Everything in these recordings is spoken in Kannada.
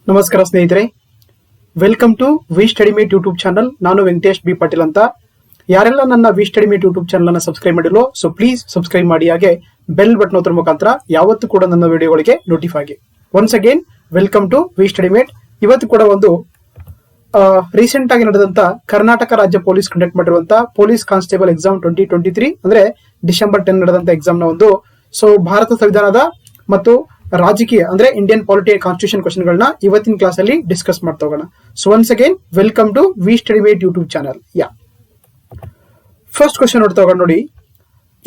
ನಮಸ್ಕಾರ ಸ್ನೇಹಿತರೆ, welcome to V Study Mate YouTube channel. ನಾನು ವೆಂಕಟೇಶ್ ಬಿ ಪಾಟೀಲ್ ಅಂತ. ಯಾರೆಲ್ಲ ನನ್ನ V Study Mate YouTube channel ಅನ್ನು ಸಬ್ಸ್ಕ್ರೈಬ್ ಮಾಡಿರೋ ಪ್ಲೀಸ್ ಸಬ್ಸ್ಕ್ರೈಬ್ ಮಾಡಿ. ಹಾಗೆ ಬೆಲ್ ಬಟನ್ ಒತ್ತುವ ಮುಖಾಂತರ ಯಾವತ್ತೂ ಕೂಡ ನನ್ನ ವಿಡಿಯೋಗಳಿಗೆ ನೋಟಿಫೈ ಆಗಿ. Once again welcome to V Study Mate. ಇವತ್ತು ಕೂಡ ಒಂದು ರೀಸೆಂಟ್ ಆಗಿ ನಡೆದಂತ ಕರ್ನಾಟಕ ರಾಜ್ಯ ಪೊಲೀಸ್ ಕಂಡಕ್ಟ್ ಮಾಡಿರುವಂತಹ ಪೊಲೀಸ್ ಕಾನ್ಸ್ಟೇಬಲ್ ಎಕ್ಸಾಮ್ 2023 ಅಂದ್ರೆ ಡಿಸೆಂಬರ್ 10 ನಡೆದಂತ ಎಕ್ಸಾಮ್ ನ ಒಂದು ಭಾರತ ಸಂವಿಧಾನದ ಮತ್ತು ರಾಜಕೀಯ ಅಂದ್ರೆ ಇಂಡಿಯನ್ ಪಾಲಿಟಿ ಕಾನ್ಸ್ಟಿಟ್ಯೂಷನ್ ಕ್ವಶನ್ ಗಳನ್ನ ಇವತ್ತಿನ ಕ್ಲಾಸ್ ಅಲ್ಲಿ ಡಿಸ್ಕಸ್ ಮಾಡ್ತಾ ಹೋಗೋಣ. Once again welcome to V Study Mate YouTube channel. First question ನೋಡ್ತಾ ಹೋಗೋಣ. ನೋಡಿ,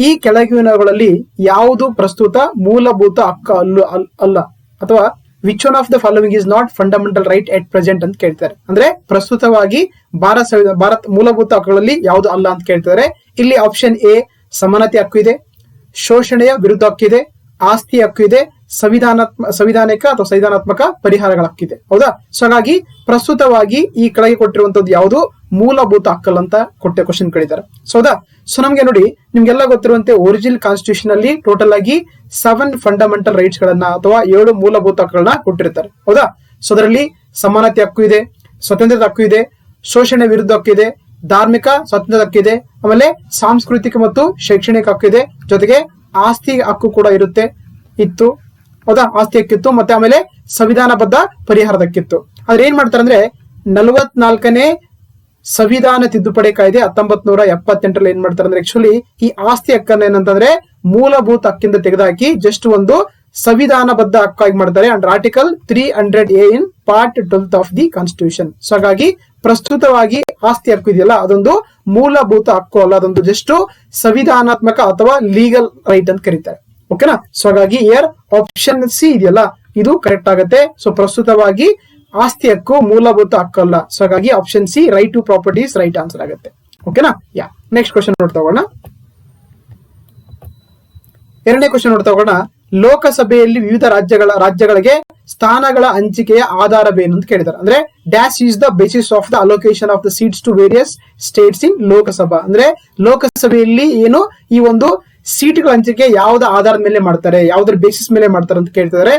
ಈ ಕೆಳಗಿನಗಳಲ್ಲಿ ಯಾವುದು ಪ್ರಸ್ತುತ ಮೂಲಭೂತ ಹಕ್ಕ ಅಲ್ಲ ಅಥವಾ which one of the following is not fundamental right at present ಅಂತ ಕೇಳ್ತಾರೆ. ಅಂದ್ರೆ ಪ್ರಸ್ತುತವಾಗಿ ಭಾರತ ಮೂಲಭೂತ ಹಕ್ಕುಗಳಲ್ಲಿ ಯಾವುದು ಅಲ್ಲ ಅಂತ ಕೇಳ್ತಾರೆ. ಇಲ್ಲಿ ಆಪ್ಷನ್ ಎ ಸಮಾನತೆ ಹಕ್ಕು ಇದೆ, ಶೋಷಣೆಯ ವಿರುದ್ಧ ಹಕ್ಕಿದೆ, ಆಸ್ತಿ ಹಕ್ಕು ಇದೆ, ಸಂವಿಧಾನಿಕ ಅಥವಾ ಸಂವಿಧಾನಾತ್ಮಕ ಪರಿಹಾರಗಳ ಹಕ್ಕಿದೆ. ಹೌದಾ? ಹಾಗಾಗಿ ಪ್ರಸ್ತುತವಾಗಿ ಈ ಕೆಳಗೆ ಕೊಟ್ಟಿರುವಂತದ್ದು ಯಾವುದು ಮೂಲಭೂತ ಹಕ್ಕಲ್ಲ ಅಂತ ಕ್ವಶನ್ ಕೇಳಿದ್ದಾರೆ. ಹೌದಾ? ನಮ್ಗೆ ನೋಡಿ, ನಿಮ್ಗೆಲ್ಲ ಗೊತ್ತಿರುವಂತೆ ಒರಿಜಿನಲ್ ಕಾನ್ಸ್ಟಿಟ್ಯೂಷನ್ ಅಲ್ಲಿ ಟೋಟಲ್ ಆಗಿ 7 ಫಂಡಮೆಂಟಲ್ ರೈಟ್ಸ್ ಗಳನ್ನ ಅಥವಾ 7 ಮೂಲಭೂತ ಹಕ್ಕುಗಳನ್ನ ಕೊಟ್ಟಿರ್ತಾರೆ. ಹೌದಾ? ಅದರಲ್ಲಿ ಸಮಾನತೆ ಹಕ್ಕು ಇದೆ, ಸ್ವತಂತ್ರದ ಹಕ್ಕು ಇದೆ, ಶೋಷಣೆ ವಿರುದ್ಧ ಹಕ್ಕಿದೆ, ಧಾರ್ಮಿಕ ಸ್ವಾತಂತ್ರ್ಯ ಹಕ್ಕಿದೆ, ಆಮೇಲೆ ಸಾಂಸ್ಕೃತಿಕ ಮತ್ತು ಶೈಕ್ಷಣಿಕ ಹಕ್ಕಿದೆ, ಜೊತೆಗೆ ಆಸ್ತಿ ಹಕ್ಕು ಕೂಡ ಇತ್ತು. ಹೌದಾ? ಆಸ್ತಿ ಹಕ್ಕಿತ್ತು, ಮತ್ತೆ ಆಮೇಲೆ ಸಂವಿಧಾನಬದ್ಧ ಪರಿಹಾರದ ಹಕ್ಕಿತ್ತು. ಆದ್ರೆ ಏನ್ ಮಾಡ್ತಾರೆ ಅಂದ್ರೆ 44ನೇ ಸಂವಿಧಾನ ತಿದ್ದುಪಡಿ ಕಾಯ್ದೆ 1978 ಏನ್ ಮಾಡ್ತಾರೆ ಅಂದ್ರೆ ಆಕ್ಚುಲಿ ಈ ಆಸ್ತಿ ಹಕ್ಕನ್ನ ಏನಂತಂದ್ರೆ ಮೂಲಭೂತ ಹಕ್ಕಿಂದ ತೆಗೆದುಹಾಕಿ ಜಸ್ಟ್ ಒಂದು ಸಂವಿಧಾನಬದ್ಧ ಹಕ್ಕಾಗಿ ಮಾಡ್ತಾರೆ. And article 300A in part 12 of the constitution. ಹಾಗಾಗಿ ಪ್ರಸ್ತುತವಾಗಿ ಆಸ್ತಿ ಹಕ್ಕು ಇದೆಯಲ್ಲ, ಅದೊಂದು ಮೂಲಭೂತ ಹಕ್ಕು ಅಲ್ಲ, ಅದೊಂದು ಜಸ್ಟ್ ಸಂವಿಧಾನಾತ್ಮಕ ಅಥವಾ ಲೀಗಲ್ ರೈಟ್ ಅಂತ ಕರೀತಾರೆ. ಓಕೆನಾ? ಹಾಗಾಗಿ ಇಯರ್ ಆಪ್ಷನ್ ಸಿ ಇದೆಯಲ್ಲ, ಇದು ಕರೆಕ್ಟ್ ಆಗುತ್ತೆ. ಪ್ರಸ್ತುತವಾಗಿ ಆಸ್ತಿ ಹಕ್ಕು ಮೂಲಭೂತ ಹಕ್ಕಲ್ಲ. ಹಾಗಾಗಿ option C right to properties right answer ಆಗುತ್ತೆ. ಓಕೆನಾ? ನೆಕ್ಸ್ಟ್ ಕ್ವಶನ್ ನೋಡ್ತಾ ಹೋಗೋಣ. ಎರಡನೇ ಕ್ವಶನ್ ನೋಡ್ತಾ ಹೋಗೋಣ. ಲೋಕಸಭೆಯಲ್ಲಿ ವಿವಿಧ ರಾಜ್ಯಗಳಿಗೆ ಸ್ಥಾನಗಳ ಹಂಚಿಕೆಯ ಆಧಾರವೇನು ಅಂತ ಕೇಳಿದ್ದಾರೆ. ಅಂದ್ರೆ dash is the basis of the allocation of the seats to various states in Lok Sabha. ಅಂದ್ರೆ ಲೋಕಸಭೆಯಲ್ಲಿ ಏನು ಈ ಒಂದು ಸೀಟ್ಗಳ ಹಂಚಿಕೆ ಯಾವ್ದ ಆಧಾರದ ಮೇಲೆ ಮಾಡ್ತಾರೆ, ಯಾವ್ದ್ರ ಬೇಸಿಸ್ ಮೇಲೆ ಮಾಡ್ತಾರೆ ಅಂತ ಕೇಳ್ತಿದ್ದಾರೆ.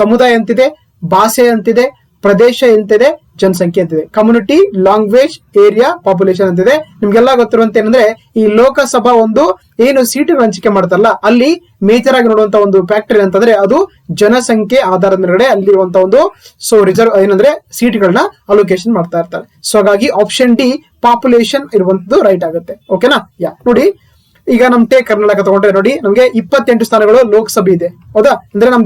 ಸಮುದಾಯ ಅಂತಿದೆ, ಭಾಷೆ ಅಂತಿದೆ, ಪ್ರದೇಶ ಎಂತಿದೆ, ಜನಸಂಖ್ಯೆ ಅಂತಿದೆ, ಕಮ್ಯುನಿಟಿ, ಲ್ಯಾಂಗ್ವೇಜ್, ಏರಿಯಾ, ಪಾಪ್ಯುಲೇಷನ್ ಅಂತಿದೆ. ನಿಮ್ಗೆಲ್ಲ ಗೊತ್ತಿರುವಂತ ಏನಂದ್ರೆ ಈ ಲೋಕಸಭಾ ಒಂದು ಏನು ಸೀಟುಗಳ ಹಂಚಿಕೆ ಮಾಡ್ತಾರಲ್ಲ, ಅಲ್ಲಿ ಮೇಜರ್ ಆಗಿ ನೋಡುವಂತ ಒಂದು ಫ್ಯಾಕ್ಟರ್ ಅಂತಂದ್ರೆ ಅದು ಜನಸಂಖ್ಯೆ ಆಧಾರದ ಮೇಲ್ಗಡೆ ಅಲ್ಲಿರುವಂತ ಒಂದು ರಿಸರ್ವ್ ಏನಂದ್ರೆ ಸೀಟ್ಗಳನ್ನ ಅಲೋಕೇಶನ್ ಮಾಡ್ತಾ ಇರ್ತಾರೆ. ಹಾಗಾಗಿ ಆಪ್ಷನ್ ಡಿ ಪಾಪ್ಯುಲೇಷನ್ ಇರುವಂತದ್ದು ರೈಟ್ ಆಗುತ್ತೆ. ಓಕೆನಾ? ನೋಡಿ, ಈಗ ನಮ್ ಕರ್ನಾಟಕ ತಗೊಂಡ್ರೆ ನೋಡಿ, ನಮ್ಗೆ 28 ಸ್ಥಾನಗಳು ಲೋಕಸಭೆ ಇದೆ. ಹೌದಾ? ಅಂದ್ರೆ ನಮ್ಮ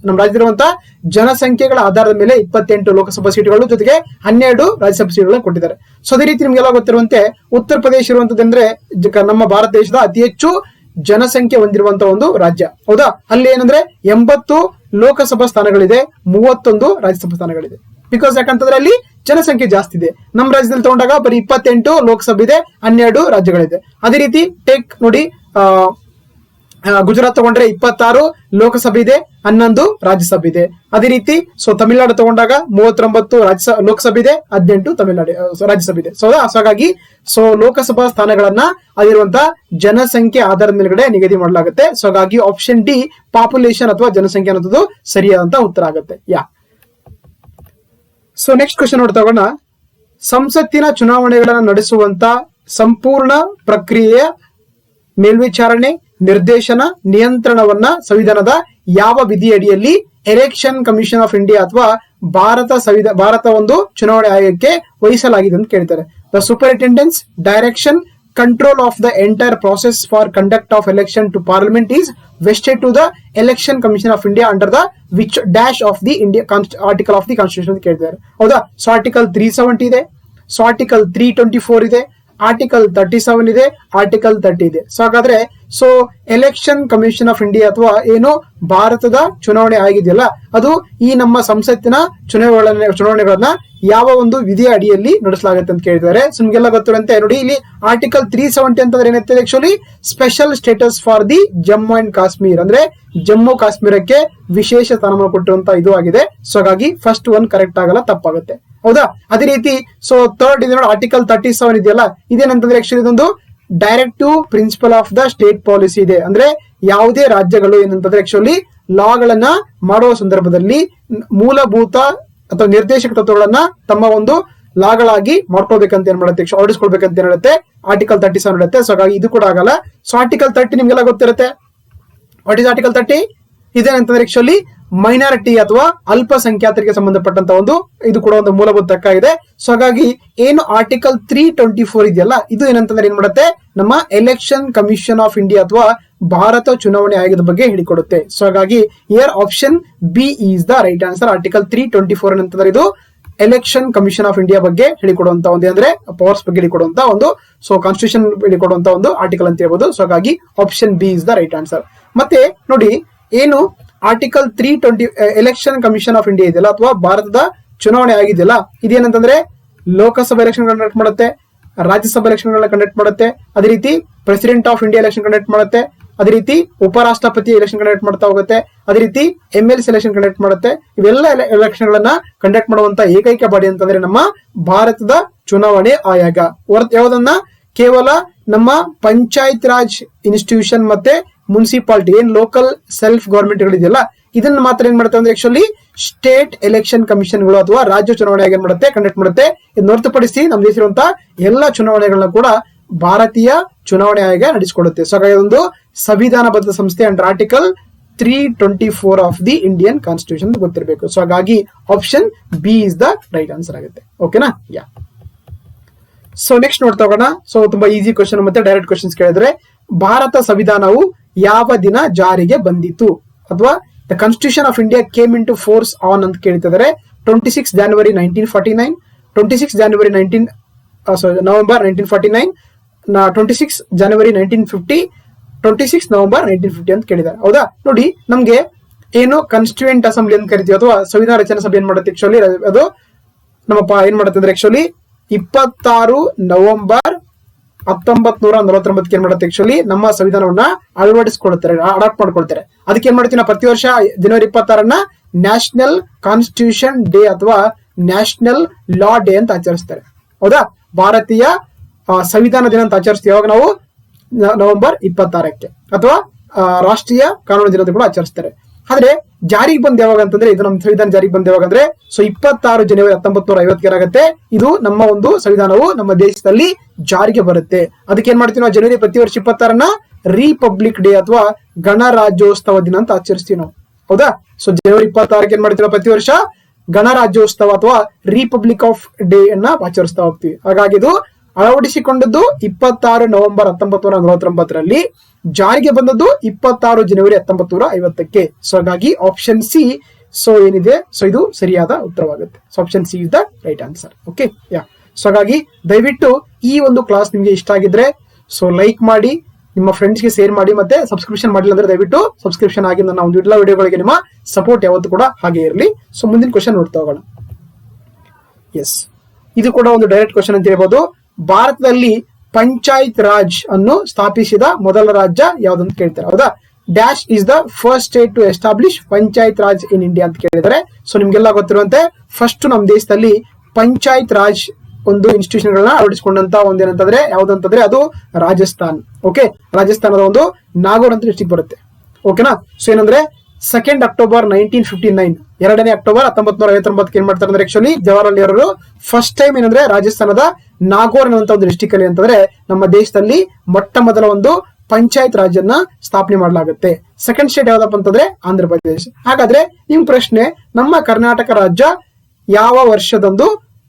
ನಮ್ಮ ರಾಜ್ಯದಲ್ಲಿರುವಂತಹ ಜನಸಂಖ್ಯೆಗಳ ಆಧಾರದ ಮೇಲೆ 28 ಲೋಕಸಭಾ ಸೀಟುಗಳು, ಜೊತೆಗೆ 12 ರಾಜ್ಯಸಭಾ ಸೀಟುಗಳನ್ನು ಕೊಟ್ಟಿದ್ದಾರೆ. ಅದೇ ರೀತಿ ನಿಮ್ಗೆಲ್ಲ ಗೊತ್ತಿರುವಂತೆ ಉತ್ತರ ಪ್ರದೇಶ ಇರುವಂತದಂದ್ರೆ ನಮ್ಮ ಭಾರತ ದೇಶದ ಅತಿ ಹೆಚ್ಚು ಜನಸಂಖ್ಯೆ ಹೊಂದಿರುವಂತಹ ಒಂದು ರಾಜ್ಯ. ಹೌದಾ? ಅಲ್ಲಿ ಏನಂದ್ರೆ 80 ಲೋಕಸಭಾ ಸ್ಥಾನಗಳಿದೆ, 31 ರಾಜ್ಯಸಭಾ ಸ್ಥಾನಗಳಿದೆ. ಬಿಕಾಸ್ ಯಾಕಂತಂದ್ರೆ ಅಲ್ಲಿ ಜನಸಂಖ್ಯೆ ಜಾಸ್ತಿ ಇದೆ. ನಮ್ಮ ರಾಜ್ಯದಲ್ಲಿ ತಗೊಂಡಾಗ ಬರೀ 28 ಲೋಕಸಭೆ ಇದೆ, 12 ರಾಜ್ಯಗಳಿದೆ. ಅದೇ ರೀತಿ ನೋಡಿ, ಗುಜರಾತ್ ತಗೊಂಡ್ರೆ 26 ಲೋಕಸಭೆ ಇದೆ, 11 ರಾಜ್ಯಸಭೆ ಇದೆ. ಅದೇ ರೀತಿ ತಮಿಳುನಾಡು ತಗೊಂಡಾಗ 39 ಲೋಕಸಭೆ ಇದೆ, 18 ತಮಿಳುನಾಡು ರಾಜ್ಯಸಭೆ ಇದೆ. ಹಾಗಾಗಿ ಲೋಕಸಭಾ ಸ್ಥಾನಗಳನ್ನ ಅಲ್ಲಿರುವಂತಹ ಜನಸಂಖ್ಯೆ ಆಧಾರದ ಮೇಲ್ಗಡೆ ನಿಗದಿ ಮಾಡಲಾಗುತ್ತೆ. ಹಾಗಾಗಿ ಆಪ್ಷನ್ ಡಿ ಪಾಪ್ಯುಲೇಷನ್ ಅಥವಾ ಜನಸಂಖ್ಯೆ ಅನ್ನೋದು ಸರಿಯಾದಂತ ಉತ್ತರ ಆಗುತ್ತೆ. ನೆಕ್ಸ್ಟ್ ಕ್ವಶನ್ ನೋಡ್ತಾ ಹೋಗೋಣ. ಸಂಸತ್ತಿನ ಚುನಾವಣೆಗಳನ್ನು ನಡೆಸುವಂತ ಸಂಪೂರ್ಣ ಪ್ರಕ್ರಿಯೆಯ ಮೇಲ್ವಿಚಾರಣೆ, ನಿರ್ದೇಶನ, ನಿಯಂತ್ರಣವನ್ನ ಸಂವಿಧಾನದ ಯಾವ ವಿಧಿಯಡಿಯಲ್ಲಿ ಎಲೆಕ್ಷನ್ ಕಮಿಷನ್ ಆಫ್ ಇಂಡಿಯಾ ಅಥವಾ ಭಾರತ ಒಂದು ಚುನಾವಣೆ ಆಯೋಗಕ್ಕೆ ವಹಿಸಲಾಗಿದೆ ಅಂತ ಕೇಳ್ತಾರೆ. The superintendence direction control of the entire process for conduct of election to parliament is vested to the election commission of India under the which dash of the India article of the constitution ಅಂತ ಕೇಳ್ತಾರೆ. ಹೌದಾ? ಆರ್ಟಿಕಲ್ 370 ಇದೆ, ಆರ್ಟಿಕಲ್ 324 ಇದೆ, ಆರ್ಟಿಕಲ್ 37 ಇದೆ, ಆರ್ಟಿಕಲ್ 30 ಇದೆ. ಹಾಗಾದ್ರೆ ಎಲೆಕ್ಷನ್ ಕಮಿಷನ್ ಆಫ್ ಇಂಡಿಯಾ ಅಥವಾ ಏನು ಭಾರತದ ಚುನಾವಣೆ ಆಗಿದೆಯಲ್ಲ, ಅದು ಈ ನಮ್ಮ ಸಂಸತ್ತಿನ ಚುನಾವಣೆಗಳನ್ನ ಯಾವ ಒಂದು ವಿಧಿಯ ಅಡಿಯಲ್ಲಿ ನಡೆಸಲಾಗುತ್ತೆ ಅಂತ ಕೇಳಿದ್ದಾರೆ. ನಿಮ್ಗೆಲ್ಲ ಗೊತ್ತಿರುವಂತೆ ನೋಡಿ, ಇಲ್ಲಿ ಆರ್ಟಿಕಲ್ 370 ಅಂತಂದ್ರೆ ಏನಿರ್ತದೆ actually special status for the Jammu and Kashmir. ಅಂದ್ರೆ ಜಮ್ಮು ಕಾಶ್ಮೀರಕ್ಕೆ ವಿಶೇಷ ಸ್ಥಾನಮಾನ ಕೊಟ್ಟಿರುವಂತ ಇದು ಆಗಿದೆ. ಹಾಗಾಗಿ ಫಸ್ಟ್ ಒನ್ ಕರೆಕ್ಟ್ ಆಗಲ್ಲ, ತಪ್ಪಾಗುತ್ತೆ. ಹೌದಾ? ಅದೇ ರೀತಿ ಥರ್ಡ್ ಇದೆ ನೋಡಿ, ಆರ್ಟಿಕಲ್ 37 ಇದೆಯಲ್ಲ, ಇದೇನಂತಂದ್ರೆ ಆಕ್ಚುಲಿ ಇದೊಂದು directive principle of the state policy ಇದೆ. ಅಂದ್ರೆ ಯಾವುದೇ ರಾಜ್ಯಗಳು ಏನಂತಂದ್ರೆ ಆಕ್ಚುಲಿ ಲಾ ಗಳನ್ನ ಮಾಡುವ ಸಂದರ್ಭದಲ್ಲಿ ಮೂಲಭೂತ ಅಥವಾ ನಿರ್ದೇಶಕ ತತ್ವಗಳನ್ನ ತಮ್ಮ ಒಂದು ಲಾಗಳಾಗಿ ಮಾಡ್ಕೊಳ್ಬೇಕಂತ ಏನ್ ಮಾಡುತ್ತೆ, ಹೊರಡಿಸ್ಕೊಳ್ಬೇಕಂತ ಏನ್ ಹೇಳುತ್ತೆ, ಆರ್ಟಿಕಲ್ 37 ಹೇಳುತ್ತೆ. ಸೊ ಹಾಗಾಗಿ ಇದು ಕೂಡ ಆಗಲ್ಲ. ಸೊ ಆರ್ಟಿಕಲ್ 30 ನಿಮ್ಗೆಲ್ಲ ಗೊತ್ತಿರುತ್ತೆ. What is article 30? ಇದೇನಂತಂದ್ರೆ ಆಕ್ಚುಲಿ ಮೈನಾರಿಟಿ ಅಥವಾ ಅಲ್ಪಸಂಖ್ಯಾತರಿಗೆ ಸಂಬಂಧಪಟ್ಟಂತ ಇದು ಕೂಡ ಒಂದು ಮೂಲಭೂತ ಹಕ್ಕಾಗಿದೆ. ಸೊ ಹಾಗಾಗಿ ಏನು ಆರ್ಟಿಕಲ್ 324 ಇದೆಯಲ್ಲ, ಇದು ಏನಂತಂದ್ರೆ ಏನ್ ಮಾಡುತ್ತೆ, ನಮ್ಮ ಎಲೆಕ್ಷನ್ ಕಮಿಷನ್ ಆಫ್ ಇಂಡಿಯಾ ಅಥವಾ ಭಾರತ ಚುನಾವಣೆ ಆಯೋಗದ ಬಗ್ಗೆ ಹೇಳಿಕೊಡುತ್ತೆ. ಸೊ ಹಾಗಾಗಿ here option B is the right answer. Article 324 ಏನಂತಂದ್ರೆ ಇದು ಎಲೆಕ್ಷನ್ ಕಮಿಷನ್ ಆಫ್ ಇಂಡಿಯಾ ಬಗ್ಗೆ ಹೇಳಿಕೊಡುವಂತ ಅಂದ್ರೆ ಪವರ್ಸ್ ಬಗ್ಗೆ ಹೇಳಿಕೊಡುವಂತ ಸೊ ಕಾನ್ಸ್ಟಿಟ್ಯೂಷನ್ ಹೇಳಿಕೊಡುವಂತ ಆರ್ಟಿಕಲ್ ಅಂತ ಹೇಳ್ಬೋದು. ಸೊ ಹಾಗಾಗಿ option B is the right answer. ಮತ್ತೆ ನೋಡಿ, ಏನು article 320 election commission of India ಇದೆಯಲ್ಲ ಅಥವಾ ಭಾರತದ ಚುನಾವಣೆ ಆಗಿದೆಯಲ್ಲ, ಇದೇನಂತಂದ್ರೆ ಲೋಕಸಭಾ ಎಲೆಕ್ಷನ್ ಕಂಡಕ್ಟ್ ಮಾಡುತ್ತೆ, ರಾಜ್ಯಸಭಾ ಎಲೆಕ್ಷನ್ ಕಂಡಕ್ಟ್ ಮಾಡುತ್ತೆ, ಅದೇ ರೀತಿ president of India election conduct ಮಾಡುತ್ತೆ, ಅದೇ ರೀತಿ ಉಪರಾಷ್ಟ್ರಪತಿ ಎಲೆಕ್ಷನ್ ಕಂಡಕ್ಟ್ ಮಾಡ್ತಾ ಹೋಗುತ್ತೆ, ಅದೇ ರೀತಿ MLC ಎಲೆಕ್ಷನ್ ಕಂಡಕ್ಟ್ ಮಾಡುತ್ತೆ. ಇವೆಲ್ಲ ಎಲೆಕ್ಷನ್ ಗಳನ್ನ ಕಂಡಕ್ಟ್ ಮಾಡುವಂತ ಏಕೈಕ ಬಾಡಿ ಅಂತಂದ್ರೆ ನಮ್ಮ ಭಾರತದ ಚುನಾವಣೆ ಆಯೋಗ. ಯಾವುದನ್ನ ಕೇವಲ ನಮ್ಮ ಪಂಚಾಯತ್ ರಾಜ್ ಇನ್ಸ್ಟಿಟ್ಯೂಷನ್ ಮತ್ತೆ ಮುನ್ಸಿಪಾಲಿಟಿ ಏನ್ ಲೋಕಲ್ ಸೆಲ್ಫ್ ಗವರ್ಮೆಂಟ್ ಗಳಿದೆಯಲ್ಲ, ಇದನ್ನ ಮಾತ್ರ ಏನ್ ಮಾಡುತ್ತೆ ಅಂದ್ರೆ ಆಕ್ಚುಲಿ ಸ್ಟೇಟ್ ಎಲೆಕ್ಷನ್ ಕಮಿಷನ್ ಗಳು ಅಥವಾ ರಾಜ್ಯ ಚುನಾವಣೆ ಆಯೋಗ ಏನ್ ಮಾಡುತ್ತೆ, ಕಂಡಕ್ಟ್ ಮಾಡುತ್ತೆ. ಇದನ್ನ ಹೊರತುಪಡಿಸಿ ನಮ್ಮ ದೇಶಿರುವಂತಹ ಎಲ್ಲಾ ಚುನಾವಣೆಗಳನ್ನ ಕೂಡ ಭಾರತೀಯ ಚುನಾವಣೆ ಆಯೋಗ ನಡೆಸಿಕೊಡುತ್ತೆ. ಸೊ ಹಾಗಾಗಿ ಒಂದು ಸಂವಿಧಾನಬದ್ಧ ಸಂಸ್ಥೆ under article 324 of the Indian constitution ಗೊತ್ತಿರಬೇಕು. ಸೊ ಹಾಗಾಗಿ option B is the right answer ಆಗುತ್ತೆ. ಓಕೆನಾ? ಯಾ. ಸೊ ನೆಕ್ಸ್ಟ್ ನೋಡ್ತಾ ಹೋಗೋಣ. ಸೊ ತುಂಬಾ ಈಸಿ ಕ್ವಶನ್ ಮತ್ತೆ ಡೈರೆಕ್ಟ್ ಕ್ವಶನ್ಸ್ ಕೇಳಿದ್ರೆ, ಭಾರತ ಸಂವಿಧಾನವು ಯಾವ ದಿನ ಜಾರಿಗೆ ಬಂದಿತು ಅಥವಾ the constitution of India came into force on ಅಂತ ಕೇಳ್ತಿದ್ದಾರೆ. 26 January 1949, 26 January November 1949, 26 January 1950, 26 November 1950 ಅಂತ ಕೇಳಿದ್ದಾರೆ. ಹೌದಾ? ನೋಡಿ, ನಮ್ಗೆ ಏನು ಕಾನ್ಸ್ಟಿಟ್ಯೂಯೆಂಟ್ ಅಸೆಂಬ್ಲಿ ಅಂತ ಕರಿತೀವಿ ಅಥವಾ ಸಂವಿಧಾನ ರಚನಾ ಸಭೆ ಏನ್ ಮಾಡುತ್ತೆ ಆಕ್ಚುಲಿ, ಅದು ನಮ್ಮಪ್ಪ ಏನ್ ಮಾಡುತ್ತೆ ಅಂದ್ರೆ ಆಕ್ಚುಲಿ 26 ನವೆಂಬರ್ 1949 ಏನ್ ಮಾಡುತ್ತೆ ಆಕ್ಚುಲಿ ನಮ್ಮ ಸಂವಿಧಾನವನ್ನ ಅಳವಡಿಸಿಕೊಳ್ತಾರೆ, ಅಡಾಪ್ಟ್ ಮಾಡ್ಕೊಳ್ತಾರೆ. ಅದಕ್ಕೆ ಏನ್ ಮಾಡ್ತೀವಿ ನಾವು ಪ್ರತಿ ವರ್ಷ ಜನವರಿ 26 ನ್ಯಾಷನಲ್ ಕಾನ್ಸ್ಟಿಟ್ಯೂಷನ್ ಡೇ ಅಥವಾ ನ್ಯಾಷನಲ್ ಲಾ ಡೇ ಅಂತ ಆಚರಿಸ್ತಾರೆ. ಹೌದಾ? ಭಾರತೀಯ ಸಂವಿಧಾನ ದಿನ ಅಂತ ಆಚರಿಸ್ತೀವಿ. ಯಾವಾಗ ನಾವು ನವೆಂಬರ್ 26 ಅಥವಾ ರಾಷ್ಟ್ರೀಯ ಕಾನೂನು ದಿನ ಕೂಡ ಆಚರಿಸ್ತಾರೆ. ಆದ್ರೆ ಜಾರಿಗೆ ಬಂದ ಯಾವಾಗ ಅಂತಂದ್ರೆ, ಇದು ನಮ್ಮ ಸಂವಿಧಾನ ಜಾರಿಗೆ ಬಂದ ಯಾವಾಗ ಅಂದ್ರೆ 26 ಜನವರಿ 1950 ಏನಾಗುತ್ತೆ, ಇದು ನಮ್ಮ ಒಂದು ಸಂವಿಧಾನವು ನಮ್ಮ ದೇಶದಲ್ಲಿ ಜಾರಿಗೆ ಬರುತ್ತೆ. ಅದಕ್ಕೆ ಏನ್ ಮಾಡ್ತೀವಿ ನಾವು ಜನವರಿ ಪ್ರತಿ ವರ್ಷ 26 ರಿಪಬ್ಲಿಕ್ ಡೇ ಅಥವಾ ಗಣರಾಜ್ಯೋತ್ಸವ ದಿನ ಅಂತ ಆಚರಿಸ್ತೀವಿ ನಾವು. ಹೌದಾ? ಸೊ ಜನವರಿ 26 ಏನ್ ಮಾಡ್ತೀವಿ ಪ್ರತಿ ವರ್ಷ ಗಣರಾಜ್ಯೋತ್ಸವ ಅಥವಾ ರಿಪಬ್ಲಿಕ್ ಆಫ್ ಡೇ ಅನ್ನ ಆಚರಿಸ್ತಾ ಹೋಗ್ತೀವಿ. ಹಾಗಾಗಿ ಇದು ಅಳವಡಿಸಿಕೊಂಡದ್ದು 26 ನವೆಂಬರ್ 1949, ಜಾರಿಗೆ ಬಂದದ್ದು 26 ಜನವರಿ 1950. ಸೊ ಹಾಗಾಗಿ ಆಪ್ಷನ್ ಸಿ ಸೊ ಏನಿದೆ, ಸೊ ಇದು ಸರಿಯಾದ ಉತ್ತರವಾಗುತ್ತೆ. So option C is the right answer. Okay, yeah. So ಹಾಗಾಗಿ ದಯವಿಟ್ಟು ಈ ಒಂದು ಕ್ಲಾಸ್ ನಿಮ್ಗೆ ಇಷ್ಟ ಆಗಿದ್ರೆ ಸೊ ಲೈಕ್ ಮಾಡಿ, ನಿಮ್ಮ ಫ್ರೆಂಡ್ಸ್ಗೆ ಶೇರ್ ಮಾಡಿ, ಮತ್ತೆ ಸಬ್ಸ್ಕ್ರಿಪ್ಷನ್ ಮಾಡಿಲ್ಲ ಅಂದ್ರೆ ದಯವಿಟ್ಟು ಸಬ್ಸ್ಕ್ರಿಪ್ಷನ್ ಆಗಿ ನನ್ನ ಒಂದು ಎಲ್ಲ ವಿಡಿಯೋಗಳಿಗೆ ನಿಮ್ಮ ಸಪೋರ್ಟ್ ಯಾವತ್ತೂ ಕೂಡ ಹಾಗೆ ಇರಲಿ. ಸೊ ಮುಂದಿನ ಕ್ವಶನ್ ನೋಡ್ತಾ ಹೋಗೋಣ. ಎಸ್, ಇದು ಕೂಡ ಒಂದು ಡೈರೆಕ್ಟ್ ಕ್ವಶನ್ ಅಂತ ಹೇಳ್ಬೋದು. ಭಾರತದಲ್ಲಿ ಪಂಚಾಯತ್ ರಾಜ್ ಅನ್ನು ಸ್ಥಾಪಿಸಿದ ಮೊದಲ ರಾಜ್ಯ ಯಾವ್ದಂತ ಕೇಳ್ತಾರೆ. ಹೌದಾ? Dash is the first state to establish panchayat raj in India ಅಂತ ಕೇಳಿದ್ದಾರೆ. ಸೊ ನಿಮ್ಗೆಲ್ಲ ಗೊತ್ತಿರುವಂತೆ ಫಸ್ಟ್ ನಮ್ಮ ದೇಶದಲ್ಲಿ ಪಂಚಾಯತ್ ರಾಜ್ ಒಂದು ಇನ್ಸ್ಟಿಟ್ಯೂಷನ್ ಗಳನ್ನ ಅಳವಡಿಸಿಕೊಂಡಂತ ಒಂದೇನಂತಂದ್ರೆ ಯಾವ್ದಂತಂದ್ರೆ ಅದು ರಾಜಸ್ಥಾನ್. ಓಕೆ, ರಾಜಸ್ಥಾನದ ಒಂದು ನಾಗೋರ್ ಅಂತ ಡಿಸ್ಟ್ರಿಕ್ಟ್ ಬರುತ್ತೆ. ಓಕೆನಾ? ಸೊ ಏನಂದ್ರೆ 2 ಅಕ್ಟೋಬರ್ 1959, 2 ಅಕ್ಟೋಬರ್ 1959 ಏನ್ ಮಾಡ್ತಾರೆ ಅಂದ್ರೆ actually Jawaharlal Nehru first time ಏನಂದ್ರೆ ರಾಜಸ್ಥಾನದ ನಾಗೋರ್ ಅನ್ನುವಂತ ಒಂದು ಡಿಸ್ಟ್ರಿಕ್ಟ್ ಅಲ್ಲಿ ಅಂತಂದ್ರೆ ನಮ್ಮ ದೇಶದಲ್ಲಿ ಮೊಟ್ಟ ಮೊದಲ ಒಂದು ಪಂಚಾಯತ್ ರಾಜ್ ಅನ್ನ ಸ್ಥಾಪನೆ ಮಾಡಲಾಗುತ್ತೆ. ಸೆಕೆಂಡ್ ಸ್ಟೇಟ್ ಯಾವ್ದಪ್ಪ ಅಂತಂದ್ರೆ ಆಂಧ್ರ ಪ್ರದೇಶ. ಹಾಗಾದ್ರೆ ನಿಮ್ ಪ್ರಶ್ನೆ, ನಮ್ಮ ಕರ್ನಾಟಕ ರಾಜ್ಯ ಯಾವ ವರ್ಷದಂದು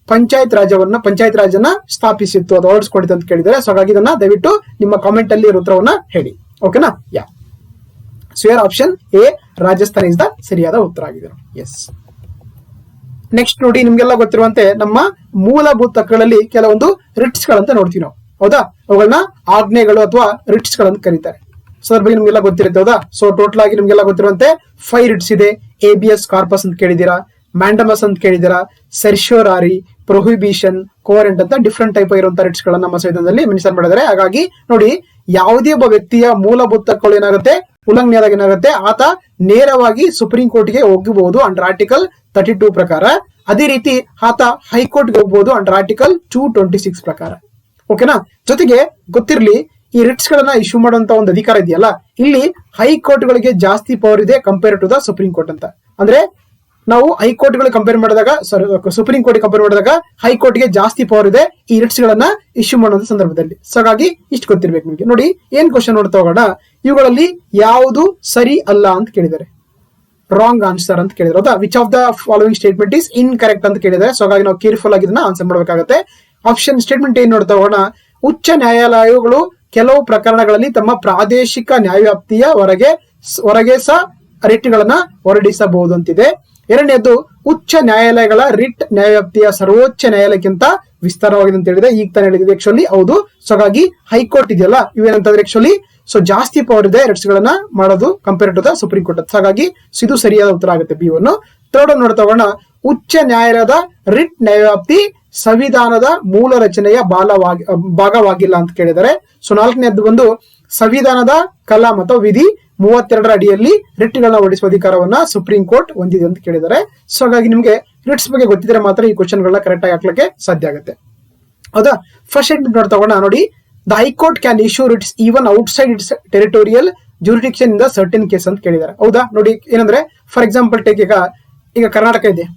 ಪಂಚಾಯತ್ ರಾಜನ್ನ ಸ್ಥಾಪಿಸಿತ್ತು ಅದು ಹೊರಡಿಸ್ಕೊಂಡಿತ್ತು ಅಂತ ಕೇಳಿದ್ದಾರೆ. ಸೊ ಹಾಗಾಗಿ ಇದನ್ನ ದಯವಿಟ್ಟು ನಿಮ್ಮ ಕಾಮೆಂಟ್ ಅಲ್ಲಿ ಉತ್ತರವನ್ನ ಹೇಳಿ. ಓಕೆನಾ? Yeah. So here option A Rajasthan is the ಸರಿಯಾದ ಉತ್ತರ ಆಗಿದೆ. ಎಸ್. ನೆಕ್ಸ್ಟ್ ನೋಡಿ, ನಿಮ್ಗೆಲ್ಲ ಗೊತ್ತಿರುವಂತೆ ನಮ್ಮ ಮೂಲಭೂತ ಹಕ್ಕುಗಳಲ್ಲಿ ಕೆಲವೊಂದು ರಿಟ್ಸ್ ಗಳಂತ ನೋಡ್ತೀವಿ ನಾವು. ಹೌದಾ? ಅವುಗಳನ್ನ ಆಜ್ಞೆಗಳು ಅಥವಾ ರಿಟ್ಸ್ ಗಳಂತ ಕರೀತಾರೆ. ಸೊ ಅದ್ರ ಬಗ್ಗೆ ನಿಮ್ಗೆಲ್ಲ ಗೊತ್ತಿರುತ್ತೆ. ಹೌದಾ? ಸೊ ಟೋಟಲ್ ಆಗಿ ನಿಮ್ಗೆಲ್ಲ ಗೊತ್ತಿರುವಂತೆ 5 ರಿಟ್ಸ್ ಇದೆ. ABS ಕಾರ್ಪಸ್ ಅಂತ ಕೇಳಿದೀರಾ, ಮ್ಯಾಂಡಮಸ್ ಅಂತ ಕೇಳಿದೀರಾ, ಸೆರ್ಶೋರಾರಿ, ಪ್ರೊಹಿಬಿಷನ್, ಕೋರೆಂಟ್ ಅಂತ ಡಿಫ್ರೆಂಟ್ ಟೈಪ್ ಇರುವಂತಹ ರಿಟ್ಸ್ ಗಳನ್ನ ನಮ್ಮ ಸಂವಿಧಾನದಲ್ಲಿ ಮೆನ್ಷನ್ ಮಾಡಿದ್ದಾರೆ. ಹಾಗಾಗಿ ನೋಡಿ, ಯಾವುದೇ ಒಬ್ಬ ವ್ಯಕ್ತಿಯ ಮೂಲಭೂತ ಹಕ್ಕುಗಳು ಏನಾಗುತ್ತೆ ಉಲ್ಲಂಘನೆ ಆದಾಗ ಏನಾಗುತ್ತೆ, ಆತ ನೇರವಾಗಿ ಸುಪ್ರೀಂ ಕೋರ್ಟ್ಗೆ ಹೋಗಬಹುದು ಅಂಡರ್ ಆರ್ಟಿಕಲ್ 32 ಪ್ರಕಾರ. ಅದೇ ರೀತಿ ಆತ ಹೈಕೋರ್ಟ್ಗೆ ಹೋಗಬಹುದು ಅಂಡರ್ ಆರ್ಟಿಕಲ್ 226 ಪ್ರಕಾರ. ಓಕೆನಾ? ಜೊತೆಗೆ ಗೊತ್ತಿರ್ಲಿ, ಈ ರಿಟ್ಸ್ ಗಳನ್ನ ಇಶ್ಯೂ ಮಾಡುವಂತ ಒಂದು ಅಧಿಕಾರ ಇದೆಯಲ್ಲ, ಇಲ್ಲಿ ಹೈಕೋರ್ಟ್ ಗಳಿಗೆ ಜಾಸ್ತಿ ಪವರ್ ಇದೆ compare to the Supreme Court ಅಂತ. ಅಂದ್ರೆ ನಾವು ಹೈಕೋರ್ಟ್ಗಳು ಕಂಪೇರ್ ಮಾಡಿದಾಗ ಸುಪ್ರೀಂ ಕೋರ್ಟ್ ಕಂಪೇರ್ ಮಾಡಿದಾಗ ಹೈಕೋರ್ಟ್ಗೆ ಜಾಸ್ತಿ ಪವರ್ ಇದೆ ಈ ರಿಟ್ಸ್ ಗಳನ್ನ ಇಶ್ಯೂ ಮಾಡುವಂತ ಸಂದರ್ಭದಲ್ಲಿ. ಸೊ ಹಾಗಾಗಿ ಇಷ್ಟು ಗೊತ್ತಿರ್ಬೇಕು ನಿಮಗೆ. ನೋಡಿ ಏನ್ ಕ್ವಶನ್ ನೋಡ್ತಾ ಹೋಗೋಣ. ಇವುಗಳಲ್ಲಿ ಯಾವುದು ಸರಿ ಅಲ್ಲ ಅಂತ ಕೇಳಿದ್ದಾರೆ, ರಾಂಗ್ ಆನ್ಸರ್ ಅಂತ ಕೇಳಿದ್ರೆ, ಹೌದಾ. Which of the following statement is incorrect ಅಂತ ಕೇಳಿದ್ರೆ, ಸೊ ಹಾಗಾಗಿ ನಾವು ಕೇರ್ಫುಲ್ ಆಗಿ ಇದನ್ನ ಆನ್ಸರ್ ಮಾಡಬೇಕಾಗುತ್ತೆ. ಆಪ್ಷನ್ ಸ್ಟೇಟ್ಮೆಂಟ್ ಏನ್ ನೋಡ್ತಾ ಹೋಗೋಣ. ಉಚ್ಚ ನ್ಯಾಯಾಲಯಗಳು ಕೆಲವು ಪ್ರಕರಣಗಳಲ್ಲಿ ತಮ್ಮ ಪ್ರಾದೇಶಿಕ ನ್ಯಾಯವ್ಯಾಪ್ತಿಯ ಹೊರಗೆ ಸಹ ರಿಟ್ಗಳನ್ನ ಹೊರಡಿಸಬಹುದು ಅಂತಿದೆ. ಎರಡನೇದು ಉಚ್ಚ ನ್ಯಾಯಾಲಯಗಳ ರಿಟ್ ನ್ಯಾಯವ್ಯಾಪ್ತಿಯ ಸರ್ವೋಚ್ಚ ನ್ಯಾಯಾಲಯಕ್ಕಿಂತ ವಿಸ್ತಾರವಾಗಿದೆ ಅಂತ ಹೇಳಿದೆ. ಈಗ ತಾನೇ ಹೇಳಿದ್ವಿ ಆಕ್ಚುಲಿ, ಹೌದು. ಸೊ ಹಾಗಾಗಿ ಹೈಕೋರ್ಟ್ ಇದೆಯಲ್ಲ ಇವೇನಂತಂದ್ರೆ ಆಕ್ಚುಲಿ ಸೊ ಜಾಸ್ತಿ ಪವರ್ ಇದೆ ರಿಟ್ಸ್ ಗಳನ್ನ ಮಾಡೋದು compare to the Supreme Court. ಹಾಗಾಗಿ ಇದು ಸರಿಯಾದ ಉತ್ತರ ಆಗುತ್ತೆ ಬಿ ಒನ್. ಥರ್ಡ್ ಒನ್ ನೋಡ್ತಾ ಹೋಗೋಣ. ಉಚ್ಚ ನ್ಯಾಯಾಲಯದ ರಿಟ್ ನ್ಯಾಯವ್ಯಾಪ್ತಿ ಸಂವಿಧಾನದ ಮೂಲ ರಚನೆಯ ಭಾಗವಾಗಿಲ್ಲ ಅಂತ ಕೇಳಿದ್ದಾರೆ. ಸೊ ನಾಲ್ಕನೇದ್ದು ಒಂದು ಸಂವಿಧಾನದ ಕಲಂ ಅಥವಾ ವಿಧಿ 32 ಅಡಿಯಲ್ಲಿ ರಿಟ್ ಗಳನ್ನ ಹೊರಡಿಸುವ ಅಧಿಕಾರವನ್ನ ಸುಪ್ರೀಂ ಕೋರ್ಟ್ ಹೊಂದಿದೆ ಅಂತ ಕೇಳಿದ್ದಾರೆ. ಸೊ ಹಾಗಾಗಿ ನಿಮಗೆ ರಿಟ್ಸ್ ಬಗ್ಗೆ ಗೊತ್ತಿದ್ರೆ ಮಾತ್ರ ಈ ಕ್ವಶನ್ ಗಳನ್ನ ಕರೆಕ್ಟ್ ಆಗಿ ಹಾಕ್ಲಿಕ್ಕೆ ಸಾಧ್ಯ ಆಗುತ್ತೆ, ಹೌದಾ. ಫಸ್ಟ್ ಸ್ಟೇಟ್ಮೆಂಟ್ ನೋಡ್ತಾ ಹೋಗೋಣ. ನೋಡಿ, the high court can issue writs even outside its territorial jurisdiction in the certain case ಅಂತ ಕೇಳಿದ್ದಾರೆ, ಹೌದಾ. ನೋಡಿ ಏನಂದ್ರೆ ಫಾರ್ ಎಕ್ಸಾಂಪಲ್ ಟೇಕ್ ಈಗ ಕರ್ನಾಟಕ ಇದೆ.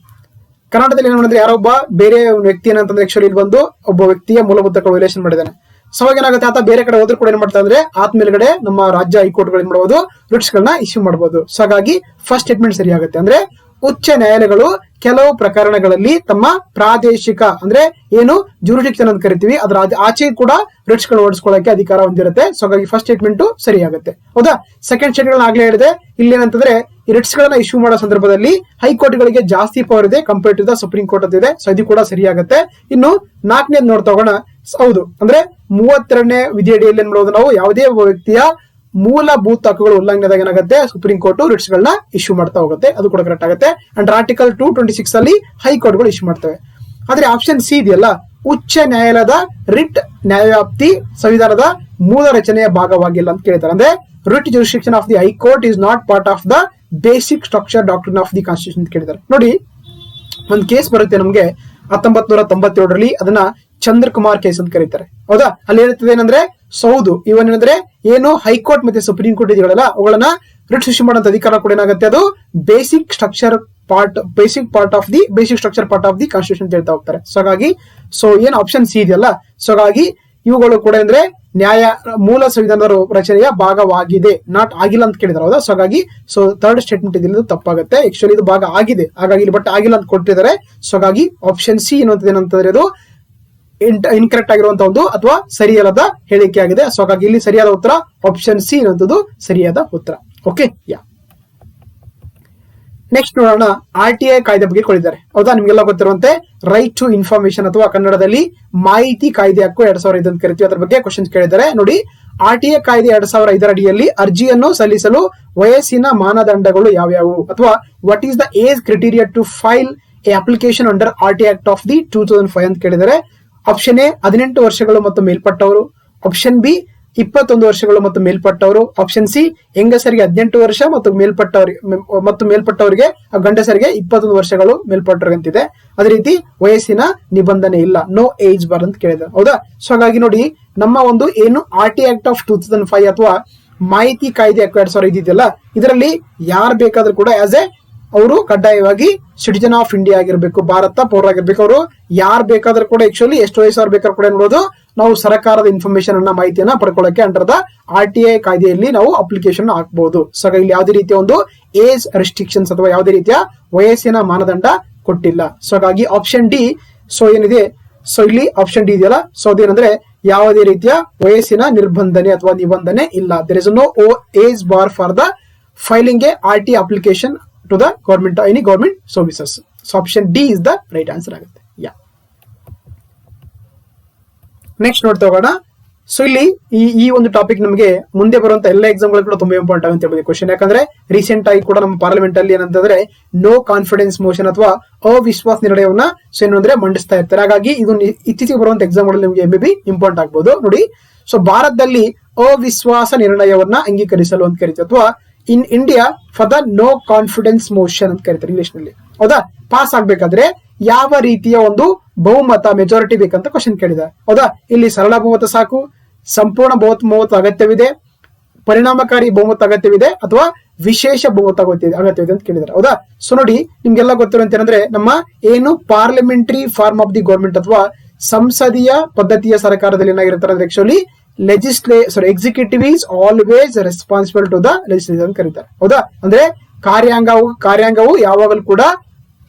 ಕರ್ನಾಟಕದಲ್ಲಿ ಏನ್ ಮಾಡಿದ್ರೆ ಯಾರೊಬ್ಬ ಬೇರೆ ವ್ಯಕ್ತಿ ಏನಂತಂದ್ರೆ ಆಕ್ಚುಲಿ ಇಲ್ಲಿ ಬಂದು ಒಬ್ಬ ವ್ಯಕ್ತಿಯ ಮೂಲಭೂತ ಹಕ್ಕುಗಳ ವೈಲೇಷನ್ ಮಾಡಿದ್ದಾನೆ. ಸೊ ಅವಾಗ ಏನಾಗುತ್ತೆ, ಆತ ಬೇರೆ ಕಡೆ ಹೋದ್ರೂ ಕೂಡ ಏನ್ ಮಾಡ್ತಾ ಅಂದ್ರೆ ಆತ್ ಮೇಲ್ಗಡೆ ನಮ್ಮ ರಾಜ್ಯ ಹೈಕೋರ್ಟ್ ಗಳು ಏನ್ ಮಾಡಬಹುದು, ರಿಟ್ಸ್ ಗಳನ್ನ ಇಶ್ಯೂ ಮಾಡಬಹುದು. ಸೊ ಹಾಗಾಗಿ ಫಸ್ಟ್ ಸ್ಟೇಟ್ಮೆಂಟ್ ಸರಿ ಆಗುತ್ತೆ. ಅಂದ್ರೆ ಉಚ್ಚ ನ್ಯಾಯಾಲಯಗಳು ಕೆಲವು ಪ್ರಕರಣಗಳಲ್ಲಿ ತಮ್ಮ ಪ್ರಾದೇಶಿಕ ಅಂದ್ರೆ ಏನು ಜ್ಯೂರಿಡಿಕ್ಷನ್ ಅಂತ ಕರಿತೀವಿ ಅದರ ಆಚೆ ಕೂಡ ರಿಟ್ಸ್ ಗಳು ಹೊರಡಿಸ್ಕೊಳ್ಳಕ್ಕೆ ಅಧಿಕಾರ ಹೊಂದಿರುತ್ತೆ. ಸೊ ಹಾಗಾಗಿ ಫಸ್ಟ್ ಸ್ಟೇಟ್ಮೆಂಟ್ ಸರಿ ಆಗುತ್ತೆ, ಹೌದಾ. ಸೆಕೆಂಡ್ ಸ್ಟೇಟ್ಮೆಂಟ್ ಆಗ್ಲೇ ಹೇಳಿದೆ, ಇಲ್ಲಿ ಏನಂತಂದ್ರೆ ಈ ರಿಟ್ಸ್ ಗಳನ್ನ ಇಶ್ಯೂ ಮಾಡೋ ಸಂದರ್ಭದಲ್ಲಿ ಹೈಕೋರ್ಟ್ ಗಳಿಗೆ ಜಾಸ್ತಿ ಪವರ್ ಇದೆ compare to the Supreme Court ಅಂತ ಇದೆ. ಸೊ ಇದು ಕೂಡ ಸರಿ ಆಗುತ್ತೆ. ಇನ್ನು ನಾಲ್ಕನೇದು ನೋಡ್ತಾ ಹೋಗೋಣ. ಹೌದು, ಅಂದ್ರೆ 32ನೇ ವಿಧಿಯಡಿಯಲ್ಲಿ ಏನ್ ಮಾಡೋದು, ನಾವು ಯಾವುದೇ ಒಬ್ಬ ವ್ಯಕ್ತಿಯ ಮೂಲಭೂತ ಹಕ್ಕುಗಳು ಉಲ್ಲಂಘನೆದಾಗ ಏನಾಗುತ್ತೆ ಸುಪ್ರೀಂ ಕೋರ್ಟ್ ರಿಟ್ಸ್ ಗಳನ್ನ ಇಶ್ಯೂ ಮಾಡ್ತಾ ಹೋಗುತ್ತೆ, ಅದು ಕೂಡ ಕರೆಕ್ಟ್ ಆಗುತ್ತೆ. ಅಂಡ್ ಆರ್ಟಿಕಲ್ 226 ಅಲ್ಲಿ ಹೈಕೋರ್ಟ್ ಗಳು ಇಶ್ಯೂ ಮಾಡ್ತವೆ. ಆದ್ರೆ ಆಪ್ಷನ್ ಸಿ ಇದೆಯಲ್ಲ, ಉಚ್ಚ ನ್ಯಾಯಾಲಯದ ರಿಟ್ ನ್ಯಾಯವ್ಯಾಪ್ತಿ ಸಂವಿಧಾನದ ಮೂಲ ರಚನೆಯ ಭಾಗವಾಗಿಲ್ಲ ಅಂತ ಕೇಳ್ತಾರೆ. ಅಂದ್ರೆ writ jurisdiction of the high court is not part of the basic structure doctrine of the constitution ಅಂತ ಕೇಳಿದ್ದಾರೆ. ನೋಡಿ, ಒಂದು ಕೇಸ್ ಬರುತ್ತೆ ನಮಗೆ 1997ರಲ್ಲಿ, ಅದನ್ನ ಚಂದ್ರಕುಮಾರ್ ಕೇಸ್ ಅಂತ ಕರೀತಾರೆ, ಹೌದಾ. ಅಲ್ಲಿ ಹೇಳ್ತದೆ ಏನಂದ್ರೆ ಸೌದು ಇವನ್ ಏನಂದ್ರೆ ಏನು ಹೈಕೋರ್ಟ್ ಮತ್ತೆ ಸುಪ್ರೀಂ ಕೋರ್ಟ್ ಇದೆಗಳಲ್ಲ ಅವುಗಳನ್ನ ರಿಟ್ಸ್ ಇಶ್ಯೂ ಮಾಡುವಂತ ಅಧಿಕಾರ ಕೂಡ ಏನಾಗುತ್ತೆ, ಅದು basic structure part of the constitution ಅಂತ ಹೇಳ್ತಾ ಹೋಗ್ತಾರೆ. ಸೊ ಹಾಗಾಗಿ ಏನ್ ಆಪ್ಷನ್ ಸಿ ಇದೆಯಲ್ಲ, ಸೊ ಹಾಗಾಗಿ ಇವುಗಳು ಕೂಡ ಅಂದ್ರೆ ಮೂಲ ಸಂವಿಧಾನದ ರಚನೆಯ ಭಾಗವಾಗಿದೆ, ನಾಟ್ ಆಗಿಲ್ಲ ಅಂತ ಕೇಳಿದಾರೆ, ಹೌದಾ. ಸೊ ಹಾಗಾಗಿ ಥರ್ಡ್ ಸ್ಟೇಟ್ಮೆಂಟ್ ಇದು ತಪ್ಪಾಗುತ್ತೆ. ಆಕ್ಚುಲಿ ಇದು ಭಾಗ ಆಗಿದೆ, ಹಾಗಾಗಿ ಇಲ್ಲಿ ಬಟ್ ಆಗಿಲ್ಲ ಅಂತ ಕೊಟ್ಟಿದ್ದಾರೆ. ಸೊ ಹಾಗಾಗಿ ಆಪ್ಷನ್ ಸಿ ಏನಂತಂದ್ರೆ ಇದು ಇನ್ಕರೆಕ್ಟ್ ಆಗಿರುವಂತಹ ಒಂದು ಅಥವಾ ಸರಿಯಲ್ಲದ ಹೇಳಿಕೆ ಆಗಿದೆ. ಸೊ ಹಾಗಾಗಿ ಇಲ್ಲಿ ಸರಿಯಾದ ಉತ್ತರ ಆಪ್ಷನ್ ಸಿ ಅನ್ನುವಂಥದ್ದು ಸರಿಯಾದ ಉತ್ತರ. ಓಕೆ, ನೆಕ್ಸ್ಟ್ ನೋಡೋಣ. RTI ಕಾಯ್ದೆ ಬಗ್ಗೆ ಕೊಟ್ಟಿದ್ದಾರೆ, ಹೌದಾ. ನಿಮ್ಗೆಲ್ಲ ಗೊತ್ತಿರುವಂತೆ ರೈಟ್ ಟು ಇನ್ಫಾರ್ಮೇಶನ್ ಅಥವಾ ಕನ್ನಡದಲ್ಲಿ ಮಾಹಿತಿ ಕಾಯ್ದೆ ಹಕ್ಕು 2005 ಅಂತ ಕರಿತೀವಿ, ಅದ್ರ ಬಗ್ಗೆ ಕ್ವಶನ್ಸ್ ಕೇಳಿದ್ದಾರೆ. ನೋಡಿ, RTI ಕಾಯ್ದೆ 2005 ಅಡಿಯಲ್ಲಿ ಅರ್ಜಿಯನ್ನು ಸಲ್ಲಿಸಲು ವಯಸ್ಸಿನ ಮಾನದಂಡಗಳು ಯಾವ್ಯಾವು ಅಥವಾ what is the age criteria to file a application under RTI act of the 2005 ಅಂತ ಕೇಳಿದ್ದಾರೆ. ಆಪ್ಷನ್ ಎ 18 ವರ್ಷಗಳು ಮತ್ತು ಮೇಲ್ಪಟ್ಟವರು, ಆಪ್ಷನ್ ಬಿ 21 ವರ್ಷಗಳು ಮತ್ತು ಮೇಲ್ಪಟ್ಟವರು, ಆಪ್ಷನ್ ಸಿ ಹೆಂಗಸರಿಗೆ 18 ವರ್ಷ ಮತ್ತು ಮೇಲ್ಪಟ್ಟವರಿಗೆ ಗಂಡಸರಿಗೆ 21 ವರ್ಷಗಳು ಮೇಲ್ಪಟ್ಟವರಿಗೆ ಅಂತಿದೆ. ಅದೇ ರೀತಿ ವಯಸ್ಸಿನ ನಿಬಂಧನೆ ಇಲ್ಲ, ನೋ ಏಜ್ ಬಾರ್ ಅಂತ ಕೇಳಿದ್ದಾರೆ, ಹೌದಾ. ಸೊ ಹಾಗಾಗಿ ನೋಡಿ, ನಮ್ಮ ಒಂದು ಏನು RTI ಆಕ್ಟ್ ಆಫ್ 2005 ಅಥವಾ ಮಾಹಿತಿ ಕಾಯ್ದೆ 2005 ಇದೆಯಲ್ಲ, ಇದರಲ್ಲಿ ಯಾರು ಬೇಕಾದ್ರೂ ಕೂಡ ಅವರು ಕಡ್ಡಾಯವಾಗಿ ಸಿಟಿಜನ್ ಆಫ್ ಇಂಡಿಯಾ ಆಗಿರ್ಬೇಕು, ಭಾರತ ಪೌರರಾಗಿರ್ಬೇಕು. ಅವರು ಯಾರು ಬೇಕಾದ್ರೂ ಕೂಡ ಆಕ್ಚುಲಿ ಎಷ್ಟು ವಯಸ್ಸವ್ರು ಬೇಕಾದ್ರೂ ಕೂಡ ನೋಡೋದು ನಾವು ಸರ್ಕಾರದ ಇನ್ಫಾರ್ಮೇಶನ್ ಮಾಹಿತಿಯನ್ನ ಪಡ್ಕೊಳ್ಳಕ್ಕೆ ಅಂಡರ್ ದ RTI ಕಾಯ್ದೆಯಲ್ಲಿ ನಾವು ಅಪ್ಲಿಕೇಶನ್ ಹಾಕಬಹುದು. ಸೊ ಇಲ್ಲಿ ಯಾವುದೇ ರೀತಿಯ ಒಂದು ಏಜ್ ರೆಸ್ಟ್ರಿಕ್ಷನ್ಸ್ ಅಥವಾ ಯಾವುದೇ ರೀತಿಯ ವಯಸ್ಸಿನ ಮಾನದಂಡ ಕೊಟ್ಟಿಲ್ಲ. ಸೊ ಹಾಗಾಗಿ ಆಪ್ಷನ್ ಡಿ ಏನಿದೆ, ಸೊ ಇಲ್ಲಿ ಆಪ್ಷನ್ ಡಿ ಇದೆಯಲ್ಲ, ಸೊ ಅದೇನಂದ್ರೆ ಯಾವುದೇ ರೀತಿಯ ವಯಸ್ಸಿನ ನಿರ್ಬಂಧನೆ ಅಥವಾ ನಿಬಂಧನೆ ಇಲ್ಲ. There is no age bar for the filing a RTI application to the government or any government services. So option D is the right answer ಆಗುತ್ತೆ. ನೆಕ್ಸ್ಟ್ ನೋಡ್ತಾ ಹೋಗೋಣ. ಸೊ ಇಲ್ಲಿ ಈ ಒಂದು ಟಾಪಿಕ್ ನಮಗೆ ಮುಂದೆ ಬರುವಂತ ಎಲ್ಲ ಎಕ್ಸಾಮ್ ಗಳು ಕೂಡ ತುಂಬಾ ಇಂಪಾರ್ಟೆಂಟ್ ಆಗುತ್ತೆ ಹೇಳ್ಬೋದು ಕ್ವಶನ್. ಯಾಕಂದ್ರೆ ರೀಸೆಂಟ್ ಆಗಿ ಕೂಡ ನಮ್ಮ ಪಾರ್ಲಿಮೆಂಟ್ ಅಲ್ಲಿ ಏನಂತಂದ್ರೆ ನೋ ಕಾನ್ಫಿಡೆನ್ಸ್ ಮೋಷನ್ ಅಥವಾ ಅವಿಶ್ವಾಸ ನಿರ್ಣಯವನ್ನ ಏನಂದ್ರೆ ಮಂಡಿಸ್ತಾ ಇರ್ತಾರೆ. ಹಾಗಾಗಿ ಇದು ಇತ್ತೀಚೆಗೆ ಬರುವಂತ ಎಕ್ಸಾಮ್ ಗಳಲ್ಲಿ ನಿಮಗೆ ಮೇ ಬಿ ಇಂಪಾರ್ಟೆಂಟ್ ಆಗ್ಬಹುದು. ನೋಡಿ, ಸೊ ಭಾರತದಲ್ಲಿ ಅವಿಶ್ವಾಸ ನಿರ್ಣಯವನ್ನ ಅಂಗೀಕರಿಸಲು ಅಂತ ಕರೀತೀವಿ, ಅಥವಾ in India for the no confidence motion ಅಂತ ಕರೀತಾರೆ ಇಂಗ್ಲಿಷ್ ನಲ್ಲಿ, ಹೌದಾ. ಪಾಸ್ ಆಗ್ಬೇಕಾದ್ರೆ ಯಾವ ರೀತಿಯ ಒಂದು ಬಹುಮತ ಮೆಜಾರಿಟಿ ಬೇಕಂತ ಕ್ವಶನ್ ಕೇಳಿದ್ದಾರೆ, ಹೌದಾ. ಇಲ್ಲಿ ಸರಳ ಬಹುಮತ ಸಾಕು, ಸಂಪೂರ್ಣ ಬಹುಮತ ಅಗತ್ಯವಿದೆ, ಪರಿಣಾಮಕಾರಿ ಬಹುಮತ ಅಗತ್ಯವಿದೆ ಅಥವಾ ವಿಶೇಷ ಬಹುಮತ ಅಗತ್ಯವಿದೆ ಅಂತ ಕೇಳಿದ್ದಾರೆ. ಹೌದಾ? ಸೊ ನೋಡಿ, ನಿಮ್ಗೆಲ್ಲ ಗೊತ್ತಿರುವಂತೆ ಏನಂದ್ರೆ ನಮ್ಮ ಏನು parliamentary form of the government ಅಥವಾ ಸಂಸದೀಯ ಪದ್ಧತಿಯ ಸರ್ಕಾರದಲ್ಲಿ ಏನಾಗಿರ್ತಾರೆ ಅಂದ್ರೆ actually executive is always responsible to the legislature ಅಂತ ಕರೀತಾರೆ. ಹೌದಾ? ಅಂದ್ರೆ ಕಾರ್ಯಾಂಗವು ಯಾವಾಗಲೂ ಕೂಡ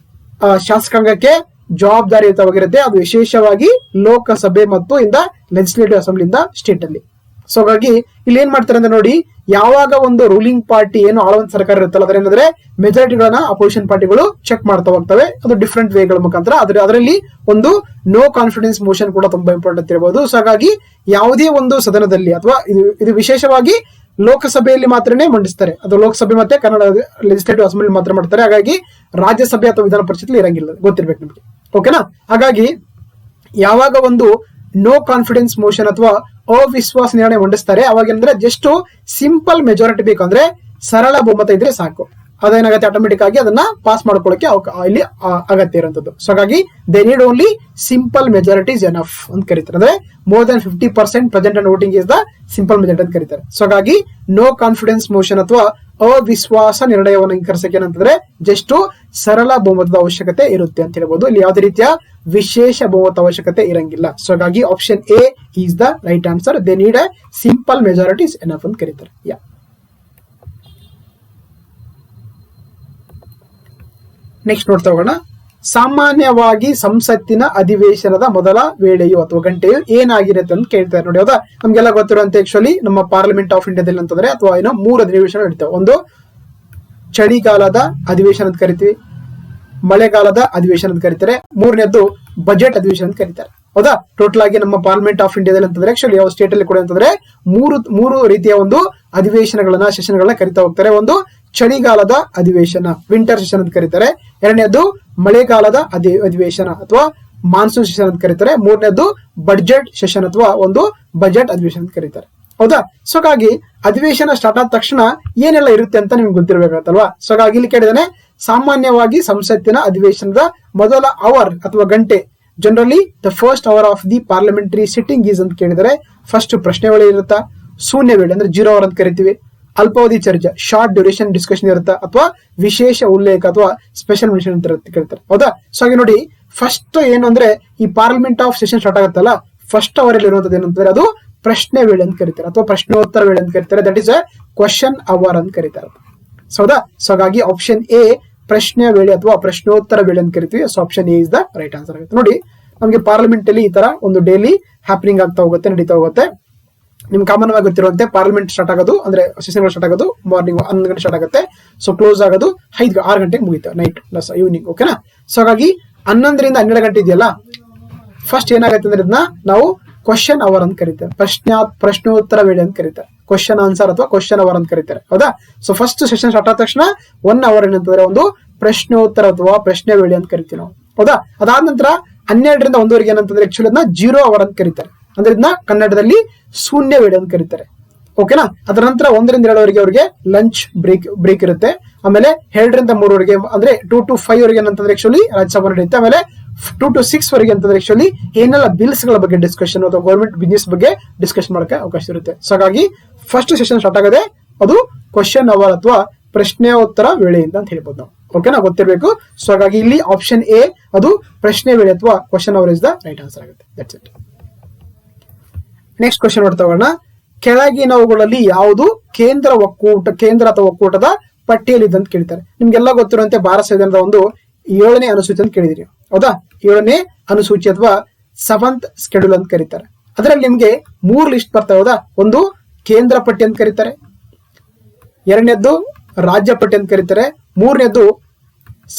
ಶಾಸಕಾಂಗಕ್ಕೆ ಜವಾಬ್ದಾರಿಯುತವಾಗಿರುತ್ತೆ. ಅದು ವಿಶೇಷವಾಗಿ ಲೋಕಸಭೆ ಮತ್ತು ಲೆಜಿಸ್ಲೇಟಿವ್ ಅಸೆಂಬ್ಲಿಯಿಂದ ಸ್ಟೇಟ್ ಅಲ್ಲಿ. ಸೊ ಹಾಗಾಗಿ ಇಲ್ಲಿ ಏನ್ ಮಾಡ್ತಾರೆ ಅಂದ್ರೆ ನೋಡಿ, ಯಾವಾಗ ಒಂದು ರೂಲಿಂಗ್ ಪಾರ್ಟಿ ಏನು ಆಳುವಂತ ಸರ್ಕಾರ ಇರುತ್ತಲ್ಲ ಅದೇನಂದ್ರೆ ಮೆಜಾರಿಟಿಗಳನ್ನ ಅಪೋಸಿಷನ್ ಪಾರ್ಟಿಗಳು ಚೆಕ್ ಮಾಡ್ತಾ ಹೋಗ್ತವೆ. ಅದು ಡಿಫ್ರೆಂಟ್ ವೇಗಳ ಮುಖಾಂತರ. ಅದರಲ್ಲಿ ಒಂದು ನೋ ಕಾನ್ಫಿಡೆನ್ಸ್ ಮೋಷನ್ ಕೂಡ ತುಂಬಾ ಇಂಪಾರ್ಟೆಂಟ್ ಇರಬಹುದು. ಸೊ ಹಾಗಾಗಿ ಯಾವುದೇ ಒಂದು ಸದನದಲ್ಲಿ ಅಥವಾ ಇದು ವಿಶೇಷವಾಗಿ ಲೋಕಸಭೆಯಲ್ಲಿ ಮಾತ್ರನೇ ಮಂಡಿಸ್ತಾರೆ. ಅದು ಲೋಕಸಭೆ ಮತ್ತೆ ಕನ್ನಡ ಲೆಜಿಸ್ಲೇಟಿವ್ ಅಸೆಂಬ್ಲಿ ಮಾತ್ರ ಮಾಡ್ತಾರೆ. ಹಾಗಾಗಿ ರಾಜ್ಯಸಭೆ ಅಥವಾ ವಿಧಾನ ಪರಿಷತ್ ಇರಂಗಿಲ್ಲ, ಗೊತ್ತಿರ್ಬೇಕು ನಿಮಗೆ. ಓಕೆನಾ? ಹಾಗಾಗಿ ಯಾವಾಗ ಒಂದು ನೋ ಕಾನ್ಫಿಡೆನ್ಸ್ ಮೋಷನ್ ಅಥವಾ ಅವಿಶ್ವಾಸ ನಿರ್ಣಯ ಮಂಡಿಸ್ತಾರೆ ಅವಾಗ ಏನಂದ್ರೆ ಜಸ್ಟ್ ಸಿಂಪಲ್ ಮೆಜಾರಿಟಿ ಬೇಕು, ಅಂದ್ರೆ ಸರಳ ಬಹುಮತ ಇದ್ರೆ ಸಾಕು. ಅದೇನಾಗುತ್ತೆ, ಆಟೋಮೆಟಿಕ್ ಆಗಿ ಅದನ್ನ ಪಾಸ್ ಮಾಡ್ಕೊಳ್ಳಕ್ಕೆ ಇಲ್ಲಿ ಅಗತ್ಯ ಇರುವಂತದ್ದು. ಸೊ ಹಾಗಾಗಿ they need only simple majority is enough ಅಂತ ಕರೀತಾರೆ. ಅಂದ್ರೆ more than 50% present and voting is the simple majority ಅಂತ ಕರೀತಾರೆ. ಸೊ ಹಾಗಾಗಿ ನೋ ಕಾನ್ಫಿಡೆನ್ಸ್ ಮೋಷನ್ ಅಥವಾ ಅವಿಶ್ವಾಸ ನಿರ್ಣಯವನ್ನು ಅಂಗೀಕರಿಸಕ್ಕೆ ಏನಂತಂದ್ರೆ ಜಸ್ಟ್ ಸರಳ ಬಹುಮತದ ಅವಶ್ಯಕತೆ ಇರುತ್ತೆ ಅಂತ ಹೇಳ್ಬೋದು. ಇಲ್ಲಿ ಯಾವುದೇ ರೀತಿಯ ವಿಶೇಷ ಬಹುಮತ ಅವಶ್ಯಕತೆ ಇರಂಗಿಲ್ಲ. ಸೊ ಹಾಗಾಗಿ option A is the right answer. They need a simple majority is enough ಅಂತ ಕರೀತಾರೆ. ನೆಕ್ಸ್ಟ್ ನೋಡ್ತಾ ಹೋಗೋಣ. ಸಾಮಾನ್ಯವಾಗಿ ಸಂಸತ್ತಿನ ಅಧಿವೇಶನದ ಮೊದಲ ವೇಳೆಯು ಅಥವಾ ಗಂಟೆಯು ಏನಾಗಿರುತ್ತೆ ಅಂತ ಕೇಳ್ತಾರೆ ನೋಡಿ. ಹೌದಾ? ನಮ್ಗೆಲ್ಲ ಗೊತ್ತಿರುವಂತೆ ಆಕ್ಚುಲಿ ನಮ್ಮ ಪಾರ್ಲಿಮೆಂಟ್ ಆಫ್ ಇಂಡಿಯಾದಲ್ಲಿ ಅಂತಂದ್ರೆ ಅಥವಾ ಏನೋ 3 ಅಧಿವೇಶನ ನಡೀತಾವೆ. ಒಂದು ಚಳಿಗಾಲದ ಅಧಿವೇಶನ ಅಂತ ಕರಿತೀವಿ, ಮಳೆಗಾಲದ ಅಧಿವೇಶನ ಅಂತ ಕರೀತಾರೆ, 3ನೇದ್ದು ಬಜೆಟ್ ಅಧಿವೇಶನ ಅಂತ ಕರೀತಾರೆ. ಹೌದಾ? ಟೋಟಲ್ ಆಗಿ ನಮ್ಮ ಪಾರ್ಲಿಮೆಂಟ್ ಆಫ್ ಇಂಡಿಯಾದಲ್ಲಿ ಅಂತಂದ್ರೆ ಆಕ್ಚುಲಿ ಯಾವ ಸ್ಟೇಟ್ ಅಲ್ಲಿ ಕೂಡ ಅಂತಂದ್ರೆ ಮೂರು ರೀತಿಯ ಒಂದು ಅಧಿವೇಶನಗಳನ್ನ ಸೆಷನ್ಗಳನ್ನ ಕರಿತಾ ಹೋಗ್ತಾರೆ. ಒಂದು ಚಳಿಗಾಲದ ಅಧಿವೇಶನ, ವಿಂಟರ್ ಸೆಷನ್ ಅಂತ ಕರೀತಾರೆ. 2ನೇದ್ದು ಮಳೆಗಾಲದ ಅಧಿವೇಶನ ಅಥವಾ ಮಾನ್ಸೂನ್ ಸೆಷನ್ ಅಂತ ಕರೀತಾರೆ. 3ನೇದ್ದು ಬಡ್ಜೆಟ್ ಸೆಷನ್ ಅಥವಾ ಒಂದು ಬಜೆಟ್ ಅಧಿವೇಶನ ಅಂತ ಕರೀತಾರೆ. ಹೌದಾ? ಸೊ ಹಾಗಾಗಿ ಅಧಿವೇಶನ ಸ್ಟಾರ್ಟ್ ಆದ ತಕ್ಷಣ ಏನೆಲ್ಲ ಇರುತ್ತೆ ಅಂತ ನಿಮ್ಗೆ ಗೊತ್ತಿರಬೇಕಾಗತ್ತಲ್ವಾ? ಸೊ ಹಾಗಾಗಿ ಇಲ್ಲಿ ಕೇಳಿದಾನೆ, ಸಾಮಾನ್ಯವಾಗಿ ಸಂಸತ್ತಿನ ಅಧಿವೇಶನದ ಮೊದಲ ಅವರ್ ಅಥವಾ ಗಂಟೆ, generally the first hour of the parliamentary sitting is ಅಂತ ಕೇಳಿದರೆ ಫಸ್ಟ್ ಪ್ರಶ್ನೆ ವೇಳೆ ಇರುತ್ತಾ, ಶೂನ್ಯ ವೇಳೆ ಅಂದ್ರೆ 0 ಅವರ್ ಅಂತ ಕರಿತೀವಿ, ಅಲ್ಪಾವಧಿ ಚರ್ಚೆ ಶಾರ್ಟ್ ಡ್ಯೂರೇಷನ್ ಡಿಸ್ಕಷನ್ ಇರುತ್ತಾ, ಅಥವಾ ವಿಶೇಷ ಉಲ್ಲೇಖ ಅಥವಾ ಸ್ಪೆಷಲ್ ಮೆನ್ಷನ್ ಅಂತ ಕರೀತಾರೆ. ಹೌದಾ? ಸೊ ಹಾಗೆ ನೋಡಿ, ಫಸ್ಟ್ ಏನು ಅಂದ್ರೆ ಈ ಪಾರ್ಲಿಮೆಂಟ್ ಆಫ್ ಸೆಷನ್ ಸ್ಟಾರ್ಟ್ ಆಗುತ್ತಲ್ಲ, ಫಸ್ಟ್ ಅವರ್ ಅಲ್ಲಿ ಇರುವಂತದ್ದು ಏನಂತಂದ್ರೆ ಅದು ಪ್ರಶ್ನೆ ವೇಳೆ ಅಂತ ಕರೀತಾರೆ ಅಥವಾ ಪ್ರಶ್ನೋತ್ತರ ವೇಳೆ ಅಂತ ಕರೀತಾರೆ. That is a question hour ಅಂತ ಕರೀತಾರೆ. ಹೌದಾ? ಸೊ ಹಾಗಾಗಿ ಆಪ್ಷನ್ ಎ ಪ್ರಶ್ನೆ ವೇಳೆ ಅಥವಾ ಪ್ರಶ್ನೋತ್ತರ ವೇಳೆ ಅಂತ ಕರಿತೀವಿ. So option A is the right answer ಆಗುತ್ತೆ. ನೋಡಿ, ನಮಗೆ ಪಾರ್ಲಿಮೆಂಟ್ ಅಲ್ಲಿ ಈ ತರ ಒಂದು ಡೈಲಿ ಹ್ಯಾಪನಿಂಗ್ ಆಗ್ತಾ ಹೋಗುತ್ತೆ, ನಡೀತಾ ಹೋಗುತ್ತೆ. ನಿಮ್ಗೆ ಕಾಮನ್ ಆಗಿ ಗೊತ್ತಿರುವಂತೆ ಪಾರ್ಲಿಮೆಂಟ್ ಸ್ಟಾರ್ಟ್ ಆಗೋದು ಅಂದ್ರೆ ಸೆಷನ್ ಸ್ಟಾರ್ಟ್ ಆಗೋದು ಮಾರ್ನಿಂಗ್ 11 ಗಂಟೆ ಸ್ಟಾರ್ಟ್ ಆಗುತ್ತೆ. ಸೊ ಕ್ಲೋಸ್ ಆಗೋದು 6 ಗಂಟೆಗೆ ಮುಗಿತಾರೆ, ನೈಟ್ ಪ್ಲಸ್ ಈವ್ನಿಂಗ್. ಓಕೆನಾ? ಸೊ ಹಾಗಾಗಿ 11 ರಿಂದ 12 ಗಂಟೆ ಇದೆಯಲ್ಲ, ಫಸ್ಟ್ ಏನಾಗುತ್ತೆ ಅಂದ್ರೆ ಇದನ್ನ ನಾವು ಕ್ವಶನ್ ಅವರ್ ಅಂತ ಕರೀತಾರೆ, ಪ್ರಶ್ನೋತ್ತರ ವೇಳೆ ಅಂತ ಕರೀತಾರೆ, ಕ್ವಶನ್ ಆನ್ಸರ್ ಅಥವಾ ಕ್ವಶನ್ ಅವರ್ ಅಂತ ಕರೀತಾರೆ. ಹೌದಾ? ಸೊ ಫಸ್ಟ್ ಸೆಷನ್ ಸ್ಟಾರ್ಟ್ ಆದ ತಕ್ಷಣ 1 ಅವರ್ ಏನಂತಂದ್ರೆ ಒಂದು ಪ್ರಶ್ನೋತ್ತರ ಅಥವಾ ಪ್ರಶ್ನೆ ವೇಳೆ ಅಂತ ಕರಿತೀವಿ ನಾವು. ಹೌದಾ? ಅದಾದ ನಂತರ 12 ರಿಂದ 1 ಏನಂತಂದ್ರೆ ಆಕ್ಚುಲಿ ಅದನ್ನ 0 ಅವರ್ ಅಂತ ಕರೀತಾರೆ. ಅಂದ್ರೆ ಇದನ್ನ ಕನ್ನಡದಲ್ಲಿ ಶೂನ್ಯ ವೇಳೆ ಅಂತ ಕರೀತಾರೆ. ಓಕೆನಾ? ಅದರ ನಂತರ 1 ರಿಂದ 2 ಅವರಿಗೆ ಲಂಚ್ ಬ್ರೇಕ್ ಇರುತ್ತೆ. ಆಮೇಲೆ 2 ರಿಂದ 3 ಅಂದ್ರೆ 2 to 5 ಏನಂತಂದ್ರೆ ಆಕ್ಚುಲಿ ರಾಜ್ಯಸಭಾ ನಡೆಯುತ್ತೆ. ಆಮೇಲೆ 2 to 6 ಅಂತಂದ್ರೆ ಆಕ್ಚುಲಿ ಏನೆಲ್ಲ ಬಿಲ್ಸ್ ಗಳ ಬಗ್ಗೆ ಡಿಸ್ಕಷನ್ ಅಥವಾ ಗೌರ್ಮೆಂಟ್ ಬಿಸಿನೆಸ್ ಬಗ್ಗೆ ಡಿಸ್ಕಷನ್ ಮಾಡಕ್ಕೆ ಅವಕಾಶ ಇರುತ್ತೆ. ಸೊ ಹಾಗಾಗಿ ಫಸ್ಟ್ ಸೆಷನ್ ಸ್ಟಾರ್ಟ್ ಆಗದೆ ಅದು ಕ್ವಶನ್ ಅವರ್ ಅಥವಾ ಪ್ರಶ್ನೋತ್ತರ ವೇಳೆಯಿಂದ ಅಂತ ಹೇಳ್ಬೋದು ನಾವು. ಓಕೆನಾ? ಗೊತ್ತಿರಬೇಕು. ಸೊ ಹಾಗಾಗಿ ಇಲ್ಲಿ ಆಪ್ಷನ್ ಎ ಅದು ಪ್ರಶ್ನೆ ವೇಳೆ ಅಥವಾ question hour is the right answer ಆಗುತ್ತೆ. That's it. ನೆಕ್ಸ್ಟ್ ಕ್ವಶನ್ ನೋಡ್ತಾ ಹೋಗೋಣ. ಕೆಳಗಿನವುಗಳಲ್ಲಿ ಯಾವುದು ಕೇಂದ್ರ ಅಥವಾ ಒಕ್ಕೂಟದ ಪಟ್ಟಿಯಲ್ಲಿದೆ ಅಂತ ಕೇಳ್ತಾರೆ. ನಿಮ್ಗೆಲ್ಲ ಗೊತ್ತಿರುವಂತೆ ಭಾರತ ಸಂವಿಧಾನದ ಒಂದು 7ನೇ ಅನುಸೂಚಿ ಅಂತ ಕೇಳಿದಿರಿ. ಹೌದಾ? 7ನೇ ಅನುಸೂಚಿ ಅಥವಾ 7th ಶೆಡ್ಯೂಲ್ ಅಂತ ಕರೀತಾರೆ. ಅದರಲ್ಲಿ ನಿಮ್ಗೆ 3 ಲಿಸ್ಟ್ ಬರ್ತಾವೆ. ಹೌದಾ? ಒಂದು ಕೇಂದ್ರ ಪಟ್ಟಿ ಅಂತ ಕರೀತಾರೆ, 2ನೇದ್ದು ರಾಜ್ಯ ಪಟ್ಟಿ ಅಂತ ಕರೀತಾರೆ, 3ನೇದ್ದು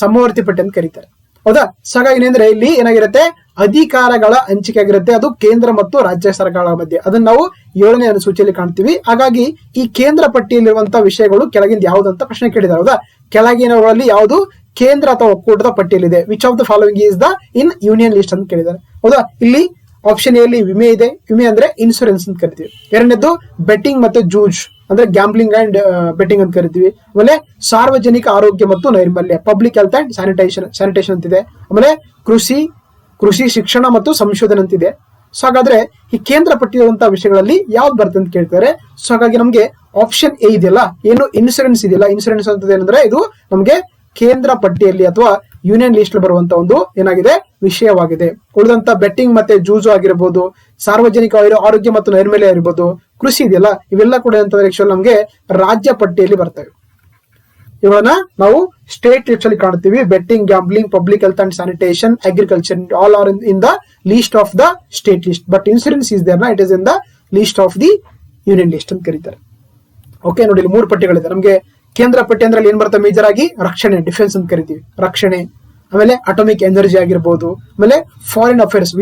ಸಮವರ್ತಿ ಪಟ್ಟಿ ಅಂತ ಕರೀತಾರೆ. ಹೌದಾ? ಸೊ ಹಾಗಾಗಿ ಏನಂದ್ರೆ ಇಲ್ಲಿ ಏನಾಗಿರುತ್ತೆ, ಅಧಿಕಾರಗಳ ಹಂಚಿಕೆ ಆಗಿರುತ್ತೆ. ಅದು ಕೇಂದ್ರ ಮತ್ತು ರಾಜ್ಯ ಸರ್ಕಾರಗಳ ಮಧ್ಯೆ. ಅದನ್ನ ನಾವು 7ನೇ ಅನುಸೂಚಿಯಲ್ಲಿ ಕಾಣ್ತೀವಿ. ಹಾಗಾಗಿ ಈ ಕೇಂದ್ರ ಪಟ್ಟಿಯಲ್ಲಿರುವಂತಹ ವಿಷಯಗಳು ಕೆಳಗಿಂದ ಯಾವ್ದು ಅಂತ ಪ್ರಶ್ನೆ ಕೇಳಿದ್ದಾರೆ. ಹೌದಾ? ಕೆಳಗಿನವುಗಳಲ್ಲಿ ಯಾವುದು ಕೇಂದ್ರ ಅಥವಾ ಒಕ್ಕೂಟದ ಪಟ್ಟಿಯಲ್ಲಿದೆ? Which of the following is the in union list ಅಂತ ಕೇಳಿದ್ದಾರೆ. ಹೌದಾ? ಇಲ್ಲಿ ಆಪ್ಷನ್ ಎಲ್ಲಿ ವಿಮೆ ಇದೆ. ವಿಮೆ ಅಂದ್ರೆ ಇನ್ಸೂರೆನ್ಸ್ ಅಂತ ಕರಿತೀವಿ. 2ನೇದ್ದು ಬೆಟ್ಟಿಂಗ್ ಮತ್ತು ಜೂಜ್ ಅಂದ್ರೆ ಗ್ಯಾಂಬ್ಲಿಂಗ್ ಅಂಡ್ ಬೆಟ್ಟಿಂಗ್ ಅಂತ ಕರಿತೀವಿ. ಆಮೇಲೆ ಸಾರ್ವಜನಿಕ ಆರೋಗ್ಯ ಮತ್ತು ನೈರ್ಮಲ್ಯ, ಪಬ್ಲಿಕ್ ಹೆಲ್ತ್ ಅಂಡ್ ಸ್ಯಾನಿಟೇಷನ್ ಅಂತಿದೆ. ಆಮೇಲೆ ಕೃಷಿ ಶಿಕ್ಷಣ ಮತ್ತು ಸಂಶೋಧನೆ ಅಂತಿದೆ. ಸೊ ಹಾಗಾದ್ರೆ ಈ ಕೇಂದ್ರ ಪಟ್ಟಿರುವಂತಹ ವಿಷಯಗಳಲ್ಲಿ ಯಾವ್ದು ಬರುತ್ತೆ ಅಂತ ಕೇಳ್ತಾರೆ. ಸೊ ಹಾಗಾಗಿ ನಮ್ಗೆ ಆಪ್ಷನ್ ಎ ಇದೆಯಲ್ಲ, ಏನು ಇನ್ಸೂರೆನ್ಸ್ ಇದೆಯಲ್ಲ, ಇನ್ಸೂರೆನ್ಸ್ ಅಂತ ಏನಂದ್ರೆ ಇದು ನಮ್ಗೆ ಕೇಂದ್ರ ಪಟ್ಟಿಯಲ್ಲಿ ಅಥವಾ ಯೂನಿಯನ್ ಲಿಸ್ಟ್ ಬರುವಂತ ಒಂದು ಏನಾಗಿದೆ ವಿಷಯವಾಗಿದೆ. ಉಳಿದಂತ ಬೆಟ್ಟಿಂಗ್ ಮತ್ತೆ ಜೂಜು ಆಗಿರ್ಬೋದು, ಸಾರ್ವಜನಿಕ ಆರೋಗ್ಯ ಮತ್ತು ನೈರ್ಮಲ್ಯ ಇರ್ಬೋದು, ಕೃಷಿ ಇದೆಯಲ್ಲ, ಇವೆಲ್ಲ ಕೂಡ ಅಂತಂದ್ರೆ ನಮ್ಗೆ ರಾಜ್ಯ ಪಟ್ಟಿಯಲ್ಲಿ ಬರ್ತವೆ. ಇವುಗಳನ್ನ ನಾವು ಸ್ಟೇಟ್ ಲಿಸ್ಟ್ ಅಲ್ಲಿ ಕಾಣ್ತೀವಿ. Betting, gambling, public health and sanitation, agriculture, all are in the list of the state list. But insurance is there, it is in the list of the union list ಅಂತ ಕರೀತಾರೆ. ಓಕೆ, ನೋಡಿ ಇಲ್ಲಿ 3 ಪಟ್ಟಿಗಳಿದೆ. ನಮಗೆ ಕೇಂದ್ರ ಪಟ್ಟಿ ಅಂದ್ರೆ ಏನ್ ಬರುತ್ತೆ ಮೇಜರ್ ಆಗಿ ರಕ್ಷಣೆ, ಡಿಫೆನ್ಸ್ ಅಂತ ಕರಿತೀವಿ, ರಕ್ಷಣೆ. ಆಮೇಲೆ ಅಟೋಮಿಕ್ ಎನರ್ಜಿ ಆಗಿರ್ಬೋದು, ಆಮೇಲೆ ಫಾರಿನ್ ಅಫೇರ್ಸ್,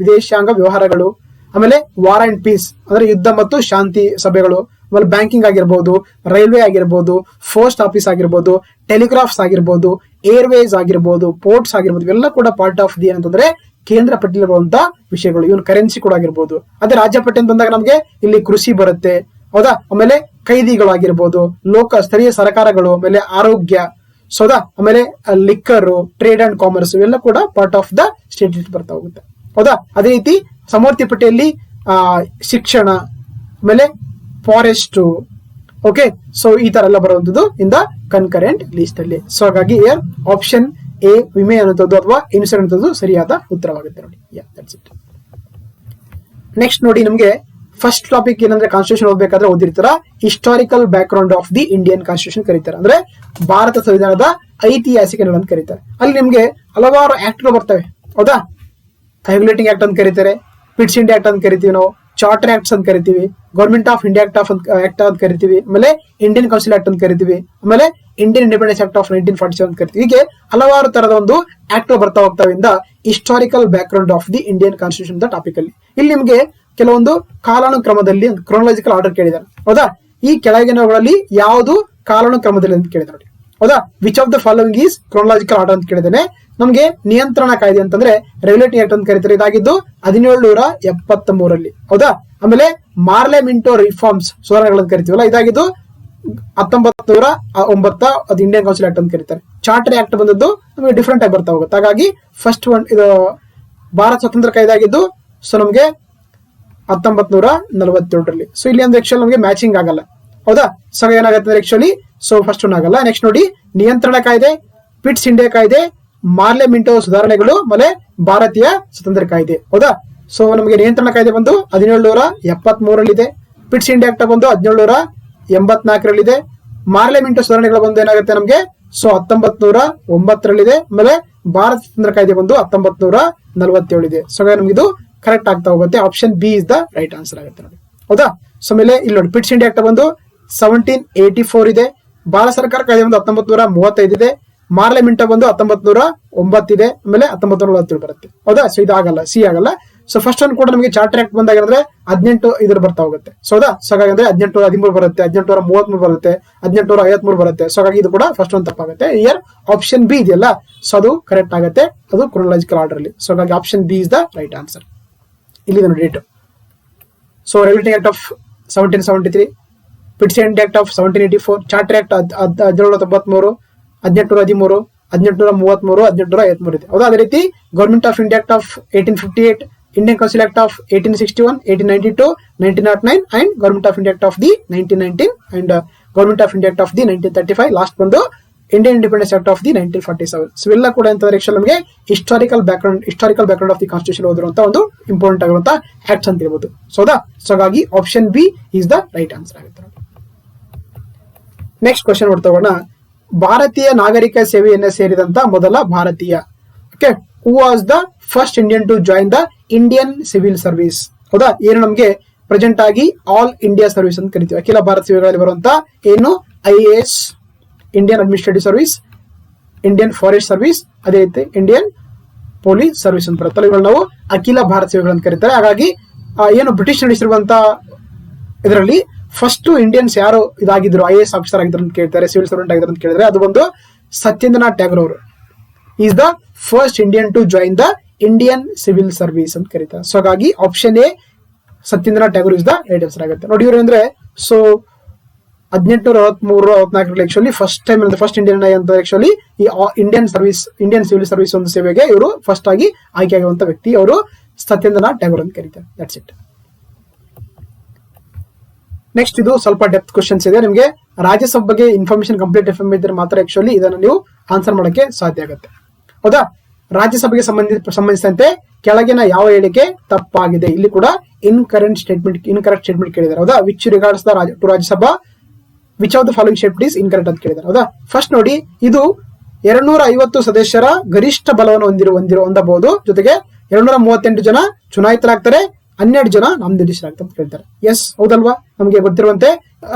ವಿದೇಶಾಂಗ ವ್ಯವಹಾರಗಳು, ಆಮೇಲೆ ವಾರ್ ಅಂಡ್ ಪೀಸ್ ಅಂದ್ರೆ ಯುದ್ಧ ಮತ್ತು ಶಾಂತಿ ಸಭೆಗಳು, ಆಮೇಲೆ ಬ್ಯಾಂಕಿಂಗ್ ಆಗಿರ್ಬೋದು, ರೈಲ್ವೆ ಆಗಿರ್ಬೋದು, ಪೋಸ್ಟ್ ಆಫೀಸ್ ಆಗಿರ್ಬೋದು, ಟೆಲಿಗ್ರಾಫ್ಸ್ ಆಗಿರ್ಬೋದು, ಏರ್ವೇಸ್ ಆಗಿರ್ಬೋದು, ಪೋರ್ಟ್ಸ್ ಆಗಿರ್ಬೋದು, ಇವೆಲ್ಲ ಕೂಡ ಪಾರ್ಟ್ ಆಫ್ ದಿ ಏನಂತಂದ್ರೆ ಕೇಂದ್ರ ಪಟ್ಟಿಯಲ್ಲಿರುವಂತಹ ವಿಷಯಗಳು. ಇವನ್ ಕರೆನ್ಸಿ ಕೂಡ ಆಗಿರ್ಬೋದು. ಅದೇ ರಾಜ್ಯ ಪಟ್ಟಿ ಅಂತ ಬಂದಾಗ ನಮ್ಗೆ ಇಲ್ಲಿ ಕೃಷಿ ಬರುತ್ತೆ, ಹೌದಾ. ಆಮೇಲೆ ಕೈದಿಗಳು ಆಗಿರ್ಬೋದು, ಸ್ಥಳೀಯ ಸರ್ಕಾರಗಳು, ಆಮೇಲೆ ಆರೋಗ್ಯ, ಸೌದಾ, ಆಮೇಲೆ ಲಿಕ್ಕರ್, ಟ್ರೇಡ್ ಅಂಡ್ ಕಾಮರ್ಸ್, ಇವೆಲ್ಲ ಕೂಡ part of the state list ಬರ್ತಾ ಹೋಗುತ್ತೆ, ಹೌದಾ. ಅದೇ ರೀತಿ ಸಮವರ್ತಿ ಪಟ್ಟಿಯಲ್ಲಿ ಶಿಕ್ಷಣ, ಆಮೇಲೆ ಫಾರೆಸ್ಟ್, ಓಕೆ. ಸೊ ಈ ತರ ಎಲ್ಲ ಬರುವಂತದ್ದು ಇನ್ ದ ಕನ್ಕರೆಂಟ್ ಲಿಸ್ಟ್ ಅಲ್ಲಿ. ಸೊ ಹಾಗಾಗಿ ಇಯರ್ ಆಪ್ಷನ್ ಎ ವಿಮೆ ಅನ್ನುವಂಥದ್ದು ಅಥವಾ ಇನ್ಸೂರೆನ್ಸ್ ಅನ್ನೋದು ಸರಿಯಾದ ಉತ್ತರವಾಗುತ್ತೆ ನೋಡಿ. That's it. ನೆಕ್ಸ್ಟ್ ನೋಡಿ, ನಮಗೆ ಫಸ್ಟ್ ಟಾಪಿಕ್ ಏನಂದ್ರೆ ಕಾನ್ಸ್ಟಿಟ್ಯೂಷನ್ ಓದಬೇಕಾದ್ರೆ ಓದಿರ್ತಾರ historical background of the Indian constitution ಕರೀತಾರೆ. ಅಂದ್ರೆ ಭಾರತ ಸಂವಿಧಾನದ ಐತಿಹಾಸಿಕ ನೆಲೆ ಅಂತ ಕರೀತಾರೆ. ಅಲ್ಲಿ ನಿಮ್ಗೆ ಹಲವಾರು ಆಕ್ಟ್ ಬರ್ತವೆ, ಹೌದಾ. ರೆಗ್ಯುಲೇಟಿಂಗ್ ಆಕ್ಟ್ ಅಂತ ಕರೀತಾರೆ, ಪಿಟ್ಸ್ ಇಂಡಿಯಾ ಆಕ್ಟ್ ಅಂತ ಕರಿತೀವಿ ನಾವು, ಚಾರ್ಟರ್ ಆಕ್ಟ್ಸ್ ಅಂತ ಕರಿತೀವಿ, ಗೌರ್ಮೆಂಟ್ ಆಫ್ ಇಂಡಿಯಾ ಆಕ್ಟ್ ಅಂತ ಕರಿತೀವಿ, ಆಮೇಲೆ ಇಂಡಿಯನ್ ಕೌನ್ಸಿಲ್ ಆಕ್ಟ್ ಅಂತ ಕರಿತೀವಿ, ಆಮೇಲೆ ಇಂಡಿಯನ್ ಇಂಡಿಪೆಂಡೆನ್ಸ್ ಆಕ್ಟ್ ಆಫ್ 1947 ಅಂತ ಕರಿತೀವಿ. ಹೀಗೆ ಹಲವಾರು ತರದ ಒಂದು ಆಕ್ಟ್ ಬರ್ತಾ ಹೋಗ್ತಾವಿಂದ historical background of the Indian constitution topic ಅಲ್ಲಿ ಇಲ್ಲಿ ನಿಮ್ಗೆ ಕೆಲವೊಂದು ಕಾಲಾನುಕ್ರಮದಲ್ಲಿ ಕ್ರೋನಾಲಜಿಕಲ್ ಆರ್ಡರ್ ಕೇಳಿದ್ದಾರೆ, ಹೌದಾ. ಈ ಕೆಳಗಿನವುಗಳಲ್ಲಿ ಯಾವುದು ಕಾಲಾನುಕ್ರಮದಲ್ಲಿ ಅಂತ ಕೇಳಿದ್ದಾರೆ ನೋಡಿ, ಹೌದಾ. Which of the following is chronological order ಅಂತ ಕೇಳಿದ್ದೇನೆ. ನಮಗೆ ನಿಯಂತ್ರಣ ಕಾಯ್ದೆ ಅಂತಂದ್ರೆ ರೆಗ್ಯುಲೇಟಿಂಗ್ ಆಕ್ಟ್ ಅಂತ ಕರೀತಾರೆ. ಇದಾಗಿದ್ದು 1773, ಹೌದಾ. ಆಮೇಲೆ ಮಾರ್ಲೆ ಮಿಂಟೋ ರಿಫಾರ್ಮ್ಸ್, ಸುಧಾರಣೆಗಳನ್ನು ಕರಿತೀವಲ್ಲ, ಇದಾಗಿದ್ದು 1909, ಅದು ಇಂಡಿಯನ್ ಕೌನ್ಸಿಲ್ ಆಕ್ಟ್ ಅಂತ ಕರೀತಾರೆ. ಚಾರ್ಟರ್ ಆಕ್ಟ್ ಬಂದದ್ದು ನಮಗೆ ಡಿಫ್ರೆಂಟ್ ಆಗಿ ಬರ್ತಾ ಹೋಗುತ್ತೆ. ಹಾಗಾಗಿ ಫಸ್ಟ್ ಒನ್ ಇದು ಭಾರತ ಸ್ವತಂತ್ರ ಕಾಯ್ದೆ ಆಗಿದ್ದು ಸೊ ನಮಗೆ 1947. ಸೊ ಇಲ್ಲಿ ಒಂದು ಆಕ್ಚುಲಿ ನಮಗೆ ಮ್ಯಾಚಿಂಗ್ ಆಗಲ್ಲ, ಹೌದಾ. ಸೊ ಏನಾಗುತ್ತೆ ಆಕ್ಚುಲಿ, ಸೊ ಫಸ್ಟ್ ಒನ್ ಆಗಲ್ಲ. ನೆಕ್ಸ್ಟ್ ನೋಡಿ, ನಿಯಂತ್ರಣ ಕಾಯ್ದೆ, ಪಿಟ್ಸ್ ಇಂಡಿಯಾ ಕಾಯ್ದೆ, ಮಾರ್ಲೆ ಮಿಂಟೋ ಸುಧಾರಣೆಗಳು, ಆಮೇಲೆ ಭಾರತೀಯ ಸ್ವತಂತ್ರ ಕಾಯ್ದೆ, ಹೌದಾ. ಸೊ ನಮಗೆ ನಿಯಂತ್ರಣ ಕಾಯ್ದೆ ಬಂದು 1773 ಇದೆ. ಪಿಟ್ಸ್ ಇಂಡಿಯಾ ಆಕ್ಟ್ ಬಂದು 1784 ಇದೆ. ಮಾರ್ಲೆ ಮಿಂಟೋ ಸುಧಾರಣೆಗಳು ಬಂದು ಏನಾಗುತ್ತೆ ನಮಗೆ ಸೊ 1909 ಇದೆ. ಆಮೇಲೆ ಭಾರತ ಸ್ವತಂತ್ರ ಕಾಯ್ದೆ ಬಂದು 1947 ಇದೆ. ಸೊ ನಮ್ಗೆ ಇದು ಕರೆಕ್ಟ್ ಆಗ್ತಾ ಹೋಗುತ್ತೆ. Option B is the right answer ಆಗುತ್ತೆ ನೋಡಿ, ಹೌದಾ. ಸೊ ಆಮೇಲೆ ಇಲ್ಲಿ ನೋಡಿ, ಪಿಟ್ಸ್ ಇಂಡಿಯಾ ಆಕ್ಟ್ ಬಂದು 1784 ಇದೆ. ಭಾರತ ಸರ್ಕಾರ ಕಾಯ್ದೆ ಬಂದು 1935 ಇದೆ. ಮಾರ್ಲೆ ಮಿಂಟೋ ಬಂದು 1909 ಇದೆ. ಆಮೇಲೆ 1947 ಬರುತ್ತೆ, ಹೌದಾ. ಸೊ ಇದು ಆಗಲ್ಲ, ಸಿ ಆಗಲ್ಲ. ಸೊ ಫಸ್ಟ್ ಒನ್ ಕೂಡ ನಮಗೆ ಚಾರ್ಟರ್ ಆಕ್ಟ್ ಬಂದಾಗಂದ್ರೆ 18 ಇದ್ರ ಬರ್ತಾ ಹೋಗುತ್ತೆ, ಸೊ ಹೌದಾ. ಸೊ ಹಾಗಾದ್ರೆ 1813 ಬರುತ್ತೆ, 1833 ಬರುತ್ತೆ, 1853 ಬರುತ್ತೆ. ಸೊ ಹಾಗಾಗಿ ಇದು ಕೂಡ ಫಸ್ಟ್ ಒನ್ ತಪ್ಪಾಗುತ್ತೆ. ಇಯರ್ ಆಪ್ಷನ್ ಬಿ ಇದೆಯಲ್ಲ, ಸೊ ಅದು ಕರೆಕ್ಟ್ ಆಗುತ್ತೆ, ಅದು ಕ್ರೋನಾಲಜಿಕಲ್ ಆರ್ಡರ್ ಅಲ್ಲಿ. ಸೊ ಹಾಗಾಗಿ option B is the right answer. ಇಲ್ಲಿ ನೋಡಿ date. So regulating act of 1773, Pitt's India act of 1784, charter act 1793, 1813, 1833, 1853 ಇದೆ, ಹೌದಾ. ಅದೇ ರೀತಿ government of India act of 1858, Indian council act of 1861, 1892, 1909 and government of India act of the 1919 and government of India act of the 1935, last ಬಂದು Indian independence act of the 1947. So ಇವೆಲ್ಲ ಕೂಡ ಅಂತಂದ್ರೆ ನಮಗೆ historical background of the constitution ಓದಿರುವಂತಹ ಒಂದು ಇಂಪಾರ್ಟೆಂಟ್ ಆಗಿರುವಂತಹ ಆಕ್ಟ್ಸ್ ಅಂತ ಹೇಳ್ಬೋದು, ಸೊ ಹಾಗಾಗಿ option B is the right answer ಆಗುತ್ತೆ. ನೆಕ್ಸ್ಟ್ ಕ್ವಶನ್ ನೋಡ್ತಾ ಹೋಗೋಣ. ಭಾರತೀಯ ನಾಗರಿಕ ಸೇವೆಯನ್ನು ಸೇರಿದಂತ ಮೊದಲ ಭಾರತೀಯ, okay, who was the first Indian to join the Indian civil service, ಹೌದಾ. ಏನು ನಮಗೆ ಪ್ರೆಸೆಂಟ್ ಆಗಿ ಆಲ್ ಇಂಡಿಯಾ ಸರ್ವಿಸ್ ಅಂತ ಕರಿತೀವಿ. ಅಖಿಲ ಭಾರತ ಸೇವೆಗಳಲ್ಲಿ ಬರುವಂತ ಏನು IAS, Indian administrative service, Indian forest service, ಅದೇ ರೀತಿ ಇಂಡಿಯನ್ ಪೊಲೀಸ್ ಸರ್ವಿಸ್ ಅಂತ ಬರುತ್ತಲ್ಲ, ಇವುಗಳು ನಾವು ಅಖಿಲ ಭಾರತ ಸೇವೆಗಳನ್ನು ಕರೀತಾರೆ. ಹಾಗಾಗಿ ಏನು ಬ್ರಿಟಿಷ್ ನಡೆಸಿರುವಂತ ಇದರಲ್ಲಿ ಫಸ್ಟ್ ಇಂಡಿಯನ್ಸ್ ಯಾರು ಇದಾಗಿದ್ರು, IAS ಆಫೀಸರ್ ಆಗಿದ್ರು ಅಂತ ಕೇಳ್ತಾರೆ, ಸಿವಿಲ್ ಸರ್ವೆಂಟ್ ಆಗಿದ್ರು ಅಂತ ಕೇಳಿದ್ರೆ ಅದು ಬಂದು ಸತ್ಯೇಂದ್ರನಾಥ್ ಟ್ಯಾಗೋರ್ ಅವರು is the first Indian to join the Indian civil service ಅಂತ ಕರೀತಾರೆ. ಸೊ ಹಾಗಾಗಿ option A Satyendranath Tagore is the right answer ಆಗುತ್ತೆ. ನೋಡಿ ಇವರು ಅಂದ್ರೆ so 1863-64 actually first time first Indian ಅಂತ ಆಕ್ಚುಲಿ ಈ ಇಂಡಿಯನ್ ಸಿವಿಲ್ ಸರ್ವಿಸ್ ಒಂದು ಸೇವೆಗೆ ಇವರು ಫಸ್ಟ್ ಆಗಿ ಆಯ್ಕೆ ಆಗುವಂತ ವ್ಯಕ್ತಿ. ಅವರು ಸತ್ಯೇಂದ್ರನಾಥ್ ಟ್ಯಾಗೋರ್ ಅಂತ ಕರೀತಾರೆ. That's it. ನೆಕ್ಸ್ಟ್ ಇದು ಸ್ವಲ್ಪ ಡೆಪ್ತ್ ಕ್ವಶನ್ಸ್ ಇದೆ. ನಿಮಗೆ ರಾಜ್ಯಸಭೆ ಬಗ್ಗೆ ಇನ್ಫಾರ್ಮೇಶನ್ ಕಂಪ್ಲೀಟ್ ಇನ್ಫಾರ್ಮ್ ಇದ್ರೆ ಮಾತ್ರ ಆಕ್ಚುಲಿ ಇದನ್ನು ನೀವು ಆನ್ಸರ್ ಮಾಡೋಕೆ ಸಾಧ್ಯ ಆಗುತ್ತೆ. ಹೌದಾ? ರಾಜ್ಯಸಭೆಗೆ ಸಂಬಂಧಿಸಿದಂತೆ ಕೆಳಗಿನ ಯಾವ ಹೇಳಿಕೆ ತಪ್ಪಾಗಿದೆ? ಇಲ್ಲಿ ಕೂಡ ಇನ್ಕರೆಕ್ಟ್ ಸ್ಟೇಟ್ಮೆಂಟ್ ಕೇಳಿದ್ದಾರೆ. ಹೌದಾ? Which regards the to Rajya Sabha which of the following statement is incorrect ಅಂತ ಕೇಳಿದ್ದಾರೆ. ಹೌದಾ? ಫಸ್ಟ್ ನೋಡಿ, ಇದು 250 ಸದಸ್ಯರ ಗರಿಷ್ಠ ಬಲವನ್ನು ಹೊಂದಬಹುದು. ಜೊತೆಗೆ 238 ಜನ ಚುನಾಯಿತರಾಗ್ತಾರೆ, 12 ಜನ ನಾಮನಿರ್ದೇಶಿತರಾಗ್ತಾರೆ ಅಂತ ಕೇಳ್ತಾರೆ. ಎಸ್, ಹೌದಲ್ವಾ? ನಮಗೆ ಗೊತ್ತಿರುವಂತೆ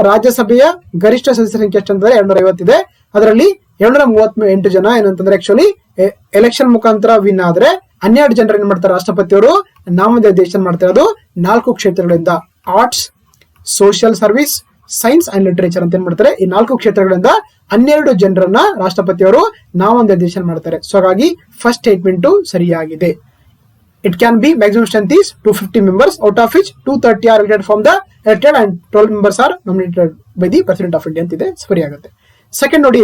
ರಾಜ್ಯಸಭೆಯ ಗರಿಷ್ಠ ಸದಸ್ಯರ ಸಂಖ್ಯೆ ಎಷ್ಟಂತಂದ್ರೆ 250 ಇದೆ. ಅದರಲ್ಲಿ 238 ಜನ ಏನಂತಂದ್ರೆ ಆಕ್ಚುಲಿ ಎಲೆಕ್ಷನ್ ಮುಖಾಂತರ ವಿನ್ ಆದ್ರೆ 12 ಜನರು ಏನ್ ಮಾಡ್ತಾರೆ, ರಾಷ್ಟ್ರಪತಿಯವರು ನಾಮನಿರ್ದೇಶನ ಮಾಡ್ತಾರೆ. ಅದು 4 ಕ್ಷೇತ್ರಗಳಿಂದ arts, social service, science and literature ಅಂತ ಏನ್ ಮಾಡ್ತಾರೆ, ಈ 4 ಕ್ಷೇತ್ರಗಳಿಂದ 12 ಜನರನ್ನ ರಾಷ್ಟ್ರಪತಿಯವರು ನಾಮನಿರ್ದೇಶನ ಮಾಡ್ತಾರೆ. ಸೊ ಹಾಗಾಗಿ ಫಸ್ಟ್ ಸ್ಟೇಟ್ಮೆಂಟ್ ಸರಿಯಾಗಿದೆ. It can be maximum strength is 250 members, out of which 230 are elected from the elected and 12 members are nominated by the President of India ಅಂತಿದೆ. ಸರಿ ಆಗುತ್ತೆ. ಸೆಕೆಂಡ್ ನೋಡಿ,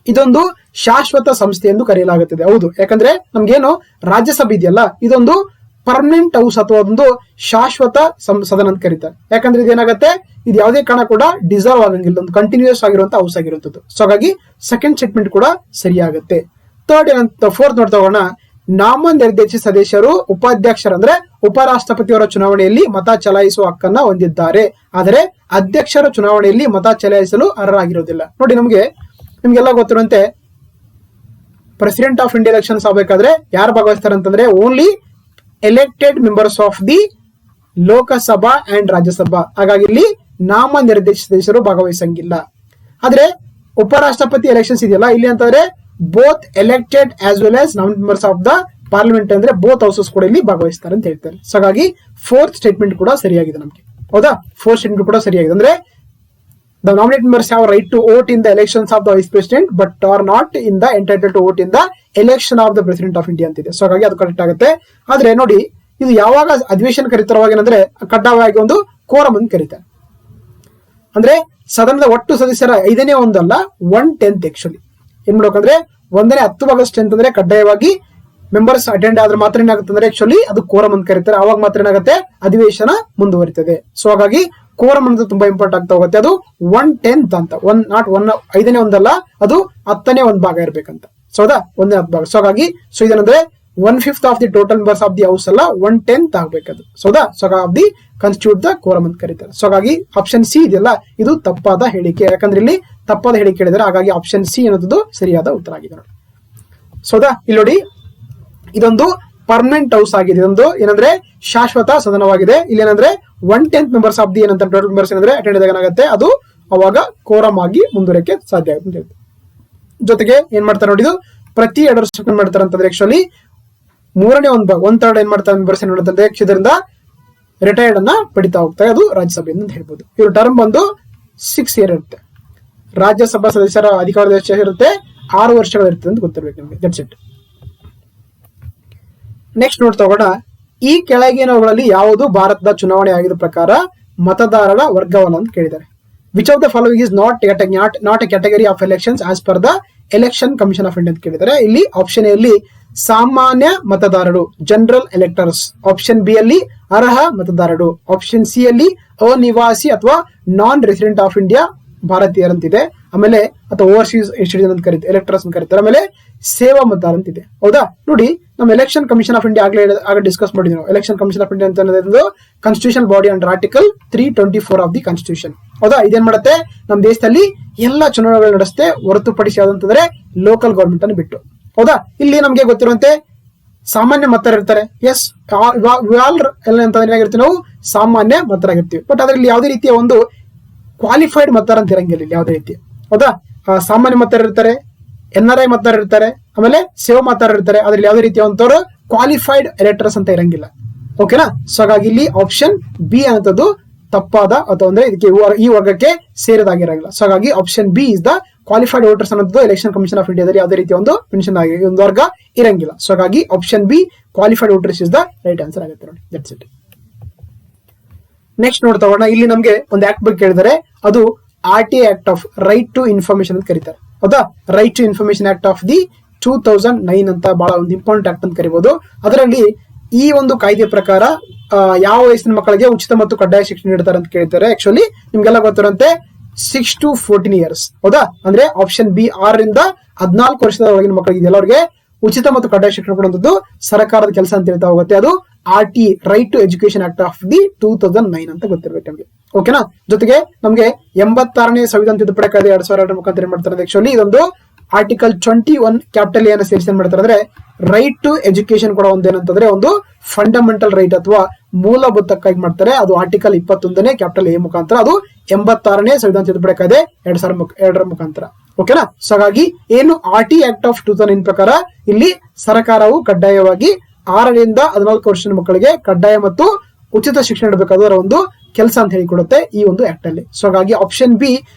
ಇದೊಂದು ಶಾಶ್ವತ ಸಂಸ್ಥೆ ಎಂದು ಕರೆಯಲಾಗುತ್ತದೆ. ಹೌದು, ಯಾಕಂದ್ರೆ ನಮ್ಗೇನು ರಾಜ್ಯಸಭೆ ಇದೆಯಲ್ಲ, ಇದೊಂದು ಪರ್ಮನೆಂಟ್ ಹೌಸ್ ಅಥವಾ ಒಂದು ಶಾಶ್ವತ ಸದನ ಅಂತ ಕರೀತಾರೆ. ಯಾಕಂದ್ರೆ ಇದೇನಾಗುತ್ತೆ, ಇದು ಯಾವುದೇ ಕಾರಣ ಕೂಡ ಡಿಸರ್ವ್ ಆಗಂಗಿಲ್ಲ, ಒಂದು ಕಂಟಿನ್ಯೂಸ್ ಆಗಿರುವಂತ ಹೌಸ್ ಆಗಿರುತ್ತದೆ. ಸೊ ಹಾಗಾಗಿ ಸೆಕೆಂಡ್ ಸ್ಟೇಟ್ಮೆಂಟ್ ಕೂಡ ಸರಿಯಾಗುತ್ತೆ. ಫೋರ್ತ್ ನೋಡ್ತಾ ಹೋಗೋಣ. ನಾಮನಿರ್ದೇಶಿತ ಸದಸ್ಯರು ಉಪಾಧ್ಯಕ್ಷರು ಅಂದ್ರೆ ಉಪರಾಷ್ಟ್ರಪತಿಯವರ ಚುನಾವಣೆಯಲ್ಲಿ ಮತ ಚಲಾಯಿಸುವ ಹಕ್ಕನ್ನ ಹೊಂದಿದ್ದಾರೆ, ಆದರೆ ಅಧ್ಯಕ್ಷರ ಚುನಾವಣೆಯಲ್ಲಿ ಮತ ಚಲಾಯಿಸಲು ಅರ್ಹರಾಗಿರುವುದಿಲ್ಲ. ನೋಡಿ, ನಿಮ್ಗೆಲ್ಲ ಗೊತ್ತಿರುವಂತೆ ಪ್ರೆಸಿಡೆಂಟ್ ಆಫ್ ಇಂಡಿಯಾ ಎಲೆಕ್ಷನ್ಸ್ ಆಗಬೇಕಾದ್ರೆ ಯಾರು ಭಾಗವಹಿಸ್ತಾರೆ ಅಂತಂದ್ರೆ only elected members of the Lok Sabha and Rajya Sabha. ಹಾಗಾಗಿ ಇಲ್ಲಿ ನಾಮನಿರ್ದೇಶಿತ ಸದಸ್ಯರು ಭಾಗವಹಿಸಂಗಿಲ್ಲ. ಆದ್ರೆ ಉಪರಾಷ್ಟ್ರಪತಿ ಎಲೆಕ್ಷನ್ಸ್ ಇದೆಯಲ್ಲ, ಇಲ್ಲಿ ಅಂತಂದ್ರೆ both elected as well as members of the parliament ಅಂದ್ರೆ ಬೋತ್ ಹೌಸಸ್ ಕೂಡ ಇಲ್ಲಿ ಭಾಗವಹಿಸ್ತಾರೆ ಅಂತ ಹೇಳ್ತಾರೆ. ಸೊ ಹಾಗಾಗಿ ಫೋರ್ತ್ ಸ್ಟೇಟ್ಮೆಂಟ್ ಕೂಡ ಸರಿಯಾಗಿದೆ ನಮಗೆ. ಹೌದಾ? ಫೋರ್ತ್ ಸ್ಟೇಟ್ಮೆಂಟ್ ಕೂಡ ಸರಿಯಾಗಿದೆ. ಅಂದ್ರೆ the nominate members have right to vote in the elections of the vice president but are not in the entitle to vote in the election of the president of India ಅಂತಿದೆ. ಸೊ ಹಾಗಾಗಿ ಅದು ಕರೆಕ್ಟ್ ಆಗುತ್ತೆ. ಆದ್ರೆ ನೋಡಿ, ಇದು ಯಾವಾಗ ಅಧಿವೇಶನ ಕರೀತಾರವಾಗ ಏನಂದ್ರೆ ಕಡ್ಡಾಯವಾಗಿ ಒಂದು ಕೋರಮ್ ಅಂತ ಕರೀತಾರೆ. ಅಂದ್ರೆ ಸದನದ ಒಟ್ಟು ಸದಸ್ಯರ 5ನೇ ಒಂದಲ್ಲ 1/10 ಆಕ್ಚುಲಿ ಏನ್ ಮಾಡ್ಬೇಕಂದ್ರೆ 1/10 ಸ್ಟ್ರೆಂತ್ ಅಂದ್ರೆ ಕಡ್ಡಾಯವಾಗಿ ಮೆಂಬರ್ಸ್ ಅಟೆಂಡ್ ಆದ್ರೆ ಮಾತ್ರ ಏನಾಗುತ್ತೆ ಅಂದ್ರೆ ಆಕ್ಚುಲಿ ಅದು ಕೋರಮ್ ಅಂತ ಕರೀತಾರೆ. ಅವಾಗ ಮಾತ್ರ ಏನಾಗುತ್ತೆ, ಅಧಿವೇಶನ ಮುಂದುವರಿತದೆ. ಸೊ ಹಾಗಾಗಿ ಕೋರಮ್ ಅಂತ ತುಂಬಾ ಇಂಪಾರ್ಟೆಂಟ್ ಆಗ್ತಾ ಹೋಗುತ್ತೆ. ಅದು 1/10 ಅಂತ, ನಾಟ್ 5ನೇ ಒಂದಲ್ಲ, ಅದು 10ನೇ ಒಂದು ಭಾಗ ಇರ್ಬೇಕಂತ. ಸೊ ಹೌದಾ, 1/10 ಭಾಗ. ಸೊ ಹಾಗಾಗಿ ಇದೇನಂದ್ರೆ 1/5 of the total members of the house ಅಲ್ಲ, 1/10 ಆಗ್ಬೇಕದು. ಸೌದಾ? So of the constitute the quorum ಅಂತ ಕರೀತಾರೆ. ಸೊ ಹಾಗಾಗಿ ಆಪ್ಷನ್ ಸಿ ಇದೆಯಲ್ಲ, ಇದು ತಪ್ಪಾದ ಹೇಳಿಕೆ. ಯಾಕಂದ್ರೆ ಇಲ್ಲಿ ತಪ್ಪಾದ ಹೇಳಿಕೆ ಹೇಳಿದರೆ, ಹಾಗಾಗಿ ಆಪ್ಷನ್ ಸಿ ಅನ್ನೋದು ಸರಿಯಾದ ಉತ್ತರ ಆಗಿದೆ ನೋಡಿ. ಸೌದಾ? ಇಲ್ಲಿ ನೋಡಿ, ಇದೊಂದು ಪರ್ಮನೆಂಟ್ ಹೌಸ್ ಆಗಿದೆ. ಇದೊಂದು ಏನಂದ್ರೆ ಶಾಶ್ವತ ಸದನವಾಗಿದೆ. ಇಲ್ಲಿ ಏನಂದ್ರೆ 1/10 ಮೆಂಬರ್ಸ್ ಆಫ್ ದಿ ಏನಂತ ಟೋಟಲ್ ಮೆಂಬರ್ಸ್ ಏನಂದ್ರೆ ಅಟೆಂಡ್ ಆದಾಗ ಏನಾಗುತ್ತೆ, ಅದು ಅವಾಗ ಕೋರಮ್ ಆಗಿ ಮುಂದುವರಿಕೆ ಸಾಧ್ಯ ಆಗುತ್ತೆ. ಜೊತೆಗೆ ಏನ್ ಮಾಡ್ತಾರೆ ನೋಡಿ, ಇದು ಪ್ರತಿ 2 ವರ್ಷ ಮಾಡ್ತಾರೆ ಅಂತಂದ್ರೆ ಆಕ್ಚುಲಿ 3ನೇ ಒಂದು ಭಾಗ 1/3 ಏನ್ ಮಾಡ್ತಾರೆ ಮೆಂಬರ್ಸ್ ಏನ್ ಮಾಡ್ತಾರೆ, ಇದರಿಂದ ರಿಟೈರ್ಡ್ ಅನ್ನ ಪಡಿತಾ ಹೋಗ್ತಾರೆ. ಅದು ರಾಜ್ಯಸಭೆಯಿಂದ ಅಂತ ಹೇಳ್ಬೋದು. ಇವ್ರ ಟರ್ಮ್ ಬಂದು 6 ಇಯರ್ ಇರುತ್ತೆ. ರಾಜ್ಯಸಭಾ ಸದಸ್ಯರ ಅಧಿಕಾರದ ಇರುತ್ತೆ 6 ವರ್ಷಗಳಿರುತ್ತೆ ಅಂತ ಗೊತ್ತಿರ್ಬೇಕು ನಿಮಗೆ. That's it. ನೆಕ್ಸ್ಟ್ ನೋಡ್ತಾ ಹೋಗೋಣ. ಈ ಕೆಳಗಿನವುಗಳಲ್ಲಿ ಯಾವುದು ಭಾರತದ ಚುನಾವಣೆ ಆಗಿದ ಪ್ರಕಾರ ಮತದಾರರ ವರ್ಗವಲ್ಲ ಅಂತ ಕೇಳಿದ್ದಾರೆ. Which of the following is not A category of elections as per the election commission of India ಅಂತ ಕೇಳಿದ್ದಾರೆ. ಇಲ್ಲಿ ಆಪ್ಷನ್ ಎ ಅಲ್ಲಿ ಸಾಮಾನ್ಯ ಮತದಾರರು, ಜನರಲ್ ಎಲೆಕ್ಟರ್ಸ್. ಆಪ್ಷನ್ ಬಿ ಅಲ್ಲಿ ಅರ್ಹ ಮತದಾರರು. ಆಪ್ಷನ್ ಸಿ ಅಲ್ಲಿ ಅನಿವಾಸಿ ಅಥವಾ ನಾನ್ ರೆಸಿಡೆಂಟ್ ಆಫ್ ಇಂಡಿಯಾ ಭಾರತೀಯರಂತಿದೆ. ಆಮೇಲೆ ಅಥವಾ ಓವರ್ಸೀಸ್ ಸಿಟಿಜನ್ ಅಂತ ಕರೀತಾರೆ, ಎಲೆಕ್ಟರ್ಸ್ ಅಂತ ಕರೀತಾರೆ. ಆಮೇಲೆ ಸೇವಾ ಮತದಾರ ಅಂತಿದೆ. ಹೌದಾ? ನೋಡಿ, ನಮ್ಮ ಎಲೆಕ್ಷನ್ ಕಮಿಷನ್ ಆಫ್ ಇಂಡಿಯಾ ಆಗ ಡಿಸ್ಕಸ್ ಮಾಡಿದ್ವಿ ನಾವು. ಎಲೆಕ್ಷನ್ ಕಮಿಷನ್ ಆಫ್ ಇಂಡಿಯಾ ಅಂತ ಅನ್ನೋದು constitution body under article 324 of the constitution. ಹೌದಾ? ಇದೇನ್ ಮಾಡುತ್ತೆ, ನಮ್ಮ ದೇಶದಲ್ಲಿ ಎಲ್ಲಾ ಚುನಾವಣೆಗಳು ನಡೆಸುತ್ತೆ, ಹೊರತುಪಡಿಸಿ ಯಾವ್ದಂತಂದ್ರೆ ಲೋಕಲ್ ಗವರ್ಮೆಂಟ್ ಅನ್ನು ಬಿಟ್ಟು. ಹೌದಾ? ಇಲ್ಲಿ ನಮ್ಗೆ ಗೊತ್ತಿರುವಂತೆ ಸಾಮಾನ್ಯ ಮತದಾರ ಇರ್ತಾರೆ. ಎಸ್, ಎಲ್ಲ ಅಂತಂದ್ರೆ ಏನಾಗಿರ್ತೀವಿ ನಾವು, ಸಾಮಾನ್ಯ ಮತದಾರರಾಗಿರ್ತೀವಿ. ಬಟ್ ಅದ್ರಲ್ಲಿ ಯಾವುದೇ ರೀತಿಯ ಒಂದು ಕ್ವಾಲಿಫೈಡ್ ಮತದಾರ ಅಂತ ಇರಂಗಿಲ್ಲ ಇಲ್ಲಿ ಯಾವುದೇ ರೀತಿ. ಹೌದಾ? ಸಾಮಾನ್ಯ ಮತದಾರ ಇರ್ತಾರೆ, NRI ಮತದಾರ ಇರ್ತಾರೆ, ಆಮೇಲೆ ಸೇವಾ ಮತದಾರ ಇರ್ತಾರೆ. ಅದ್ರಲ್ಲಿ ಯಾವುದೇ ರೀತಿಯ ಒಂಥವ್ರು ಕ್ವಾಲಿಫೈಡ್ ಎಲೆಕ್ಟರ್ಸ್ ಅಂತ ಇರಂಗಿಲ್ಲ. ಓಕೆನಾ? ಸೊ ಹಾಗಾಗಿ ಇಲ್ಲಿ ಆಪ್ಷನ್ ಬಿ ಅನ್ನೋದು ತಪ್ಪಾದ ಅಥವಾ ಅಂದ್ರೆ ಇದಕ್ಕೆ ಈ ವರ್ಗಕ್ಕೆ ಸೇರಿದಾಗಿರಂಗಿಲ್ಲ. ಸೊ ಹಾಗಾಗಿ option B is the qualified voters ಅನ್ನೋದು ಎಲೆಕ್ಷನ್ ಕಮಿಷನ್ ಆಫ್ ಇಂಡಿಯಾದಲ್ಲಿ ಯಾವುದೇ ರೀತಿಯ ಒಂದು ಮೆನ್ಷನ್ ಆಗಿ ಒಂದು ವರ್ಗ ಇರಂಗಿಲ್ಲ. ಸೊ ಹಾಗಾಗಿ option B qualified voters is the right answer ಆಗುತ್ತೆ ನೋಡಿ. That's it. ನೆಕ್ಸ್ಟ್ ನೋಡ್ತಾ ಹೋಗೋಣ. ಇಲ್ಲಿ ನಮಗೆ ಒಂದು ಆಕ್ಟ್ ಬಗ್ಗೆ ಕೇಳಿದರೆ, ಅದು RTA act of right to information ಅಂತ ಕರೀತಾರೆ. ಹೌದಾ? Right to information act of the 2009 ಅಂತ ಬಹಳ ಒಂದು ಇಂಪಾರ್ಟೆಂಟ್ ಆಕ್ಟ್ ಅಂತ ಕರಿಬಹುದು. ಅದರಲ್ಲಿ ಈ ಒಂದು ಕಾಯ್ದೆ ಪ್ರಕಾರ ಯಾವ ವಯಸ್ಸಿನ ಮಕ್ಕಳಿಗೆ ಉಚಿತ ಮತ್ತು ಕಡ್ಡಾಯ ಶಿಕ್ಷಣ ನೀಡ್ತಾರೆ ಅಂತ ಕೇಳ್ತಾರೆ. ಆಕ್ಚುಲಿ ನಿಮ್ಗೆಲ್ಲ ಗೊತ್ತಿರುವಂತೆ 6 to 14 years. ಹೌದಾ? ಅಂದ್ರೆ ಆಪ್ಷನ್ ಬಿ 6ರಿಂದ 14 ವರ್ಷದ ಒಳಗಿನ ಮಕ್ಕಳಿಗೆ ಎಲ್ಲರಿಗೆ ಉಚಿತ ಮತ್ತು ಕಡ್ಡಾಯ ಶಿಕ್ಷಣ ಕೊಡುವಂತದ್ದು ಸರ್ಕಾರದ ಕೆಲಸ ಅಂತ ಹೇಳ್ತಾ ಹೋಗುತ್ತೆ. ಅದು RT, right to education act of the 2009 ಅಂತ ಗೊತ್ತಿರ್ಬೇಕು ನಮಗೆ. ಓಕೆನಾ? ಜೊತೆಗೆ ನಮಗೆ 86ನೇ ಸಂವಿಧಾನ ತಿದ್ದುಪಡಿ ಕಾಯ್ದೆ 2002 ಮುಖಾಂತರ ಏನ್ ಮಾಡ್ತಾರೆ ಆಕ್ಚುಲಿ ಇದೊಂದು ಆರ್ಟಿಕಲ್ 21 ಕ್ಯಾಪಿಟಲ್ ಎ ಸೇರಿಸಿ ಮಾಡ್ತಾರೆ ಅಂದ್ರೆ ರೈಟ್ ಟು ಎಜುಕೇಶನ್ ಕೂಡ ಒಂದೇನಂತಂದ್ರೆ ಒಂದು ಫಂಡಮೆಂಟಲ್ ರೈಟ್ ಅಥವಾ ಮೂಲಭೂತಕ್ಕಾಗಿ ಮಾಡ್ತಾರೆ. ಅದು ಆರ್ಟಿಕಲ್ 21ನೇ ಕ್ಯಾಪಿಟಲ್ ಎ ಮುಖಾಂತರ, ಅದು 86ನೇ ಸಂವಿಧಾನ ತಿದ್ದುಪಡಿ ಕಾಯ್ದೆ 2002 ಮುಖಾಂತರ. ಓಕೆನಾ? ಸೊ ಹಾಗಾಗಿ ಏನು RT ಆಕ್ಟ್ ಆಫ್ 2009 ಪ್ರಕಾರ ಇಲ್ಲಿ ಸರ್ಕಾರವು ಕಡ್ಡಾಯವಾಗಿ 6ರಿಂದ 14 ವರ್ಷದ ಮಕ್ಕಳಿಗೆ ಕಡ್ಡಾಯ ಮತ್ತು ಉಚಿತ ಶಿಕ್ಷಣ ನೀಡಬೇಕಾದ ಒಂದು ಕೆಲಸ ಅಂತ ಹೇಳಿಕೊಡುತ್ತೆ ಈ ಒಂದು ಆಕ್ಟ್ ಅಲ್ಲಿ. ಸೊ ಹಾಗಾಗಿ option B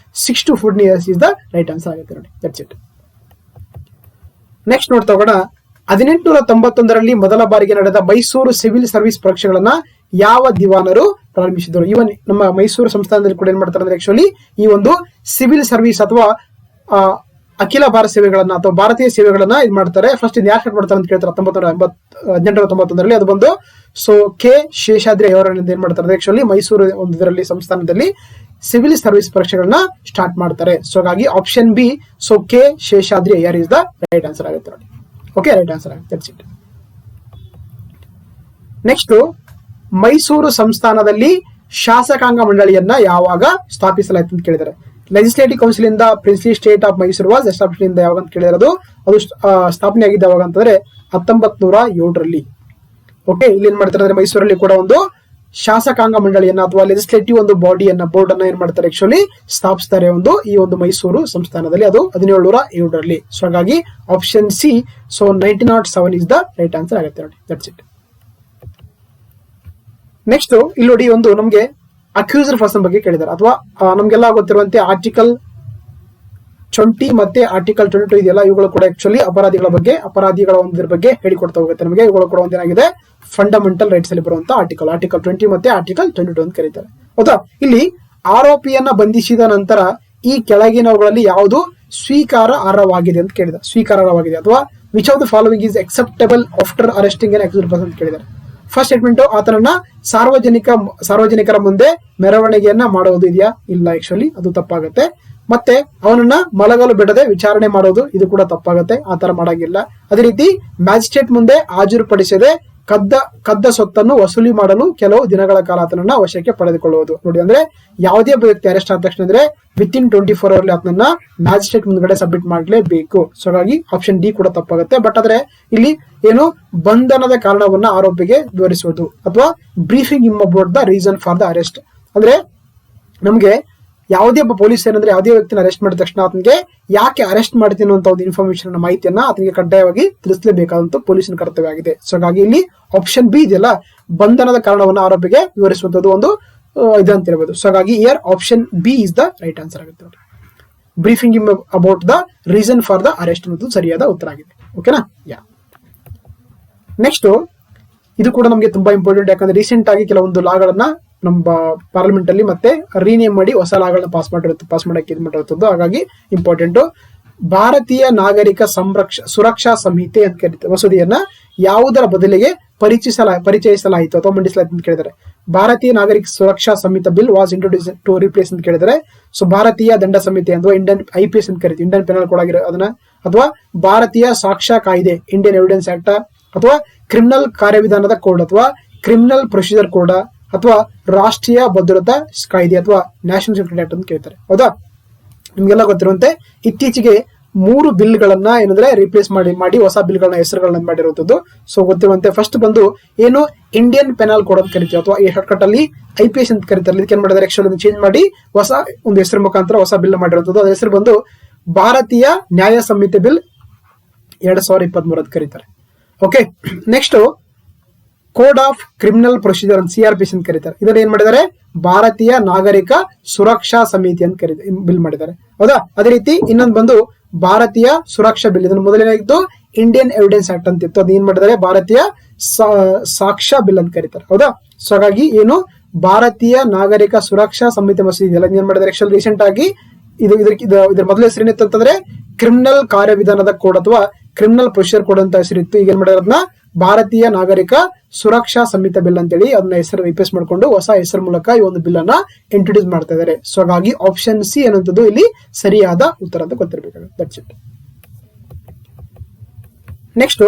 6 to 14 years is the right answer ಆಗುತ್ತೆ ನೋಡಿ. That's it. ನೆಕ್ಸ್ಟ್ ನೋಡ್ತಾ ಹೋಗೋಣ. 1891ರಲ್ಲಿ ಮೊದಲ ಬಾರಿಗೆ ನಡೆದ ಮೈಸೂರು ಸಿವಿಲ್ ಸರ್ವಿಸ್ ಪರೀಕ್ಷೆಗಳನ್ನ ಯಾವ ದಿವಾನರು ಪ್ರಾರಂಭಿಸಿದರು? ಇವನ್ ನಮ್ಮ ಮೈಸೂರು ಸಂಸ್ಥಾನದಲ್ಲಿ ಕೂಡ ಏನ್ ಮಾಡ್ತಾರೆ ಅಂದ್ರೆ ಆಕ್ಚುಲಿ ಈ ಒಂದು ಸಿವಿಲ್ ಸರ್ವಿಸ್ ಅಥವಾ ಅಖಿಲ ಭಾರತ ಸೇವೆಗಳನ್ನ ಅಥವಾ ಭಾರತೀಯ ಸೇವೆಗಳನ್ನ ಇದು ಮಾಡ್ತಾರೆ. ಫಸ್ಟ್ ಇದು ಯಾರು ಸ್ಟಾರ್ಟ್ ಮಾಡ್ತಾರೆ ಅಂತ ಕೇಳ್ತಾರೆ 1891ರಲ್ಲಿ. ಅದು ಬಂದು ಸೊ ಕೆ ಶೇಷಾದ್ರಿ ಅವರಿಂದ ಏನ್ ಮಾಡ್ತಾರೆ ಆಕ್ಚುಲಿ ಮೈಸೂರು ಒಂದು ಇದರಲ್ಲಿ ಸಂಸ್ಥಾನದಲ್ಲಿ ಸಿವಿಲ್ ಸರ್ವಿಸ್ ಪರೀಕ್ಷೆಗಳನ್ನ ಸ್ಟಾರ್ಟ್ ಮಾಡ್ತಾರೆ. ಸೊ ಹಾಗಾಗಿ option B so K Seshadri Iyer is the right answer ಆಗುತ್ತೆ ನೋಡಿ. ಓಕೆ, ರೈಟ್ ಆನ್ಸರ್ ಆಗುತ್ತೆ. That's it. ನೆಕ್ಸ್ಟ್, ಮೈಸೂರು ಸಂಸ್ಥಾನದಲ್ಲಿ ಶಾಸಕಾಂಗ ಮಂಡಳಿಯನ್ನ ಯಾವಾಗ ಸ್ಥಾಪಿಸಲಾಯಿತು ಅಂತ ಕೇಳಿದ್ದಾರೆ. ಲೆಜಿಸ್ಲೇಟಿವ್ ಕೌನ್ಸಿಲ್ ಇಂದ princely state of Mysuru was establish ಇಂದ ಯಾವಾಗ ಅಂತ ಕೇಳಿರೋದು. ಅದು ಸ್ಥಾಪನೆ ಆಗಿದ್ದು ಯಾವಾಗ ಅಂತಂದ್ರೆ 1907ರಲ್ಲಿ. ಓಕೆ, ಇಲ್ಲಿ ಏನ್ ಮಾಡ್ತಾರೆ ಅಂದ್ರೆ ಮೈಸೂರಲ್ಲಿ ಕೂಡ ಒಂದು ಶಾಸಕಾಂಗ ಮಂಡಳಿಯನ್ನ ಅಥವಾ ಲೆಜಿಸ್ಲೇಟಿವ್ ಒಂದು ಬೋರ್ಡ್ ಅನ್ನ ಏನ್ ಮಾಡ್ತಾರೆ ಆಕ್ಚುಲಿ ಸ್ಥಾಪಿಸ್ತಾರೆ ಈ ಒಂದು ಮೈಸೂರು ಸಂಸ್ಥಾನದಲ್ಲಿ. ಅದು 1707ರಲ್ಲಿ. ಸೊ ಹಾಗಾಗಿ option C so 1907 is the right answer ಆಗುತ್ತೆ ನೋಡಿ. That's it. ನೆಕ್ಸ್ಟ್ ಇಲ್ಲಿ ನೋಡಿ ಒಂದು ನಮ್ಗೆ ಅಕ್ಯೂಸರ್ ಪರ್ಸನ್ ಬಗ್ಗೆ ಕೇಳಿದ್ದಾರೆ ಅಥವಾ ನಮ್ಗೆಲ್ಲ ಗೊತ್ತಿರುವಂತೆ ಆರ್ಟಿಕಲ್ 20 ಮತ್ತೆ ಆರ್ಟಿಕಲ್ 22 ಇದೆಯಲ್ಲ, ಇವುಗಳು ಕೂಡ ಆಕ್ಚುಲಿ ಅಪರಾಧಿಗಳ ಒಂದ್ರ ಬಗ್ಗೆ ಹೇಳಿಕೊಡ್ತಾ ಹೋಗುತ್ತೆ ನಮಗೆ. ಇವುಗಳು ಕೂಡ ಒಂದೇನಾಗಿದೆ ಫಂಡಮೆಂಟಲ್ ರೈಟ್ಸ್ ಅಲ್ಲಿ ಬರುವಂತ ಆರ್ಟಿಕಲ್ 20 ಮತ್ತೆ ಆರ್ಟಿಕಲ್ 22 ಅಂತ ಕರೀತಾರೆ. ಹೌದಾ? ಇಲ್ಲಿ ಆರೋಪಿಯನ್ನ ಬಂಧಿಸಿದ ನಂತರ ಈ ಕೆಳಗಿನವುಗಳಲ್ಲಿ ಯಾವುದು ಸ್ವೀಕಾರಾರ್ಹವಾಗಿದೆ ಅಂತ ಕೇಳಿದ. ಸ್ವೀಕಾರಾರ್ಹವಾಗಿದೆ ಅಥವಾ which of the following is acceptable after arresting an accused person ಅಂತ ಕೇಳಿದ್ದಾರೆ. ಫಸ್ಟ್ ಸ್ಟೇಟ್ಮೆಂಟ್, ಆತನನ್ನ ಸಾರ್ವಜನಿಕರ ಮುಂದೆ ಮೆರವಣಿಗೆಯನ್ನ ಮಾಡುವುದು ಇದೆಯಾ? ಇಲ್ಲ, ಆಕ್ಚುಲಿ ಅದು ತಪ್ಪಾಗುತ್ತೆ. ಮತ್ತೆ ಅವನನ್ನ ಮಲಗಲು ಬಿಡದೆ ವಿಚಾರಣೆ ಮಾಡೋದು ಇದು ಕೂಡ ತಪ್ಪಾಗುತ್ತೆ, ಆತರ ಮಾಡಾಗಿಲ್ಲ. ಅದೇ ರೀತಿ ಮ್ಯಾಜಿಸ್ಟ್ರೇಟ್ ಮುಂದೆ ಹಾಜರುಪಡಿಸದೆ ಕದ್ದ ಸೊತ್ತನ್ನು ವಸೂಲಿ ಮಾಡಲು ಕೆಲವು ದಿನಗಳ ಕಾಲ ಆತನನ್ನ ವಶಕ್ಕೆ ಪಡೆದುಕೊಳ್ಳುವುದು. ನೋಡಿ, ಅಂದ್ರೆ ಯಾವುದೇ ವ್ಯಕ್ತಿ ಅರೆಸ್ಟ್ ಆದ ತಕ್ಷಣ ಅಂದ್ರೆ ವಿತಿನ್ 24 ಅವರ್ಲಿ ಆತನನ್ನ ಮ್ಯಾಜಿಸ್ಟ್ರೇಟ್ ಮುಂದ್ಗಡೆ ಸಬ್ಮಿಟ್ ಮಾಡಲೇಬೇಕು. ಸೊ ಹಾಗಾಗಿ ಆಪ್ಷನ್ ಡಿ ಕೂಡ ತಪ್ಪಾಗುತ್ತೆ. ಬಟ್ ಆದ್ರೆ ಇಲ್ಲಿ ಏನು ಬಂಧನದ ಕಾರಣವನ್ನ ಆರೋಪಿಗೆ ವಿವರಿಸುವುದು ಅಥವಾ briefing him about the reason for the arrest. ಅಂದ್ರೆ ನಮ್ಗೆ ಯಾವುದೇ ಒಬ್ಬ ಪೊಲೀಸ್ ಏನಂದ್ರೆ ಯಾವುದೇ ವ್ಯಕ್ತಿನ ಅರೆಸ್ಟ್ ಮಾಡಿದ ತಕ್ಷಣ ಆತನಿಗೆ ಯಾಕೆ ಅರೆಸ್ಟ್ ಮಾಡ್ತೀನಿ ಅಂತ ಒಂದು ಇನ್ಫಾರ್ಮೇಶನ್ ಮಾಹಿತಿಯನ್ನ ಆತನಿಗೆ ಕಡ್ಡಾಯವಾಗಿ ತಿಳಿಸಲೇಬೇಕಾದಂತ ಪೊಲೀಸನ ಕರ್ತವ್ಯ ಆಗಿದೆ. ಸೊ ಹಾಗಾಗಿ ಇಲ್ಲಿ ಆಪ್ಷನ್ ಬಿ ಇದೆಯಲ್ಲ, ಬಂಧನದ ಕಾರಣವನ್ನು ಆರೋಪಿಗೆ ವಿವರಿಸುವಂತದ್ದು ಒಂದು ಇದು ಅಂತ ಹೇಳ್ಬೋದು. ಸೊ ಹಾಗಾಗಿ here option B is the right answer ಆಗುತ್ತೆ. Briefing him about the reason for the arrest ಅನ್ನೋದು ಸರಿಯಾದ ಉತ್ತರ ಆಗಿದೆ. ಓಕೆನಾ? ಯಾ. ನೆಕ್ಸ್ಟ್, ಇದು ಕೂಡ ನಮಗೆ ತುಂಬಾ ಇಂಪಾರ್ಟೆಂಟ್. ಯಾಕಂದ್ರೆ ರೀಸೆಂಟ್ ಆಗಿ ಕೆಲವೊಂದು ಲಾಗಳನ್ನ ನಮ್ಮ ಪಾರ್ಲಿಮೆಂಟ್ ಅಲ್ಲಿ ಮತ್ತೆ ರೀನೇಮ್ ಮಾಡಿ ಹೊಸ ಲಾಗಳನ್ನ ಪಾಸ್ ಮಾಡಕ್ಕೆ ಇದು ಮಾಡಿರುತ್ತದೆ. ಹಾಗಾಗಿ ಇಂಪಾರ್ಟೆಂಟ್. ಭಾರತೀಯ ನಾಗರಿಕ ಸುರಕ್ಷಾ ಸಂಹಿತೆ ಅಂತ ಕರೀತಾರೆ ಮಸೂದೆಯನ್ನ ಯಾವುದರ ಬದಲಿಗೆ ಪರಿಚಯಿಸಲಾಯಿತು ಅಥವಾ ಮಂಡಿಸಲಾಯಿತು ಅಂತ ಕೇಳಿದ್ದಾರೆ. Bharatiya Nagarik Suraksha Sanhita bill was introduce to replace ಅಂತ ಕೇಳಿದರೆ. ಸೊ ಭಾರತೀಯ ದಂಡ ಸಂಹಿತೆ ಅಥವಾ ಇಂಡಿಯನ್ IPS ಅಂತ ಕರೀತೀವಿ, ಇಂಡಿಯನ್ ಪೆನಲ್ ಕೋಡ್ ಆಗಿರೋ ಅದನ್ನ, ಅಥವಾ ಭಾರತೀಯ ಸಾಕ್ಷ್ಯ ಕಾಯ್ದೆ ಇಂಡಿಯನ್ ಎವಿಡೆನ್ಸ್ ಆಕ್ಟ್, ಅಥವಾ ಕ್ರಿಮಿನಲ್ ಕಾರ್ಯವಿಧಾನದ ಕೋಡ್ ಅಥವಾ ಕ್ರಿಮಿನಲ್ ಪ್ರೊಸೀಜರ್ ಕೋಡ್, ಅಥವಾ ರಾಷ್ಟ್ರೀಯ ಭದ್ರತಾ ಕಾಯ್ದೆ ಅಥವಾ ನ್ಯಾಷನಲ್ ಸೆಕ್ಯೂರಿಟಿ ಆಕ್ಟ್ ಅಂತ ಕೇಳ್ತಾರೆ. ಹೌದಾ? ನಿಮ್ಗೆಲ್ಲ ಗೊತ್ತಿರುವಂತೆ ಇತ್ತೀಚೆಗೆ 3 ಬಿಲ್ಗಳನ್ನ ಏನಂದ್ರೆ ರಿಪ್ಲೇಸ್ ಮಾಡಿ ಹೊಸ ಬಿಲ್ಗಳನ್ನ ಹೆಸರುಗಳನ್ನ ಮಾಡಿರುವಂತದ್ದು. ಸೊ ಗೊತ್ತಿರುವಂತೆ ಫಸ್ಟ್ ಬಂದು ಏನು ಇಂಡಿಯನ್ ಪೆನಲ್ ಕೋಡ್ ಅಂತ ಕರಿತೀವಿ ಅಥವಾ ಈ ಶಾರ್ಟ್ ಕಟ್ ಅಲ್ಲಿ IPS ಅಂತ ಕರೀತಾರೆ. ಇದಕ್ಕೆ ಏನ್ ಮಾಡಿದ್ದಾರೆ ಆಕ್ಚುಲಿ ಚೇಂಜ್ ಮಾಡಿ ಹೊಸ ಒಂದು ಹೆಸರು ಮುಖಾಂತರ ಹೊಸ ಬಿಲ್ ಮಾಡಿರುವಂತದ್ದು. ಅದ್ರ ಹೆಸರು ಬಂದು ಭಾರತೀಯ ನ್ಯಾಯ ಸಂಹಿತೆ ಬಿಲ್ 2023 ಅಂತ ಕರೀತಾರೆ. Okay, next code of criminal procedure ಅಂತ CRPC ಅಂತ ಕರೀತಾರೆ. ಇದನ್ನ ಏನ್ ಮಾಡಿದ್ದಾರೆ ಭಾರತೀಯ ನಾಗರಿಕ ಸುರಕ್ಷಾ ಸಮಿತಿ ಅಂತ ಬಿಲ್ ಮಾಡಿದ್ದಾರೆ. ಹೌದಾ? ಅದೇ ರೀತಿ ಇನ್ನೊಂದು ಬಂದು ಭಾರತೀಯ ಸುರಕ್ಷಾ ಬಿಲ್. ಇದನ್ನು ಮೊದಲನೇದು ಇಂಡಿಯನ್ ಎವಿಡೆನ್ಸ್ ಆಕ್ಟ್ ಅಂತ ಇತ್ತು, ಅದು ಏನ್ ಮಾಡಿದ್ದಾರೆ ಭಾರತೀಯ ಸಾಕ್ಷ್ಯ ಬಿಲ್ ಅಂತ ಕರೀತಾರೆ. ಹೌದಾ? ಸೊ ಹಾಗಾಗಿ ಏನು ಭಾರತೀಯ ನಾಗರಿಕ ಸುರಕ್ಷಾ ಸಮಿತಿ ಮಸೂದೆ ಇದೆಲ್ಲ ಏನ್ ಮಾಡಿದ್ದಾರೆ ಆಕ್ಚುಲಿ ರೀಸೆಂಟ್ ಆಗಿ ಇದ್ರ ಮೊದಲ ಹೆಸರು ಏನಿತ್ತು ಅಂತಂದ್ರೆ ಕ್ರಿಮಿನಲ್ ಕಾರ್ಯವಿಧಾನದ ಕೋಡ್ ಅಥವಾ ಕ್ರಿಮಿನಲ್ ಪ್ರೊಸೀಜರ್ ಕೋಡ್ ಅಂತ ಹೆಸರಿತ್ತು. ಈಗ ಏನ್ ಮಾಡಿದ್ರೆ ಅದನ್ನ ಭಾರತೀಯ ನಾಗರಿಕ ಸುರಕ್ಷಾ ಸಂಹಿತ ಬಿಲ್ ಅಂತೇಳಿ ಅದನ್ನ ಹೆಸರು ರಿಪ್ಲೇಸ್ ಮಾಡಿಕೊಂಡು ಹೊಸ ಹೆಸರು ಮೂಲಕ ಈ ಒಂದು ಬಿಲ್ ಅನ್ನ ಇಂಟ್ರೊಡ್ಯೂಸ್ ಮಾಡ್ತಾ ಇದ್ದಾರೆ. ಸೊ ಹಾಗಾಗಿ ಆಪ್ಷನ್ ಸಿ ಅನ್ನುವಂಥದ್ದು ಇಲ್ಲಿ ಸರಿಯಾದ ಉತ್ತರ ಅಂತ ಗೊತ್ತಿರಬೇಕಾಗುತ್ತೆ. That's it. ನೆಕ್ಸ್ಟ್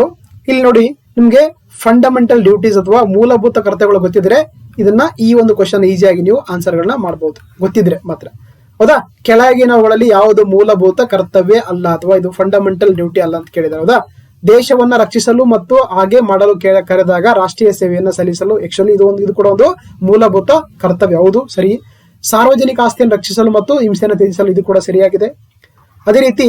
ಇಲ್ಲಿ ನೋಡಿ, ನಿಮ್ಗೆ ಫಂಡಮೆಂಟಲ್ ಡ್ಯೂಟೀಸ್ ಅಥವಾ ಮೂಲಭೂತ ಕರ್ತವ್ಯಗಳು ಗೊತ್ತಿದ್ರೆ ಇದನ್ನ ಈ ಒಂದು ಕ್ವಶನ್ ಈಸಿಯಾಗಿ ನೀವು ಆನ್ಸರ್ ಗಳನ್ನ ಮಾಡಬಹುದು, ಗೊತ್ತಿದ್ರೆ ಮಾತ್ರ. ಹೌದಾ? ಕೆಳಗಿನವುಗಳಲ್ಲಿ ಯಾವುದು ಮೂಲಭೂತ ಕರ್ತವ್ಯ ಅಲ್ಲ ಅಥವಾ ಇದು ಫಂಡಮೆಂಟಲ್ ಡ್ಯೂಟಿ ಅಲ್ಲ ಅಂತ ಕೇಳಿದ್ದಾರೆ. ಹೌದಾ? ದೇಶವನ್ನ ರಕ್ಷಿಸಲು ಮತ್ತು ಹಾಗೆ ಮಾಡಲು ಕರೆದಾಗ ರಾಷ್ಟ್ರೀಯ ಸೇವೆಯನ್ನ ಸಲ್ಲಿಸಲು, ಆಕ್ಚುಲಿ ಇದು ಕೂಡ ಒಂದು ಮೂಲಭೂತ ಕರ್ತವ್ಯ. ಹೌದು, ಸರಿ. ಸಾರ್ವಜನಿಕ ಆಸ್ತಿಯನ್ನು ರಕ್ಷಿಸಲು ಮತ್ತು ಹಿಂಸೆಯನ್ನು ತ್ಯಜಿಸಲು, ಇದು ಕೂಡ ಸರಿಯಾಗಿದೆ. ಅದೇ ರೀತಿ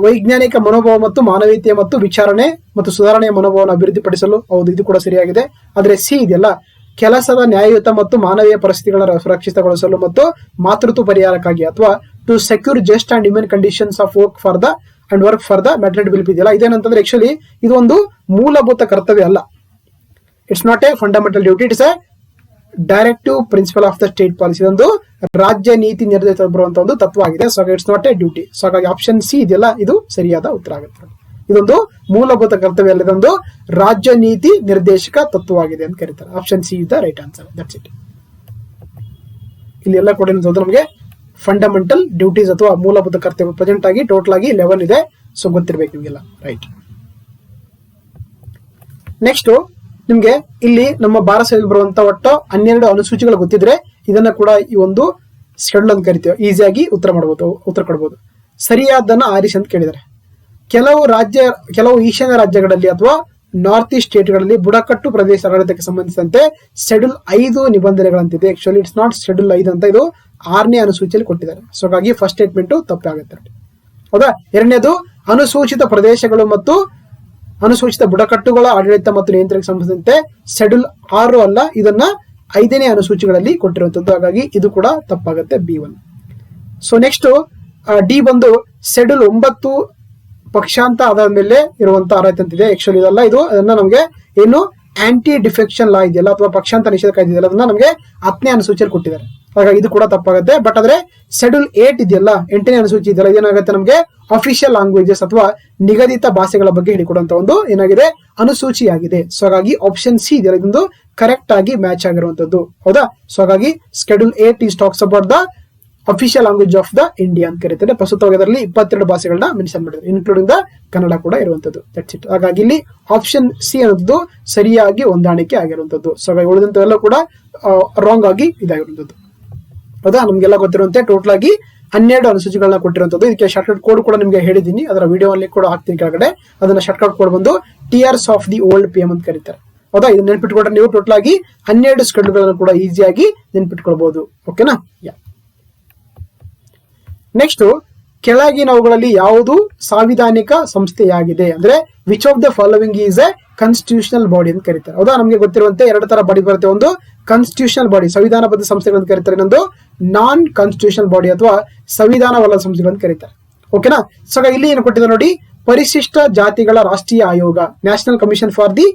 ವೈಜ್ಞಾನಿಕ ಮನೋಭಾವ ಮತ್ತು ಮಾನವೀಯತೆ ಮತ್ತು ವಿಚಾರಣೆ ಮತ್ತು ಸುಧಾರಣೆಯ ಮನೋಭಾವವನ್ನು ಅಭಿವೃದ್ಧಿಪಡಿಸಲು, ಹೌದು, ಇದು ಕೂಡ ಸರಿಯಾಗಿದೆ. ಆದ್ರೆ ಸಿ ಇದೆಯಲ್ಲ, ಕೆಲಸದ ನ್ಯಾಯಯುತ ಮತ್ತು ಮಾನವೀಯ ಪರಿಸ್ಥಿತಿಗಳನ್ನು ಸುರಕ್ಷಿತಗೊಳಿಸಲು ಮತ್ತು ಮಾತೃತ್ವ ಪರಿಹಾರಕ್ಕಾಗಿ ಅಥವಾ to secure just and human conditions of work for the maternity bill ಇದೆಯಲ್ಲ, ಇದೇನಂತಂದ್ರೆ ಆಕ್ಚುಲಿ ಇದು ಒಂದು ಮೂಲಭೂತ ಕರ್ತವ್ಯ ಅಲ್ಲ. It's not a fundamental duty, it's a directive principle of the state policy. ಇದೊಂದು ರಾಜ್ಯ ನೀತಿ ನಿರ್ದೇಶ ಬರುವಂತಹ ಒಂದು ತತ್ವ ಆಗಿದೆ. So it's not a duty. So ಹಾಗಾಗಿ ಆಪ್ಷನ್ ಸಿ ಇದೆಯಲ್ಲ, ಇದು ಸರಿಯಾದ ಉತ್ತರ ಆಗುತ್ತೆ. ಇದೊಂದು ಮೂಲಭೂತ ಕರ್ತವ್ಯ ಅಲ್ಲ, ಇದೊಂದು ರಾಜ್ಯ ನೀತಿ ನಿರ್ದೇಶಕ ತತ್ವವಾಗಿದೆ ಅಂತ ಕರೀತಾರೆ. Option C is the right answer. That's it. ಇಲ್ಲಿ ಎಲ್ಲ ಕೂಡ ನಮಗೆ ಫಂಡಮೆಂಟಲ್ ಡ್ಯೂಟೀಸ್ ಅಥವಾ ಮೂಲಭೂತ ಕರ್ತವ್ಯ ಪ್ರೆಸೆಂಟ್ ಆಗಿ ಟೋಟಲ್ ಆಗಿ 11 ಇದೆ. ಸೊ ಗೊತ್ತಿರಬೇಕು ನಿಮಗೆಲ್ಲ, ರೈಟ್. ನೆಕ್ಸ್ಟ್ ನಿಮ್ಗೆ ಇಲ್ಲಿ ನಮ್ಮ ಭಾರತ ಸಂವಿಧಾನ ಬರುವಂತ ಒಟ್ಟು 12 ಅನುಸೂಚಿಗಳು ಗೊತ್ತಿದ್ರೆ ಇದನ್ನ ಕೂಡ ಈ ಒಂದು ಶೆಡ್ಯೂಲ್ ಅಂತ ಕರಿತೀವಿ, ಈಸಿಯಾಗಿ ಉತ್ತರ ಕೊಡಬಹುದು. ಸರಿಯಾದನ್ನ ಆರಿಸಿ ಅಂತ ಕೇಳಿದ್ದಾರೆ. ಕೆಲವು ಈಶಾನ್ಯ ರಾಜ್ಯಗಳಲ್ಲಿ ಅಥವಾ ನಾರ್ತ್ ಈಸ್ಟ್ ಸ್ಟೇಟ್ಗಳಲ್ಲಿ ಬುಡಕಟ್ಟು ಪ್ರದೇಶ ಆಡಳಿತಕ್ಕೆ ಸಂಬಂಧಿಸಿದಂತೆ ಶೆಡ್ಯೂಲ್ 5 ನಿಬಂಧನೆಗಳಂತಿದೆ. ಆಕ್ಚುಲಿ ಇಟ್ಸ್ ನಾಟ್ ಶೆಡ್ಯೂಲ್ 5 ಅಂತ, ಇದು 6ನೇ ಅನುಸೂಚಿಯಲ್ಲಿ ಕೊಟ್ಟಿದ್ದಾರೆ. ಸೊ ಹಾಗಾಗಿ ಫಸ್ಟ್ ಸ್ಟೇಟ್ಮೆಂಟ್ ತಪ್ಪಾಗುತ್ತೆ. ಹೌದಾ? ಎರಡನೇದು, ಅನುಸೂಚಿತ ಪ್ರದೇಶಗಳು ಮತ್ತು ಅನುಸೂಚಿತ ಬುಡಕಟ್ಟುಗಳ ಆಡಳಿತ ಮತ್ತು ನಿಯಂತ್ರಣಕ್ಕೆ ಸಂಬಂಧಿಸಿದಂತೆ ಶೆಡ್ಯೂಲ್ 6 ಅಲ್ಲ, ಇದನ್ನ 5ನೇ ಅನುಸೂಚಿಗಳಲ್ಲಿ ಕೊಟ್ಟಿರುವಂತದ್ದು. ಹಾಗಾಗಿ ಇದು ಕೂಡ ತಪ್ಪಾಗುತ್ತೆ, B1. ಸೊ ನೆಕ್ಸ್ಟ್ ಡಿ ಬಂದು ಶೆಡ್ಯೂಲ್ 9 ಪಕ್ಷಾಂತ ಆಧಾರದ ಮೇಲೆ ಇರುವಂತಹ ಅರ್ಹತೆ ಅಂತಿದೆ. ಆಕ್ಚುಲಿ ಇದಲ್ಲ, ಅದನ್ನ ನಮಗೆ ಏನು ಆಂಟಿ ಡಿಫೆಕ್ಷನ್ ಲಾ ಇದೆಯಲ್ಲ ಅಥವಾ ಪಕ್ಷಾಂತ ನಿಷೇಧ ಕಾಯ್ದೆ ಇದೆಯಲ್ಲ, ಅದನ್ನ ನಮಗೆ 10ನೇ ಅನುಸೂಚಿಯಲ್ಲಿ ಕೊಟ್ಟಿದ್ದಾರೆ. ಹಾಗಾಗಿ ಇದು ಕೂಡ ತಪ್ಪಾಗುತ್ತೆ. ಬಟ್ ಆದ್ರೆ ಶೆಡ್ಯೂಲ್ 8 ಇದೆಯಲ್ಲ, 8ನೇ ಅನುಸೂಚಿ ಇದೆಯಲ್ಲ, ಇದೇನಾಗುತ್ತೆ ನಮಗೆ ಅಫಿಷಿಯಲ್ ಲ್ಯಾಂಗ್ವೇಜಸ್ ಅಥವಾ ನಿಗದಿತ ಭಾಷೆಗಳ ಬಗ್ಗೆ ಹೇಳಿಕೊಡುವಂತ ಒಂದು ಏನಾಗಿದೆ ಅನುಸೂಚಿ ಆಗಿದೆ. ಸೊ ಹಾಗಾಗಿ ಆಪ್ಷನ್ ಸಿ ಇದೆಯಲ್ಲ, ಇದೊಂದು ಕರೆಕ್ಟ್ ಆಗಿ ಮ್ಯಾಚ್ ಆಗಿರುವಂತದ್ದು. ಹೌದಾ? ಸೊ ಹಾಗಾಗಿ schedule 8 is talks about the official language of the India ಅಂತ ಕರೀತಾರೆ. ಪ್ರಸ್ತುತವಾಗಿ ಅದರಲ್ಲಿ 22 ಭಾಷೆಗಳನ್ನ ಮೆನ್ಷನ್ ಮಾಡಿದ್ದಾರೆ, ಇನ್ಕ್ಲೂಡಿಂಗ್ ದ ಕನ್ನಡ ಕೂಡ ಇರುವಂತದ್ದು. That's it. ಹಾಗಾಗಿ ಇಲ್ಲಿ ಆಪ್ಷನ್ ಸಿ ಅನ್ನೋದು ಸರಿಯಾಗಿ ಹೊಂದಾಣಿಕೆ ಆಗಿರುವಂತದ್ದು. ಸೊ ಹಾಗಾಗಿ ಉಳಿದಂತೆಲ್ಲ ಕೂಡ ರಾಂಗ್ ಆಗಿ ಇದಾಗಿರುವಂತದ್ದು. ಹೌದಾ? ನಮ್ಗೆಲ್ಲ ಗೊತ್ತಿರುವಂತೆ ಟೋಟಲ್ ಆಗಿ 12 ಅನುಸೂಚಿಗಳನ್ನ ಕೊಟ್ಟಿರುವಂತದ್ದು. ಇದಕ್ಕೆ ಶಾರ್ಟ್ಕಟ್ ಕೋಡ್ ಕೂಡ ನಿಮಗೆ ಹೇಳಿದೀನಿ, ಅದರ ವಿಡಿಯೋ ಅಲ್ಲಿ ಕೂಡ ಹಾಕ್ತೀನಿ ಕೆಳಗಡೆ. ಅದನ್ನ ಶಾರ್ಟ್ಕಟ್ ಕೋಡ್ ಬಂದು tears of the old PM ಅಂತ ಕರೀತಾರೆ. ಹೌದಾ? ಇದನ್ನ ನೆನ್ಪಿಟ್ಕೊಂಡ್ರೆ ನೀವು ಟೋಟಲ್ ಆಗಿ 12 ಸ್ಕೆಡ್ಯೂಲ್ಗಳನ್ನು ಕೂಡ ಈಸಿಯಾಗಿ ನೆನ್ಪಿಟ್ಕೊಳ್ಬಹುದು. ಓಕೆನಾ? ನೆಕ್ಸ್ಟ್, ಕೆಳಗಿನವುಗಳಲ್ಲಿ ಯಾವುದು ಸಾಂವಿಧಾನಿಕ ಸಂಸ್ಥೆಯಾಗಿದೆ ಅಂದ್ರೆ which of the following is A constitutional body ಅಂತ ಕರೀತಾರೆ. ಹೌದಾ? ನಮಗೆ ಗೊತ್ತಿರುವಂತೆ 2 ತರ ಬಾಡಿ ಬರುತ್ತೆ. ಒಂದು ಕಾನ್ಸ್ಟಿಟ್ಯೂಷನಲ್ ಬಾಡಿ, ಸಂವಿಧಾನಬದ್ಧ ಸಂಸ್ಥೆಗಳನ್ನು ಕರೀತಾರೆ. ಇನ್ನೊಂದು ನಾನ್ ಕಾನ್ಸ್ಟಿಟ್ಯೂಷನಲ್ ಬಾಡಿ ಅಥವಾ ಸಂವಿಧಾನವಲ್ಲದ ಸಂಸ್ಥೆಗಳನ್ನು ಕರೀತಾರೆ. ಓಕೆನಾ? ಸೊ ಇಲ್ಲಿ ಏನು ಕೊಟ್ಟಿದ್ದಾರೆ ನೋಡಿ, ಪರಿಶಿಷ್ಟ ಜಾತಿಗಳ ರಾಷ್ಟ್ರೀಯ ಆಯೋಗ, national commission for the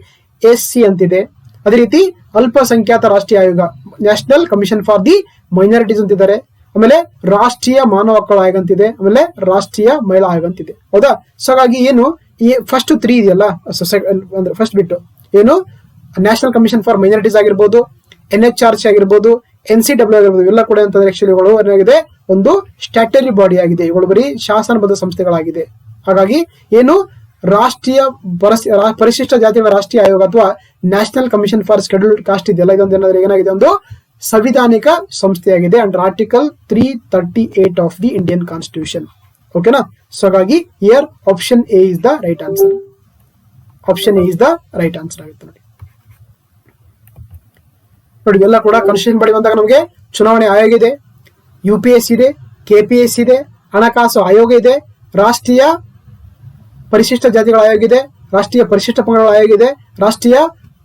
SC ಅಂತಿದೆ. ಅದೇ ರೀತಿ ಅಲ್ಪಸಂಖ್ಯಾತ ರಾಷ್ಟ್ರೀಯ ಆಯೋಗ, national commission for the minorities ಅಂತಿದ್ದಾರೆ. ಆಮೇಲೆ ರಾಷ್ಟ್ರೀಯ ಮಾನವ ಹಕ್ಕುಗಳ ಆಯೋಗ ಅಂತಿದೆ. ಆಮೇಲೆ ರಾಷ್ಟ್ರೀಯ ಮಹಿಳಾ ಆಯೋಗ ಅಂತಿದೆ. ಹೌದಾ? ಸೊ ಹಾಗಾಗಿ ಏನು ಈ ಫಸ್ಟ್ 3 ಇದೆಯಲ್ಲ, ಅಂದ್ರೆ ಫಸ್ಟ್ ಬಿಟ್ಟು ಏನು ನ್ಯಾಷನಲ್ ಕಮಿಷನ್ ಫಾರ್ ಮೈನಾರಿಟೀಸ್ ಆಗಿರ್ಬೋದು, NHRC ಆಗಿರ್ಬೋದು, NCW ಆಗಿರ್ಬೋದು, ಇವೆಲ್ಲ ಕೂಡ ಅಂತಂದ್ರೆ ಆಕ್ಚುಲಿ ಇವುಗಳು ಏನಾಗಿದೆ, ಒಂದು ಸ್ಟ್ಯಾಟ್ಯೂಟರಿ ಬಾಡಿ ಆಗಿದೆ. ಇವುಗಳು ಬರೀ ಶಾಸನಬದ್ಧ ಸಂಸ್ಥೆಗಳಾಗಿದೆ. ಹಾಗಾಗಿ ಏನು ರಾಷ್ಟ್ರೀಯ ಪರಿಶಿಷ್ಟ ಜಾತಿಗಳ ರಾಷ್ಟ್ರೀಯ ಆಯೋಗ ಅಥವಾ national commission for scheduled cost ಇದೆಯಲ್ಲ, ಇದೊಂದು ಏನಾಗಿದೆ, ಒಂದು ಸಂವಿಧಾನಿಕ ಸಂಸ್ಥೆಯಾಗಿದೆ under article 338 of the Indian constitution. ಓಕೆನಾ? ಸೊ ಹಾಗಾಗಿ here option A is the right answer. Option A is the right answer ಆಗುತ್ತೆ ನೋಡಿ. ಎಲ್ಲ ಕೂಡ ಕಾನ್ಸ್ಟಿಟ್ಯೂಷನ್ ಬಾಡಿ ಬಂದಾಗ ನಮಗೆ ಚುನಾವಣೆ ಆಯೋಗ ಇದೆ, UPSC ಇದೆ, KPSC ಇದೆ, ಹಣಕಾಸು ಆಯೋಗ ಇದೆ, ರಾಷ್ಟ್ರೀಯ ಪರಿಶಿಷ್ಟ ಜಾತಿಗಳ ಆಯೋಗ ಇದೆ, ರಾಷ್ಟ್ರೀಯ ಪರಿಶಿಷ್ಟ ಪಂಗಡಗಳ ಆಯೋಗ ಇದೆ, ರಾಷ್ಟ್ರೀಯ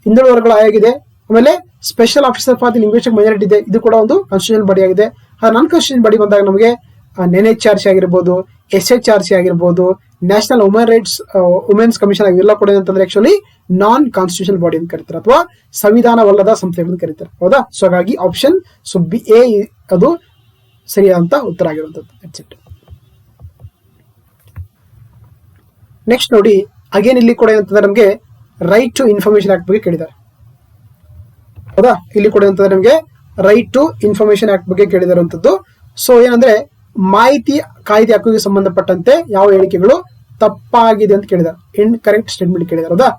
ಹಿಂದುಳಿದ ವರ್ಗಗಳ ಆಯೋಗ ಇದೆ, ಆಮೇಲೆ special officer for the linguistic minority ಇದೆ. ಇದು ಕೂಡ ಒಂದು ಕಾನ್ಸ್ಟಿಟ್ಯೂಷನ್ ಬಾಡಿ ಆಗಿದೆ. ಆ ನಾನ್ ಕಾನ್ಸ್ಟಿಟ್ಯೂಷನ್ ಬಾಡಿ ಬಂದಾಗ ನಮಗೆ NHRC ಆಗಿರ್ಬೋದು, SHRC ಆಗಿರ್ಬೋದು, ನ್ಯಾಷನಲ್ ವುಮೆನ್ಸ್ ಕಮಿಷನ್ ಇವೆಲ್ಲ ಕೂಡ ಏನಂತಂದ್ರೆ ಆಕ್ಚುಲಿ ನಾನ್ ಕಾನ್ಸ್ಟಿಟ್ಯೂಷನ್ ಬಾಡಿ ಅಂತ ಕರೀತಾರೆ ಅಥವಾ ಸಂವಿಧಾನವಲ್ಲದ ಸಂಸ್ಥೆಗಳನ್ನು ಕರೀತಾರೆ. ಹೌದಾ? ಸೊ ಹಾಗಾಗಿ ಆಪ್ಷನ್ ಎ ಅದು ಸರಿಯಾದಂತ ಉತ್ತರ ಆಗಿರುವಂತದ್ದು. ನೆಕ್ಸ್ಟ್ ನೋಡಿ, ಅಗೇನ್ ಇಲ್ಲಿ ಕೂಡ ಏನಂತಂದ್ರೆ ನಮಗೆ ರೈಟ್ ಟು ಇನ್ಫಾರ್ಮೇಶನ್ ಆಕ್ಟ್ ಬಗ್ಗೆ ಕೇಳಿದ್ದಾರೆ. ಹೌದಾ, ಇಲ್ಲಿ ಕೂಡ ಏನಂತಂದ್ರೆ ನಮಗೆ ರೈಟ್ ಟು ಇನ್ಫಾರ್ಮೇಶನ್ ಆಕ್ಟ್ ಬಗ್ಗೆ ಕೇಳಿದಾರಂತದ್ದು. ಸೊ ಏನಂದ್ರೆ ಮಾಹಿತಿ ಕಾಯ್ದೆ ಹಕ್ಕಿಗೆ ಸಂಬಂಧಪಟ್ಟಂತೆ ಯಾವ ಹೇಳಿಕೆಗಳು ತಪ್ಪಾಗಿದೆ ಅಂತ ಕೇಳಿದ್ದಾರೆ, ಇನ್ ಕರೆಕ್ಟ್ ಸ್ಟೇಟ್ಮೆಂಟ್ ಕೇಳಿದ್ದಾರೆ. ಹೌದಾ,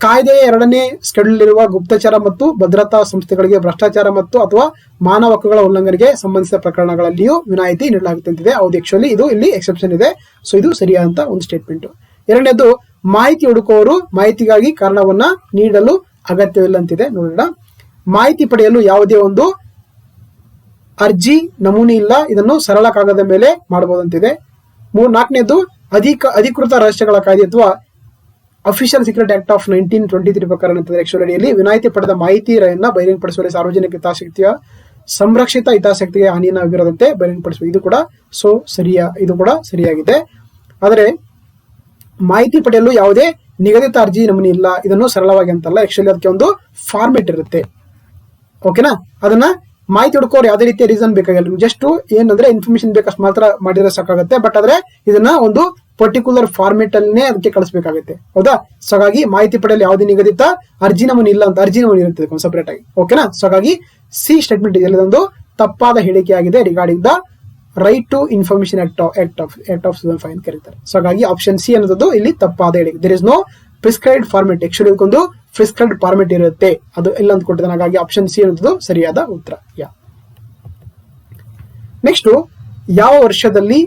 ಕಾಯ್ದೆಯ 2ನೇ ಶೆಡ್ಯೂಲ್ ಇರುವ ಗುಪ್ತಚರ ಮತ್ತು ಭದ್ರತಾ ಸಂಸ್ಥೆಗಳಿಗೆ ಭ್ರಷ್ಟಾಚಾರ ಮತ್ತು ಅಥವಾ ಮಾನವ ಹಕ್ಕುಗಳ ಉಲ್ಲಂಘನೆಗೆ ಸಂಬಂಧಿಸಿದ ಪ್ರಕರಣಗಳಲ್ಲಿಯೂ ವಿನಾಯಿತಿ ನೀಡಲಾಗುತ್ತೆ ಅಂತಿದೆ. ಹೌದು, ಆಕ್ಚುಲಿ ಇದು ಇಲ್ಲಿ ಎಕ್ಸೆಪ್ಷನ್ ಇದೆ. ಸೊ ಇದು ಸರಿಯಾದಂತ ಒಂದು ಸ್ಟೇಟ್ಮೆಂಟ್. ಎರಡನೇದು, ಮಾಹಿತಿ ಹುಡುಕುವವರು ಮಾಹಿತಿಗಾಗಿ ಕಾರಣವನ್ನ ನೀಡಲು ಅಗತ್ಯವಿಲ್ಲ ಅಂತಿದೆ. ನೋಡೋಣ, ಮಾಹಿತಿ ಪಡೆಯಲು ಯಾವುದೇ ಒಂದು ಅರ್ಜಿ ನಮೂನೆ ಇಲ್ಲ, ಇದನ್ನು ಸರಳ ಕಾಗದದ ಮೇಲೆ ಮಾಡಬಹುದಂತಿದೆ. ನಾಲ್ಕನೇದು, ಅಧಿಕೃತ ರಹಸ್ಯಗಳ ಕಾಯ್ದೆ ಅಥವಾ ಅಫಿಷಿಯಲ್ ಸೀಕ್ರೆಟ್ ಆಕ್ಟ್ ಆಫ್ 1923 ಪ್ರಕಾರ ಅಡಿಯಲ್ಲಿ ವಿನಾಯಿತಿ ಪಡೆದ ಮಾಹಿತಿಯನ್ನು ಬಹಿರಂಗಪಡಿಸುವಲ್ಲಿ ಸಾರ್ವಜನಿಕ ಹಿತಾಸಕ್ತಿಯ ಸಂರಕ್ಷಿತ ಹಿತಾಸಕ್ತಿಗೆ ಹಾನಿಯಾಗಿರದಂತೆ ಬಹಿರಂಗಪಡಿಸುವ, ಇದು ಕೂಡ ಇದು ಕೂಡ ಸರಿಯಾಗಿದೆ. ಆದರೆ ಮಾಹಿತಿ ಪಡೆಯಲು ಯಾವುದೇ ನಿಗದಿತ ಅರ್ಜಿ ನಮೂನೆ ಇಲ್ಲ, ಇದನ್ನು ಸರಳವಾಗಿ ಅಂತಲ್ಲ, ಆಕ್ಚುಲಿ ಅದಕ್ಕೆ ಒಂದು ಫಾರ್ಮೆಟ್ ಇರುತ್ತೆ. ಓಕೆನಾ, ಅದನ್ನ ಮಾಹಿತಿ ಹುಡುಕೋರು ಯಾವುದೇ ರೀತಿಯ ರೀಸನ್ ಬೇಕಾಗಿಲ್ಲ, ಜಸ್ಟ್ ಏನಂದ್ರೆ ಇನ್ಫಾರ್ಮೇಶನ್ ಬೇಕಷ್ಟು ಮಾತ್ರ ಮಾಡಿದ್ರೆ ಸಾಕಾಗುತ್ತೆ. ಬಟ್ ಆದ್ರೆ ಇದನ್ನ ಒಂದು ಪರ್ಟಿಕ್ಯುಲರ್ ಫಾರ್ಮೆಟ್ ಅಲ್ಲೇ ಅದಕ್ಕೆ ಕಳಿಸಬೇಕಾಗುತ್ತೆ. ಹೌದಾ, ಸೊ ಹಾಗಾಗಿ ಮಾಹಿತಿ ಪಡೆಯಲು ಯಾವುದೇ ನಿಗದಿತ ಅರ್ಜಿ ನಮೂನೆ ಇಲ್ಲ ಅಂತ, ಅರ್ಜಿ ನಮೂನೆ ಇರುತ್ತೆ ಸಪರೇಟ್ ಆಗಿ. ಓಕೆನಾ, ಸೊ ಹಾಗಾಗಿ ಸಿ ಸ್ಟೇಟ್ಮೆಂಟ್ ಇದೆಯಲ್ಲ, ಇದೊಂದು ತಪ್ಪಾದ ಹೇಳಿಕೆಯಾಗಿದೆ regarding the right to information act of 2005 ಕರೀತಾರೆ. ಸೊ ಹಾಗಾಗಿ ಆಪ್ಷನ್ ಸಿ ಅನ್ನೋದು ಇಲ್ಲಿ ತಪ್ಪಾದ ಹೇಳಿಕೆ. There is no prescribed format, actually ಇದಕ್ಕೊಂದು ಪ್ರಿಸ್ಕ್ರೈಬ್ಡ್ ಫಾರ್ಮೆಟ್ ಇರುತ್ತೆ, ಅದು ಇಲ್ಲ ಅಂತ ಕೊಟ್ಟಿದ್ದಾನೆ. ಹಾಗಾಗಿ ಆಪ್ಷನ್ ಸಿ ಅನ್ನೋದು ಸರಿಯಾದ ಉತ್ತರ. ನೆಕ್ಸ್ಟ್, ಯಾವ ವರ್ಷದಲ್ಲಿ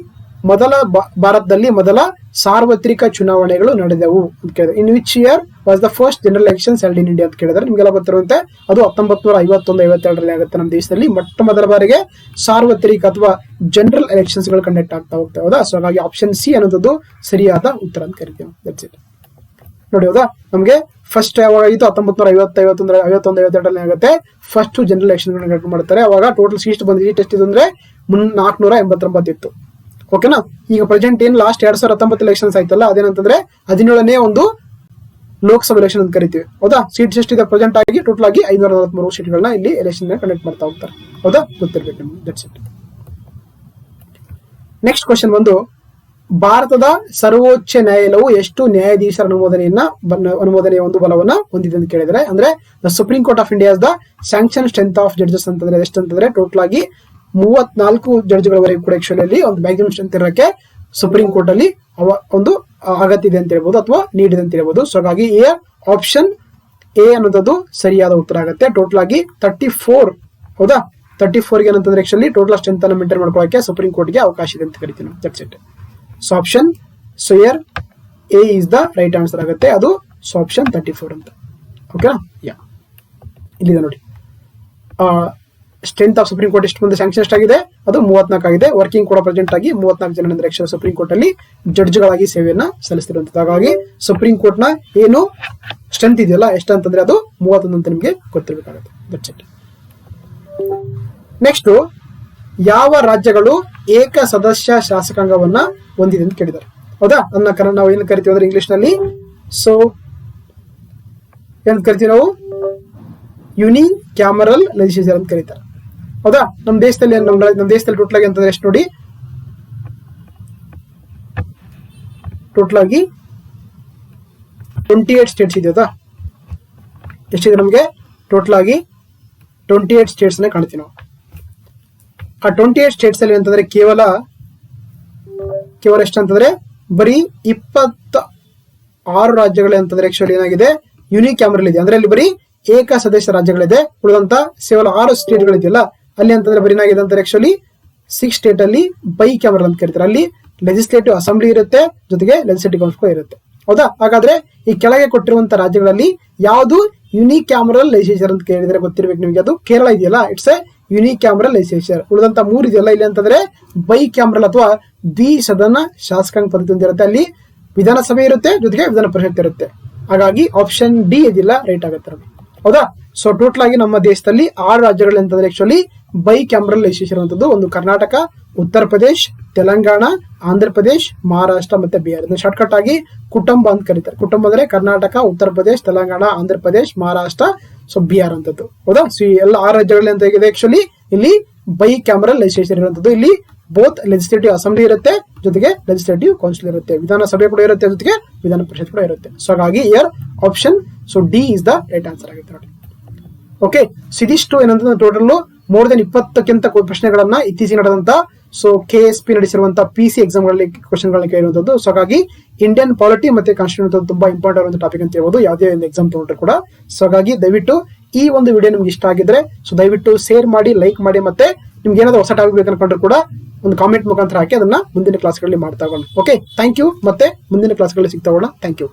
ಭಾರತದಲ್ಲಿ ಮೊದಲ ಸಾರ್ವತ್ರಿಕ ಚುನಾವಣೆಗಳು ನಡೆದವು ಅಂತ ಕೇಳಿದ್ರೆ, in which year was the first general elections held in India ಅಂತ ಕೇಳಿದ್ರೆ, ನಿಮಗೆಲ್ಲ ಗೊತ್ತಿರುವಂತೆ ಅದು 1951-52 ಆಗುತ್ತೆ. ನಮ್ಮ ದೇಶದಲ್ಲಿ ಮೊಟ್ಟ ಮೊದಲ ಬಾರಿಗೆ ಸಾರ್ವತ್ರಿಕ ಅಥವಾ ಜನರಲ್ ಎಲೆಕ್ಷನ್ಸ್ ಗಳು ಕಂಡಕ್ಟ್ ಆಗ್ತಾ ಹೋಗ್ತಾ. ಹೌದಾ, ಸೊ ಹಾಗಾಗಿ ಆಪ್ಷನ್ ಸಿ ಅನ್ನೋದು ಸರಿಯಾದ ಉತ್ತರ ಅಂತ ಕರಿತೀವಿ. That's it. ನೋಡಿ, ಹೌದಾ, ನಮಗೆ ಫಸ್ಟ್ ಯಾವಾಗ ಆಯಿತು 1951-52 ಆಗುತ್ತೆ ಫಸ್ಟ್ ಜನರಲ್ ಎಲೆಕ್ಷನ್ ಕಂಡಕ್ಟ್ ಮಾಡ್ತಾರೆ. ಅವಾಗ ಟೋಟಲ್ ಸೀಟ್ ಬಂದಿದ್ದು ಎಷ್ಟು ಅಂದ್ರೆ 489 ಇತ್ತು. ಓಕೆನಾ, ಈಗ ಪ್ರೆಸೆಂಟ್ ಏನ್ ಲಾಸ್ಟ್ 2019 ಎಲೆಕ್ಷನ್ಸ್ ಆಯ್ತಲ್ಲ, ಅದೇನಂತಂದ್ರೆ 17ನೇ ಒಂದು ಲೋಕಸಭಾ ಎಲೆಕ್ಷನ್ ಅಂತ ಕರಿತೀವಿ. ಹೌದಾ, ಸೀಟ್ಸ್ ಎಷ್ಟಿದೆ ಪ್ರೆಸೆಂಟ್ ಆಗಿ ಟೋಟಲ್ ಆಗಿ 543 ಸೀಟ್ಗಳನ್ನ ಇಲ್ಲಿ ಎಲೆಕ್ಷನ್ ಕಂಡಕ್ಟ್ ಮಾಡ್ತಾ ಹೋಗ್ತಾರೆ. ಹೌದಾ, ಗೊತ್ತಿರ್ಬೇಕು ನಿಮ್ಗೆ. That's it. ನೆಕ್ಸ್ಟ್ ಕ್ವಶನ್ ಬಂದು, ಭಾರತದ ಸರ್ವೋಚ್ಚ ನ್ಯಾಯಾಲಯವು ಎಷ್ಟು ನ್ಯಾಯಾಧೀಶರ ಅನುಮೋದನೆಯ ಒಂದು ಬಲವನ್ನ ಹೊಂದಿದೆ ಅಂತ ಕೇಳಿದ್ರೆ, ಅಂದ್ರೆ the Supreme court of India the sanction strength of judges ಅಂತಂದ್ರೆ ಎಷ್ಟು ಅಂತಂದ್ರೆ ಟೋಟಲ್ ಆಗಿ 34 ಜಡ್ಜ್ಗಳವರೆಗೂ ಕೂಡ ಆಕ್ಚುಲಿ ಒಂದು ಮ್ಯಾಕ್ಸಿಮಮ್ ಸ್ಟ್ರೆಂತ್ ಇರೋಕೆ ಸುಪ್ರೀಂ ಕೋರ್ಟ್ ಅಲ್ಲಿ ಒಂದು ಅಗತ್ಯ ಇದೆ ಅಂತ ಹೇಳ್ಬೋದು ಅಥವಾ ನೀಡಿದೆ ಅಂತ ಹೇಳ್ಬೋದು. ಸೊ ಹಾಗಾಗಿ ಆಪ್ಷನ್ ಎ ಅನ್ನೋದು ಸರಿಯಾದ ಉತ್ತರ ಆಗುತ್ತೆ. ಟೋಟಲ್ ಆಗಿ 34. ಹೌದಾ, 34 ಏನಂತಂದ್ರೆ ಆಕ್ಚುಲಿ ಟೋಟಲ್ ಸ್ಟ್ರೆಂತ್ ಅನ್ನು ಮೇಂಟೈನ್ ಮಾಡ್ಕೊಳ್ಳೋಕೆ ಸುಪ್ರೀಂ ಕೋರ್ಟ್ಗೆ ಅವಕಾಶ ಇದೆ ಅಂತ ಕರಿತೀವಿ. That's it. So option here A is the right answer ಆಗುತ್ತೆ. ಅದು ಆಪ್ಷನ್ 34 ಅಂತ. ಓಕೆನಾ, ಇಲ್ಲಿದೆ ನೋಡಿ, ಸ್ಟ್ರೆಂತ್ ಆಫ್ ಸುಪ್ರೀಂ ಕೋರ್ಟ್ ಎಷ್ಟು ಮುಂದೆ ಸ್ಯಾಂಕ್ಷನ್ ಎಷ್ಟಾಗಿದೆ, ಅದು 34 ಆಗಿದೆ. ವರ್ಕಿಂಗ್ ಕೂಡ ಪ್ರೆಸೆಂಟ್ ಆಗಿ 34 ಜನ ಅಂದ್ರೆ ಸುಪ್ರೀಂ ಕೋರ್ಟ್ ಅಲ್ಲಿ ಜಡ್ಜ್ಗಳಾಗಿ ಸೇವೆಯನ್ನ ಸಲ್ಲಿಸ್ತಿರುವಂತದ್ದು. ಹಾಗಾಗಿ ಸುಪ್ರೀಂ ಕೋರ್ಟ್ ನ ಏನು ಸ್ಟ್ರೆಂತ್ ಇದೆಯಲ್ಲ ಎಷ್ಟಂತಂದ್ರೆ ಅದು 31 ಅಂತ ನಿಮಗೆ ಗೊತ್ತಿರಬೇಕಾಗುತ್ತೆ. That's it. ನೆಕ್ಸ್ಟ್, ಯಾವ ರಾಜ್ಯಗಳು ಏಕ ಸದಸ್ಯ ಶಾಸಕಾಂಗವನ್ನ ಹೊಂದಿದೆ ಅಂತ ಕೇಳಿದ್ದಾರೆ. ಹೌದಾ, ನಾವು ಏನು ಕರಿತೀವಿ ಅಂದ್ರೆ ಇಂಗ್ಲಿಷ್ ನಲ್ಲಿ ಏನ್ ಕರಿತೀವಿ ನಾವು ಯುನಿ ಕ್ಯಾಮರಲ್ ಲೆಜಿಸ್ಲೇಚರ್ ಅಂತ ಕರೀತಾರೆ. ಹೌದಾ, ನಮ್ಮ ದೇಶದಲ್ಲಿ ಟೋಟಲ್ ಆಗಿ ಅಂತಂದ್ರೆ ಎಷ್ಟು ನೋಡಿ, ಟೋಟಲ್ ಆಗಿ 28 ಸ್ಟೇಟ್ಸ್ ಇದೆ. ಹೌದಾ, ಎಷ್ಟಿದೆ ನಮಗೆ ಟೋಟಲ್ ಆಗಿ 28 ಸ್ಟೇಟ್ಸ್ ನ ಕಾಣ್ತೀವಿ ನಾವು. ಆ 28 ಸ್ಟೇಟ್ಸ್ ಅಲ್ಲಿ ಅಂತಂದ್ರೆ ಕೇವಲ ಎಷ್ಟಂತಂದ್ರೆ ಬರೀ 26 ರಾಜ್ಯಗಳೇ ಅಂತಂದ್ರೆ ಆಕ್ಚುಲಿ ಏನಾಗಿದೆ ಯುನಿ ಕ್ಯಾಮರಲ್ ಇದೆ. ಅಂದ್ರೆ ಅಲ್ಲಿ ಬರೀ ಏಕ ಸದಸ್ಯ ರಾಜ್ಯಗಳಿದೆ. ಉಳಿದಂತ ಕೇವಲ 6 ಸ್ಟೇಟ್ಗಳಿದೆಯಲ್ಲ ಅಲ್ಲಿ ಅಂತಂದ್ರೆ ಬರೀ ಏನಾಗಿದೆ ಅಂತ ಆಕ್ಚುಲಿ 6 ಸ್ಟೇಟ್ ಅಲ್ಲಿ ಬೈ ಕ್ಯಾಮರಲ್ ಅಂತ ಕರೀತಾರೆ. ಅಲ್ಲಿ ಲೆಜಿಸ್ಲೇಟಿವ್ ಅಸೆಂಬ್ಲಿ ಇರುತ್ತೆ, ಜೊತೆಗೆ ಲೆಜಿಸ್ಲೇಟಿವ್ ಕೌನ್ಸಿಲ್ ಇರುತ್ತೆ. ಹೌದಾ, ಹಾಗಾದ್ರೆ ಈ ಕೆಳಗೆ ಕೊಟ್ಟಿರುವಂತ ರಾಜ್ಯಗಳಲ್ಲಿ ಯಾವುದು ಯುನಿ ಕ್ಯಾಮರಲ್ ಲೆಜಿಸ್ಲೇಚರ್ ಅಂತ ಕೇಳಿದ್ರೆ ಗೊತ್ತಿರ್ಬೇಕು ನಿಮಗೆ. ಅದು ಕೇರಳ ಇದೆಯಲ್ಲ, it's A uni cameral legislature. ಉಳಿದಂತ 3 ಇದೆಯಲ್ಲ ಇಲ್ಲಿ ಅಂತಂದ್ರೆ ಬೈ ಕ್ಯಾಮರಲ್ ಅಥವಾ ದ್ವಿಸದನ ಶಾಸಕಾಂಗ ಪದ್ಧತಿ ಹೊಂದಿರುತ್ತೆ. ಅಲ್ಲಿ ವಿಧಾನಸಭೆ ಇರುತ್ತೆ, ಜೊತೆಗೆ ವಿಧಾನ ಪರಿಷತ್ ಇರುತ್ತೆ. ಹಾಗಾಗಿ ಆಪ್ಷನ್ ಡಿ ಇದಿಲ್ಲ ರೈಟ್ ಆಗುತ್ತೆ ನಮಗೆ. ಹೌದಾ, ಸೊ ಟೋಟಲ್ ಆಗಿ ನಮ್ಮ ದೇಶದಲ್ಲಿ 6 ರಾಜ್ಯಗಳು ಅಂತಂದ್ರೆ ಆಕ್ಚುಲಿ ಬೈ ಕ್ಯಾಮರಲ್ ಲೆಜಿಸ್ಲೇಚರ್ ಇರುವಂತದ್ದು. ಒಂದು ಕರ್ನಾಟಕ, ಉತ್ತರ ಪ್ರದೇಶ್, ತೆಲಂಗಾಣ, ಆಂಧ್ರ ಪ್ರದೇಶ್, ಮಹಾರಾಷ್ಟ್ರ ಮತ್ತೆ ಬಿಹಾರ್. ಇದನ್ನ ಶಾರ್ಟ್ ಕಟ್ ಆಗಿ ಕುಟುಂಬ ಅಂತ ಕರೀತಾರೆ. ಕುಟುಂಬ ಅಂದ್ರೆ ಕರ್ನಾಟಕ, ಉತ್ತರ ಪ್ರದೇಶ್, ತೆಲಂಗಾಣ, ಆಂಧ್ರ ಪ್ರದೇಶ್, ಮಹಾರಾಷ್ಟ್ರ, ಸೊ ಬಿಹಾರ್ ಅಂತದ್ದು. ಹೌದಾ, ಸೊ ಈ ಎಲ್ಲ 6 ರಾಜ್ಯಗಳಲ್ಲಿ ಅಂತ ಇದೆ ಆಕ್ಚುಲಿ ಇಲ್ಲಿ ಬೈ ಕ್ಯಾಮರಲ್ ಲೆಜಿಸ್ಲೇಚರ್ ಇರುವಂತದ್ದು. ಇಲ್ಲಿ ಬೋತ್ ಲೆಜಿಸ್ಲೇಟಿವ್ ಅಸೆಂಬ್ಲಿ ಇರುತ್ತೆ, ಜೊತೆಗೆ ಲೆಜಿಸ್ಲೇಟಿವ್ ಕೌನ್ಸಿಲ್ ಇರುತ್ತೆ, ವಿಧಾನಸಭೆ ಕೂಡ ಇರುತ್ತೆ, ಜೊತೆಗೆ ವಿಧಾನ ಪರಿಷತ್ ಕೂಡ ಇರುತ್ತೆ. ಸೊ ಹಾಗಾಗಿ here option so D is the right answer ಆಗುತ್ತೆ ನೋಡಿ. ಓಕೆ, ಇದಿಷ್ಟು ಏನಂದ್ರೆ ಟೋಟಲ್ ಮೋರ್ ದೆನ್ 20ಕ್ಕಿಂತ ಪ್ರಶ್ನೆಗಳನ್ನ ಇತ್ತೀಚೆಗೆ ನಡೆದಂತ ಸೊ KSP ನಡೆಸಿರುವಂತಹ PC ಎಕ್ಸಾಮ್ಗಳಲ್ಲಿ ಕ್ವಶನ್ಗಳನ್ನ ಕೇಳಿರುವಂತದ್ದು. ಸೊ ಹಾಗಾಗಿ ಇಂಡಿಯನ್ ಪಾಲಿಟಿ ಮತ್ತೆ ಕಾನ್ಸ್ಟಿಟ್ಯೂಷನ್ ತುಂಬಾ ಇಂಪಾರ್ಟೆಂಟ್ ಆಗುವಂತ ಟಾಪಿಕ್ ಅಂತ ಹೇಳ್ಬೋದು, ಯಾವುದೇ ಒಂದು ಎಕ್ಸಾಮ್ ತಗೊಂಡ್ರೆ ಕೂಡ. ಸೊ ಹಾಗಾಗಿ ದಯವಿಟ್ಟು ಈ ಒಂದು ವಿಡಿಯೋ ನಿಮ್ಗೆ ಇಷ್ಟ ಆಗಿದ್ರೆ ಸೊ ದಯವಿಟ್ಟು ಶೇರ್ ಮಾಡಿ, ಲೈಕ್ ಮಾಡಿ, ಮತ್ತೆ ನಿಮ್ಗೆ ಏನಾದ್ರು ಹೊಸ ಟಾಪಿಕ್ ಬೇಕನ್ಕೊಂಡ್ರೆ ಕೂಡ ಒಂದು ಕಾಮೆಂಟ್ ಮುಖಾಂತರ ಹಾಕಿ ಅದನ್ನ ಮುಂದಿನ ಕ್ಲಾಸ್ಗಳಲ್ಲಿ ಮಾಡ್ತಾ ಹೋಗೋಣ. Okay, thank you. ಮತ್ತೆ ಮುಂದಿನ ಕ್ಲಾಸ್ಗಳಲ್ಲಿ ಸಿಗ್ತಾ ಹೋಗೋಣ. Thank you.